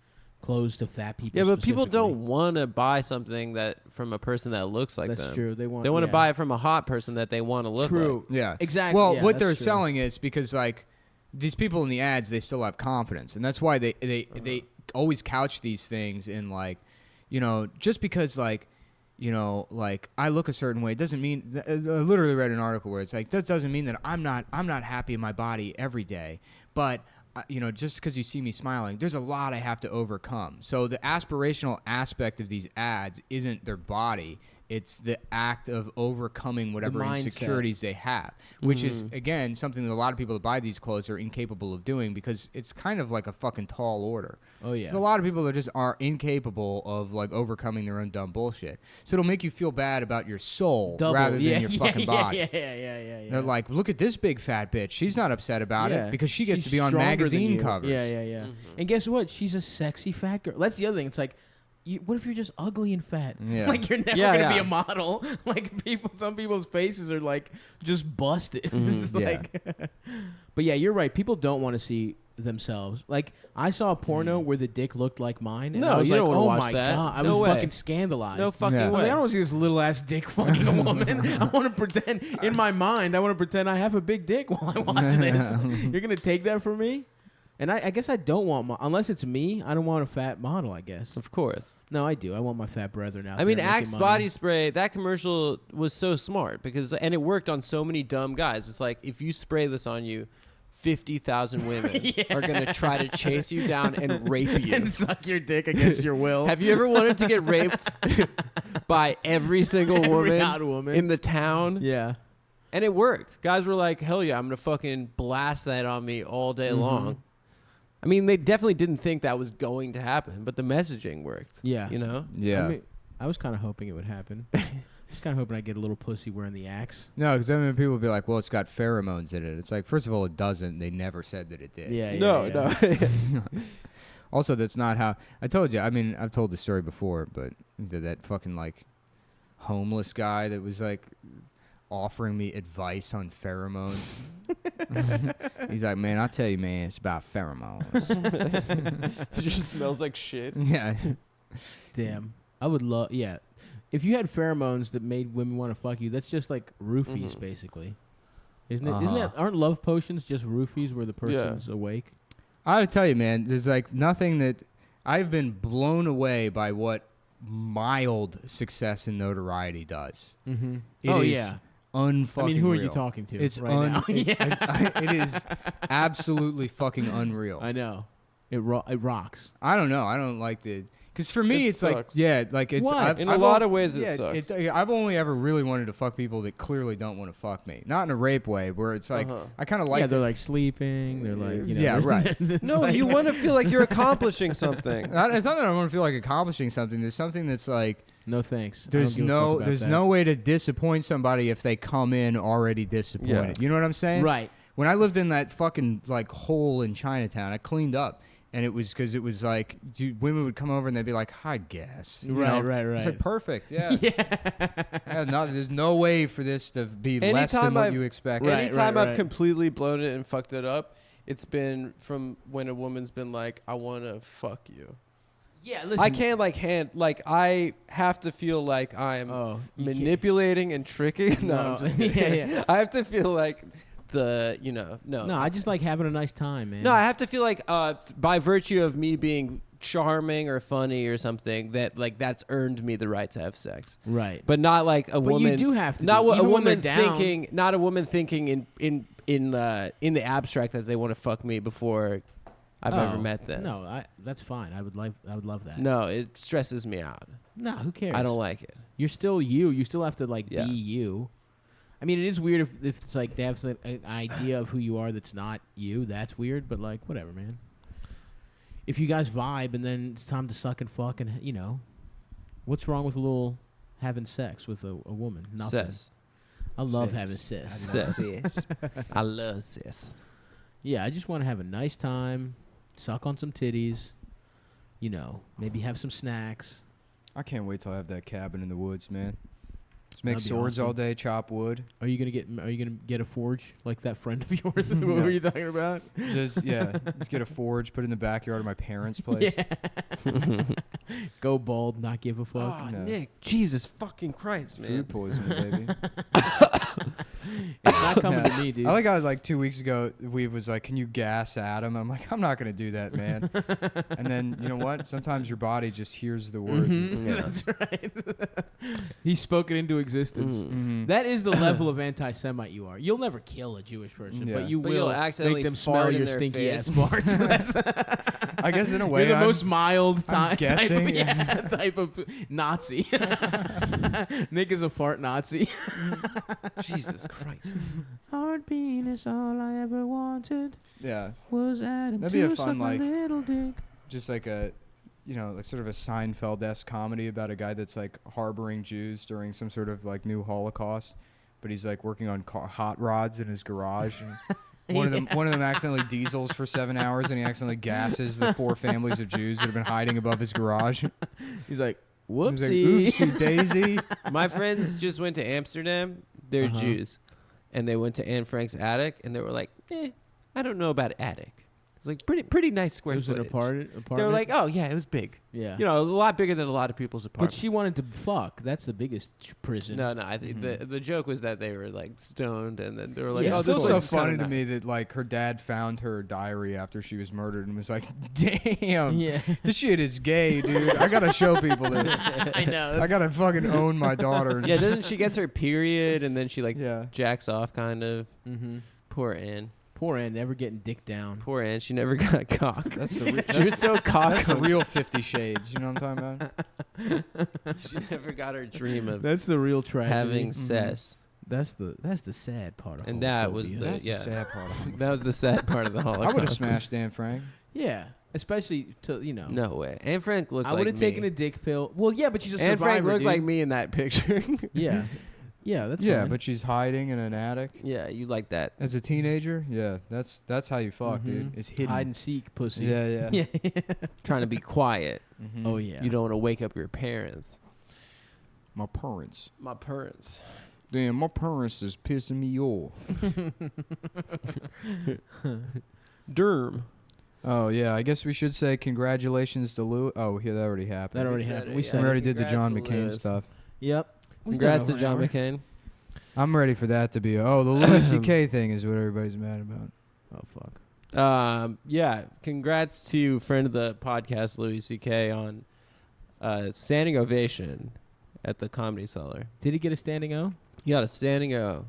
Speaker 1: clothes to fat people.
Speaker 2: Yeah, but people
Speaker 1: specifically.
Speaker 2: don't want to buy something that from a person that looks like
Speaker 1: That's
Speaker 2: them.
Speaker 1: true. They want
Speaker 2: They want to
Speaker 1: yeah.
Speaker 2: buy it from a hot person that they want to look
Speaker 1: True.
Speaker 3: Yeah.
Speaker 1: Exactly.
Speaker 3: Well,
Speaker 1: Yeah,
Speaker 3: what
Speaker 1: that's
Speaker 3: they're
Speaker 1: true.
Speaker 3: selling is because like these people in the ads, they still have confidence, and that's why they always couch these things in like, just because like, like I look a certain way doesn't mean. I literally read an article where it's like that doesn't mean that I'm not happy in my body every day, but. Just because you see me smiling, there's a lot I have to overcome. So the aspirational aspect of these ads isn't their body. It's the act of overcoming whatever
Speaker 1: mindset.
Speaker 3: insecurities they have, which is, again, something that a lot of people that buy these clothes are incapable of doing because it's kind of like a fucking tall order.
Speaker 1: Oh, yeah.
Speaker 3: There's a lot of people that just are incapable of, like, overcoming their own dumb bullshit. So it'll make you feel bad about your soul rather than your fucking body.
Speaker 1: Yeah.
Speaker 3: They're like, look at this big fat bitch. She's not upset about
Speaker 1: Yeah.
Speaker 3: it because she gets
Speaker 1: She's
Speaker 3: to be on
Speaker 1: stronger than
Speaker 3: magazine
Speaker 1: you.
Speaker 3: covers.
Speaker 1: Yeah. And guess what? She's a sexy fat girl. That's the other thing. It's like, what if you're just ugly and fat?
Speaker 3: Yeah.
Speaker 1: Like, you're never
Speaker 2: Yeah,
Speaker 1: gonna be
Speaker 2: yeah.
Speaker 1: a model. Like, some people's faces are like just busted. It's
Speaker 3: Yeah.
Speaker 1: like, but yeah, you're right. People don't want to see themselves. Like, I saw a porno where the dick looked like mine, and
Speaker 2: No,
Speaker 1: I was
Speaker 2: you
Speaker 1: like,
Speaker 2: don't wanna
Speaker 1: oh
Speaker 2: watch
Speaker 1: my
Speaker 2: that.
Speaker 1: god, I
Speaker 2: No
Speaker 1: was
Speaker 2: way.
Speaker 1: fucking scandalized.
Speaker 2: No fucking
Speaker 3: Yeah.
Speaker 1: I was like,
Speaker 2: way.
Speaker 1: I don't want to see this little ass dick fucking a woman. I want to pretend in my mind. I want to pretend I have a big dick while I watch this. You're gonna take that from me? And I guess I don't want unless it's me. I don't want a fat model. I guess.
Speaker 2: Of course.
Speaker 1: No, I do. I want my fat brethren out
Speaker 2: I mean,
Speaker 1: there making
Speaker 2: Axe
Speaker 1: money.
Speaker 2: body spray, that commercial was so smart and it worked on so many dumb guys. It's like, if you spray this on you, 50,000 women are going to try to chase you down and rape you.
Speaker 1: and suck your dick against your will.
Speaker 2: Have you ever wanted to get raped by every single
Speaker 1: Every hot woman.
Speaker 2: in the town?
Speaker 1: Yeah.
Speaker 2: And it worked. Guys were like, hell yeah, I'm going to fucking blast that on me all day long. I mean, they definitely didn't think that was going to happen, but the messaging worked.
Speaker 1: Yeah.
Speaker 2: You know?
Speaker 3: Yeah.
Speaker 1: I mean, I was kind of hoping it would happen. I was kind of hoping I'd get a little pussy wearing the axe.
Speaker 3: No, because then people would be like, well, it's got pheromones in it. It's like, first of all, it doesn't. They never said that it did.
Speaker 1: Yeah.
Speaker 2: No.
Speaker 3: Also, that's not how I told you. I mean, I've told this story before, but that fucking like homeless guy that was like offering me advice on pheromones. He's like, man, I'll tell you, man, it's about pheromones.
Speaker 2: It just smells like shit.
Speaker 3: Yeah.
Speaker 1: Damn. I would love. Yeah. If you had pheromones that made women want to fuck you, that's just like roofies, basically. Isn't it? Isn't that? Aren't love potions just roofies where the person's awake?
Speaker 3: I gotta tell you, man, there's like nothing that I've been blown away by what mild success and notoriety does.
Speaker 1: Mm-hmm.
Speaker 3: It
Speaker 1: Oh
Speaker 3: is
Speaker 1: yeah.
Speaker 3: unfucking
Speaker 1: I mean, who are you
Speaker 3: real.
Speaker 1: talking to?
Speaker 3: It's
Speaker 1: right now?
Speaker 3: it is absolutely fucking unreal.
Speaker 1: I know. It rocks.
Speaker 3: I don't know. I don't like the Because for me,
Speaker 2: It
Speaker 3: it's like,
Speaker 2: sucks.
Speaker 3: yeah, like it's
Speaker 1: What?
Speaker 2: In a lot of ways, it
Speaker 3: yeah,
Speaker 2: sucks.
Speaker 3: I've only ever really wanted to fuck people that clearly don't want to fuck me. Not in a rape way, where it's like
Speaker 2: Uh-huh.
Speaker 3: I kind of
Speaker 1: yeah,
Speaker 3: like.
Speaker 1: they're like sleeping. They're like, you know,
Speaker 3: Yeah, right.
Speaker 2: No, you want to feel like you're accomplishing something.
Speaker 3: It's not that I want to feel like accomplishing something. There's something that's like
Speaker 1: No thanks. I
Speaker 3: there's
Speaker 1: don't give a fuck about
Speaker 3: there's
Speaker 1: that.
Speaker 3: no way to disappoint somebody if they come in already disappointed.
Speaker 2: Yeah.
Speaker 3: You know what I'm saying?
Speaker 1: Right.
Speaker 3: When I lived in that fucking like hole in Chinatown, I cleaned up, and it was because it was like women would come over and they'd be like, "Hi, guess." You know?
Speaker 1: Right.
Speaker 3: It's like perfect. Yeah. There's no way for this to be less than
Speaker 2: Anytime
Speaker 3: what
Speaker 2: I've-
Speaker 3: you expect.
Speaker 1: Right,
Speaker 2: Anytime
Speaker 1: right,
Speaker 2: I've
Speaker 1: right.
Speaker 2: completely blown it and fucked it up, it's been from when a woman's been like, "I want to fuck you."
Speaker 1: Yeah, listen.
Speaker 2: I can't I have to feel like I'm
Speaker 1: Oh, you can't-
Speaker 2: manipulating and tricking. No,
Speaker 1: No.
Speaker 2: I'm just kidding.
Speaker 1: Yeah.
Speaker 2: I have to feel like no.
Speaker 1: No, I just like having a nice time, man.
Speaker 2: No, I have to feel like by virtue of me being charming or funny or something that like that's earned me the right to have sex.
Speaker 1: Right.
Speaker 2: But not like a
Speaker 1: But
Speaker 2: woman.
Speaker 1: you do have to.
Speaker 2: Not
Speaker 1: be.
Speaker 2: what a
Speaker 1: Even when
Speaker 2: woman
Speaker 1: they're down,
Speaker 2: thinking. Not a woman thinking in the abstract that they want to fuck me before I've ever
Speaker 1: Oh,
Speaker 2: met them.
Speaker 1: No, that's fine. I would love that.
Speaker 2: No, it stresses me out.
Speaker 1: No, who cares?
Speaker 2: I don't like it.
Speaker 1: You're still you. You still have to like
Speaker 2: Yeah.
Speaker 1: be you. I mean, it is weird if it's like they have an idea of who you are that's not you. That's weird, but like whatever, man. If you guys vibe and then it's time to suck and fuck and you know, what's wrong with a little having sex with a woman? Nothing.
Speaker 2: Sis.
Speaker 1: I love
Speaker 3: Sis.
Speaker 1: having sis.
Speaker 2: Sis. I love sis.
Speaker 1: Yeah, I just want to have a nice time, suck on some titties, you know, maybe have some snacks.
Speaker 3: I can't wait till I have that cabin in the woods, man. Just make
Speaker 1: That'd be
Speaker 3: swords
Speaker 1: awesome.
Speaker 3: all day, chop wood.
Speaker 1: Are you gonna get a forge like that friend of yours? What
Speaker 3: No.
Speaker 1: were you talking about?
Speaker 3: Just get a forge, put it in the backyard of my parents' place.
Speaker 1: Yeah. Go bald, not give a fuck.
Speaker 2: Oh,
Speaker 3: No.
Speaker 2: Nick, Jesus fucking Christ, man.
Speaker 3: Food poisoning, baby.
Speaker 1: It's not coming
Speaker 3: Yeah.
Speaker 1: to me, dude.
Speaker 3: I like how like 2 weeks ago we was like, "Can you gas Adam?" I'm like, "I'm not gonna do that, man." And then you know what? Sometimes your body just hears the words.
Speaker 1: Mhm,
Speaker 2: Yeah.
Speaker 1: That's right. He spoke it into existence.
Speaker 2: Mm.
Speaker 1: That is the level of anti-Semite you are. You'll never kill a Jewish person,
Speaker 3: Yeah.
Speaker 1: but you
Speaker 2: But
Speaker 1: will
Speaker 2: you'll accidentally
Speaker 1: make them
Speaker 2: fart
Speaker 1: smell
Speaker 2: in
Speaker 1: your
Speaker 2: their
Speaker 1: stinky
Speaker 2: face.
Speaker 1: ass farts. That's
Speaker 3: I guess in a way,
Speaker 1: You're the
Speaker 3: I'm-
Speaker 1: most mild
Speaker 3: I'm guessing,
Speaker 1: type of Nazi. Nick is a fart Nazi.
Speaker 2: Jesus Christ.
Speaker 1: Hard penis, all I ever wanted
Speaker 3: Yeah,
Speaker 1: was Adam
Speaker 3: That'd be a
Speaker 1: to
Speaker 3: fun,
Speaker 1: suck my
Speaker 3: like-
Speaker 1: little dick.
Speaker 3: just like a, like sort of a Seinfeld-esque comedy about a guy that's like harboring Jews during some sort of like new Holocaust, but he's like working on hot rods in his garage. And one of them accidentally diesels for 7 hours, and he accidentally gasses the 4 families of Jews that have been hiding above his garage.
Speaker 1: He's like,
Speaker 3: He's like,
Speaker 1: whoopsie.
Speaker 3: oopsie daisy.
Speaker 2: My friends just went to Amsterdam. They're
Speaker 1: Uh-huh.
Speaker 2: Jews. And they went to Anne Frank's attic, and they were like, I don't know about attic. It's like pretty nice
Speaker 1: It
Speaker 2: square
Speaker 1: was an
Speaker 2: footage.
Speaker 1: apartment.
Speaker 2: They were like, oh, yeah, it was big.
Speaker 1: yeah.
Speaker 2: You know, a lot bigger than a lot of people's
Speaker 1: But
Speaker 2: apartments.
Speaker 1: she wanted to fuck. That's the biggest prison.
Speaker 2: No, I think the joke was that they were like stoned, and then they were like,
Speaker 1: Yeah,
Speaker 2: "Oh,
Speaker 3: It's
Speaker 2: this
Speaker 3: still
Speaker 2: place
Speaker 3: so
Speaker 2: is kinda
Speaker 3: funny to
Speaker 2: nice."
Speaker 3: me that like her dad found her diary after she was murdered and was like, "Damn,
Speaker 1: Yeah.
Speaker 3: this shit is gay, dude. I gotta show people this.
Speaker 1: I know.
Speaker 3: I gotta fucking own my daughter."
Speaker 2: Yeah, doesn't she gets her period, and then she like
Speaker 3: Yeah.
Speaker 2: jacks off, kind of.
Speaker 1: Mm-hmm.
Speaker 2: Poor Anne.
Speaker 1: Poor Ann, never getting dick down.
Speaker 2: Poor Anne. She never got cock.
Speaker 3: That's the
Speaker 2: She was so cock.
Speaker 3: that's the real 50 Shades. You know what I'm talking about?
Speaker 2: She never got her dream of
Speaker 1: That's the real tragedy.
Speaker 2: having sex.
Speaker 1: That's the sad part of
Speaker 2: And that was
Speaker 1: homophobia.
Speaker 2: the-
Speaker 3: That's
Speaker 2: yeah.
Speaker 3: the sad part.
Speaker 2: That was the sad part of the Holocaust.
Speaker 3: I would have smashed Dan Frank.
Speaker 1: Yeah, especially to
Speaker 2: No way. Anne Frank looked
Speaker 1: I
Speaker 2: like
Speaker 1: would have
Speaker 2: me.
Speaker 1: taken a dick pill. Well, yeah, but she's a
Speaker 2: Anne
Speaker 1: survivor.
Speaker 2: Frank looked
Speaker 1: dude.
Speaker 2: like me in that picture.
Speaker 1: Yeah, yeah, that's
Speaker 3: Yeah,
Speaker 1: fine.
Speaker 3: but she's hiding in an attic
Speaker 2: Yeah, you like that.
Speaker 3: as a teenager. Yeah, that's how you fuck, dude.
Speaker 1: Mhm.
Speaker 3: It's hidden.
Speaker 1: hide and seek pussy.
Speaker 3: Yeah, yeah.
Speaker 1: yeah.
Speaker 2: Trying to be quiet.
Speaker 3: Mhm.
Speaker 1: Oh yeah.
Speaker 2: You don't want to wake up your parents.
Speaker 3: My parents.
Speaker 2: My parents.
Speaker 3: Damn, my parents is pissing me off.
Speaker 2: Derm.
Speaker 3: Oh yeah, I guess we should say congratulations to Lou. Oh, yeah, that already happened.
Speaker 1: That already
Speaker 2: said
Speaker 1: happened.
Speaker 2: it,
Speaker 1: We
Speaker 2: yeah.
Speaker 1: said
Speaker 3: we
Speaker 1: it.
Speaker 3: already did the
Speaker 2: Congrats
Speaker 3: John
Speaker 2: to
Speaker 3: McCain
Speaker 2: Lewis.
Speaker 3: stuff.
Speaker 1: Yep. We've
Speaker 2: Congrats
Speaker 1: done
Speaker 2: to John
Speaker 1: over an
Speaker 2: McCain.
Speaker 3: I'm ready for that to be. Oh, the Louis C.K. thing is what everybody's mad about.
Speaker 1: hour. Oh fuck.
Speaker 2: Yeah. Congrats to friend of the podcast, Louis C.K. on standing ovation at the Comedy Cellar.
Speaker 1: Did he get a standing O?
Speaker 2: He got a standing O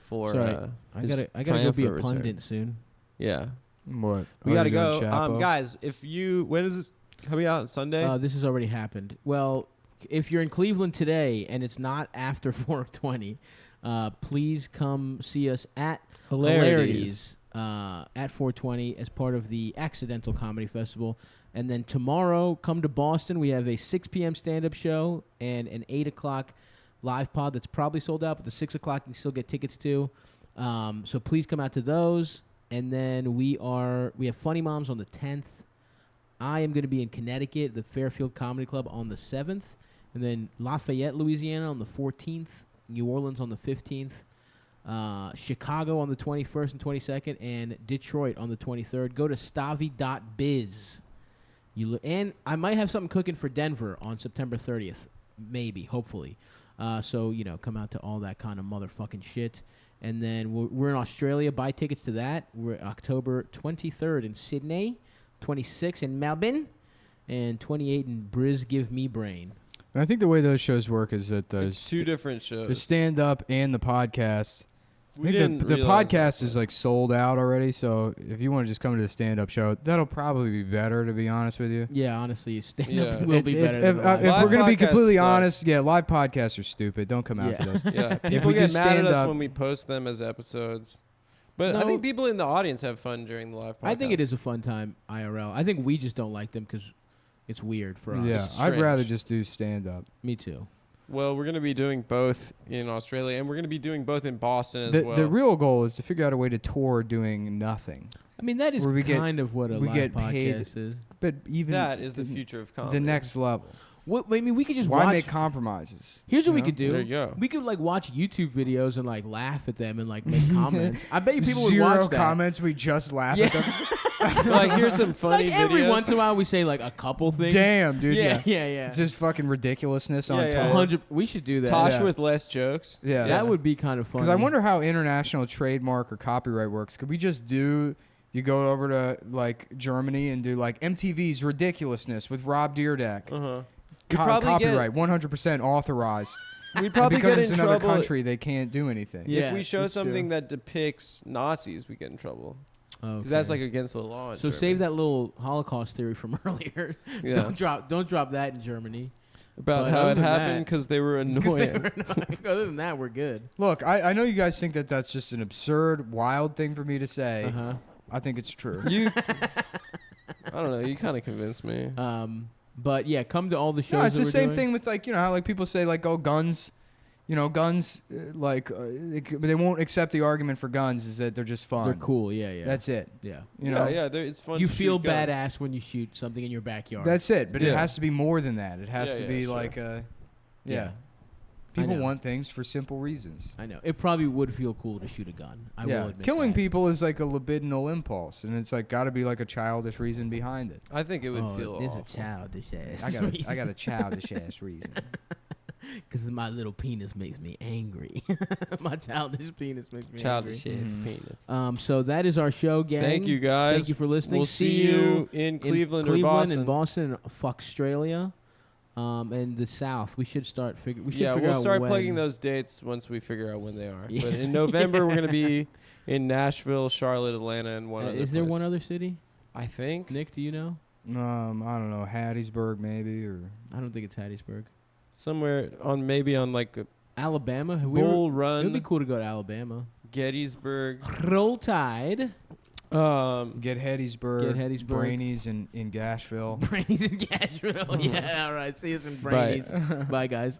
Speaker 2: for
Speaker 1: Sorry, I
Speaker 2: his
Speaker 1: gotta go be a
Speaker 2: triumphant return.
Speaker 1: pundit soon.
Speaker 2: Yeah.
Speaker 3: What?
Speaker 2: We
Speaker 3: Oh,
Speaker 2: gotta
Speaker 3: you're
Speaker 2: go.
Speaker 3: doing Chapo?
Speaker 2: Guys, if you when is this Coming out on Sunday.
Speaker 1: This has already happened. Well, if you're in Cleveland today and it's not after 420, please come see us at
Speaker 2: Hilarities.
Speaker 1: At 420 as part of the Accidental Comedy Festival. And then tomorrow, come to Boston. We have a 6 p.m. stand-up show and an 8 o'clock live pod that's probably sold out, but the 6 o'clock you can still get tickets to. So please come out to those. And then we have Funny Moms on the 10th. I am going to be in Connecticut, the Fairfield Comedy Club on the 7th. And then Lafayette, Louisiana on the 14th. New Orleans on the 15th. Chicago on the 21st and 22nd. And Detroit on the 23rd. Go to stavi.biz. And I might have something cooking for Denver on September 30th. Maybe, hopefully. So, come out to all that kind of motherfucking shit. And then we're in Australia. Buy tickets to that. We're October 23rd in Sydney, 26 in Melbourne, and 28 in Briz Give Me Brain.
Speaker 3: And I think the way those shows work is that
Speaker 2: It's two different shows.
Speaker 3: the stand-up and the podcast. I
Speaker 2: We
Speaker 3: think the
Speaker 2: didn't realize
Speaker 3: podcast
Speaker 2: that.
Speaker 3: is like sold out already, so if you want to just come to the stand-up show, that'll probably be better, to be honest with you.
Speaker 1: Yeah, honestly, stand-up
Speaker 2: Yeah.
Speaker 1: will be better
Speaker 3: If
Speaker 1: than live.
Speaker 3: we're
Speaker 2: Live
Speaker 3: gonna be
Speaker 2: podcasts
Speaker 3: completely
Speaker 2: suck.
Speaker 3: honest, yeah, live podcasts are stupid. Don't come out to those.
Speaker 2: Yeah,
Speaker 3: If
Speaker 2: people
Speaker 3: we
Speaker 2: get
Speaker 3: do
Speaker 2: mad at us
Speaker 3: stand-up-
Speaker 2: when we post them as episodes. But I
Speaker 1: No.
Speaker 2: think people in the audience have fun during the live podcast.
Speaker 1: I think it is a fun time IRL. I think we just don't like them because it's weird for us.
Speaker 3: Yeah,
Speaker 2: It's
Speaker 3: I'd rather
Speaker 2: strange.
Speaker 3: just do stand-up.
Speaker 1: Me too.
Speaker 2: Well, we're going to be doing both in Australia, and we're going to be doing both in Boston as
Speaker 3: The,
Speaker 2: well.
Speaker 3: the real goal is to figure out a way to tour doing nothing.
Speaker 1: I mean, that is
Speaker 3: Where we get-
Speaker 1: kind of what a
Speaker 3: we
Speaker 1: live
Speaker 3: get
Speaker 1: podcast
Speaker 3: paid
Speaker 1: is.
Speaker 3: But even
Speaker 2: that is the future of comedy.
Speaker 3: the next level.
Speaker 1: I mean, we could just
Speaker 3: Why
Speaker 1: watch.
Speaker 3: make compromises?
Speaker 1: Here's what
Speaker 3: you
Speaker 1: we
Speaker 3: know?
Speaker 1: could do.
Speaker 2: There you go.
Speaker 1: We could watch YouTube videos and laugh at them and make comments. I bet you people would
Speaker 3: Zero
Speaker 1: watch that.
Speaker 3: comments. We just laugh
Speaker 1: Yeah.
Speaker 3: at them.
Speaker 2: Like, here's some funny
Speaker 1: every
Speaker 2: videos.
Speaker 1: once in a while we say a couple things.
Speaker 3: Damn, dude.
Speaker 1: Yeah,
Speaker 3: Yeah.
Speaker 1: yeah.
Speaker 3: Just fucking ridiculousness on
Speaker 2: Yeah, yeah.
Speaker 3: tour.
Speaker 1: 100. We should do that.
Speaker 2: Tosh
Speaker 3: Yeah.
Speaker 2: with less jokes.
Speaker 3: Yeah.
Speaker 1: That would be kind of fun.
Speaker 3: Because I wonder how international trademark or copyright works. Could we just do? You go over to Germany and do MTV's Ridiculousness with Rob Dyrdek.
Speaker 2: Uh-huh.
Speaker 3: Copyright 100% authorized.
Speaker 2: We'd probably
Speaker 3: because
Speaker 2: get
Speaker 3: it's
Speaker 2: in
Speaker 3: another
Speaker 2: trouble
Speaker 3: country, they can't do anything.
Speaker 1: Yeah,
Speaker 2: if we show
Speaker 1: that's true.
Speaker 2: something that depicts Nazis. We get in trouble
Speaker 1: Okay.
Speaker 2: because that's against the law. In
Speaker 1: So
Speaker 2: Germany.
Speaker 1: save that little Holocaust theory from earlier.
Speaker 2: Yeah.
Speaker 1: Don't drop that in Germany.
Speaker 2: About
Speaker 1: But
Speaker 2: how
Speaker 1: other
Speaker 2: it
Speaker 1: than
Speaker 2: happened
Speaker 1: that-
Speaker 2: because they were
Speaker 1: 'Cause they
Speaker 2: annoying.
Speaker 1: were annoying. Other than that, we're good.
Speaker 3: Look, I know you guys think that that's just an absurd, wild thing for me to say.
Speaker 1: Uh-huh.
Speaker 3: I think it's true.
Speaker 2: You, I don't know. You kind of convinced me.
Speaker 1: But yeah, come to all the shows.
Speaker 3: No, it's
Speaker 1: that
Speaker 3: the
Speaker 1: we're
Speaker 3: same
Speaker 1: doing.
Speaker 3: thing with how people say oh, guns. Guns they won't accept the argument for guns is that they're just fun.
Speaker 1: They're cool. Yeah, yeah.
Speaker 3: That's it.
Speaker 1: yeah.
Speaker 3: You know.
Speaker 2: yeah, it's fun.
Speaker 1: You
Speaker 2: to
Speaker 1: feel
Speaker 2: shoot guns.
Speaker 1: badass when you shoot something in your backyard.
Speaker 3: That's it. But it
Speaker 2: Yeah.
Speaker 3: has to be more than that. It has
Speaker 2: Yeah,
Speaker 3: to
Speaker 2: yeah,
Speaker 3: be
Speaker 2: sure.
Speaker 3: yeah.
Speaker 1: I
Speaker 3: People
Speaker 1: know.
Speaker 3: want things for simple reasons.
Speaker 1: I know. It probably would feel cool to shoot a gun. I will admit
Speaker 3: Killing
Speaker 1: that.
Speaker 3: people is like a libidinal impulse, and it's got to be a childish reason behind it.
Speaker 2: I think it would feel
Speaker 1: there's
Speaker 2: awful.
Speaker 1: a childish ass.
Speaker 3: I got a childish ass reason.
Speaker 1: Because my little penis makes me angry. My childish penis makes me
Speaker 2: Childish
Speaker 1: angry.
Speaker 3: Mhm.
Speaker 2: penis.
Speaker 1: So that is our show, gang.
Speaker 2: Thank you guys.
Speaker 1: Thank you for listening.
Speaker 2: We'll see you in Cleveland, or Boston.
Speaker 1: and Boston, and Australia, and the South. We should start figure. We should
Speaker 2: Yeah,
Speaker 1: figure
Speaker 2: we'll
Speaker 1: out
Speaker 2: start
Speaker 1: when.
Speaker 2: plugging those dates once we figure out when they are.
Speaker 1: Yeah.
Speaker 2: But in November, we're going to be in Nashville, Charlotte, Atlanta, and one other
Speaker 1: Is there
Speaker 2: place.
Speaker 1: one other city?
Speaker 2: I think.
Speaker 1: Nick, do you know?
Speaker 3: I don't know, Hattiesburg maybe, or
Speaker 1: I don't think it's Hattiesburg.
Speaker 2: Somewhere maybe on a
Speaker 1: Alabama.
Speaker 2: Bull
Speaker 1: It
Speaker 2: Run,
Speaker 1: would be cool to go to Alabama.
Speaker 2: Gettysburg.
Speaker 1: Roll Tide.
Speaker 3: get Hattiesburg,
Speaker 1: Get Hattiesburg.
Speaker 3: Brainies in Gashville.
Speaker 1: Brainies in Cashville. Yeah, all right. See us in Brainies. Bye, guys.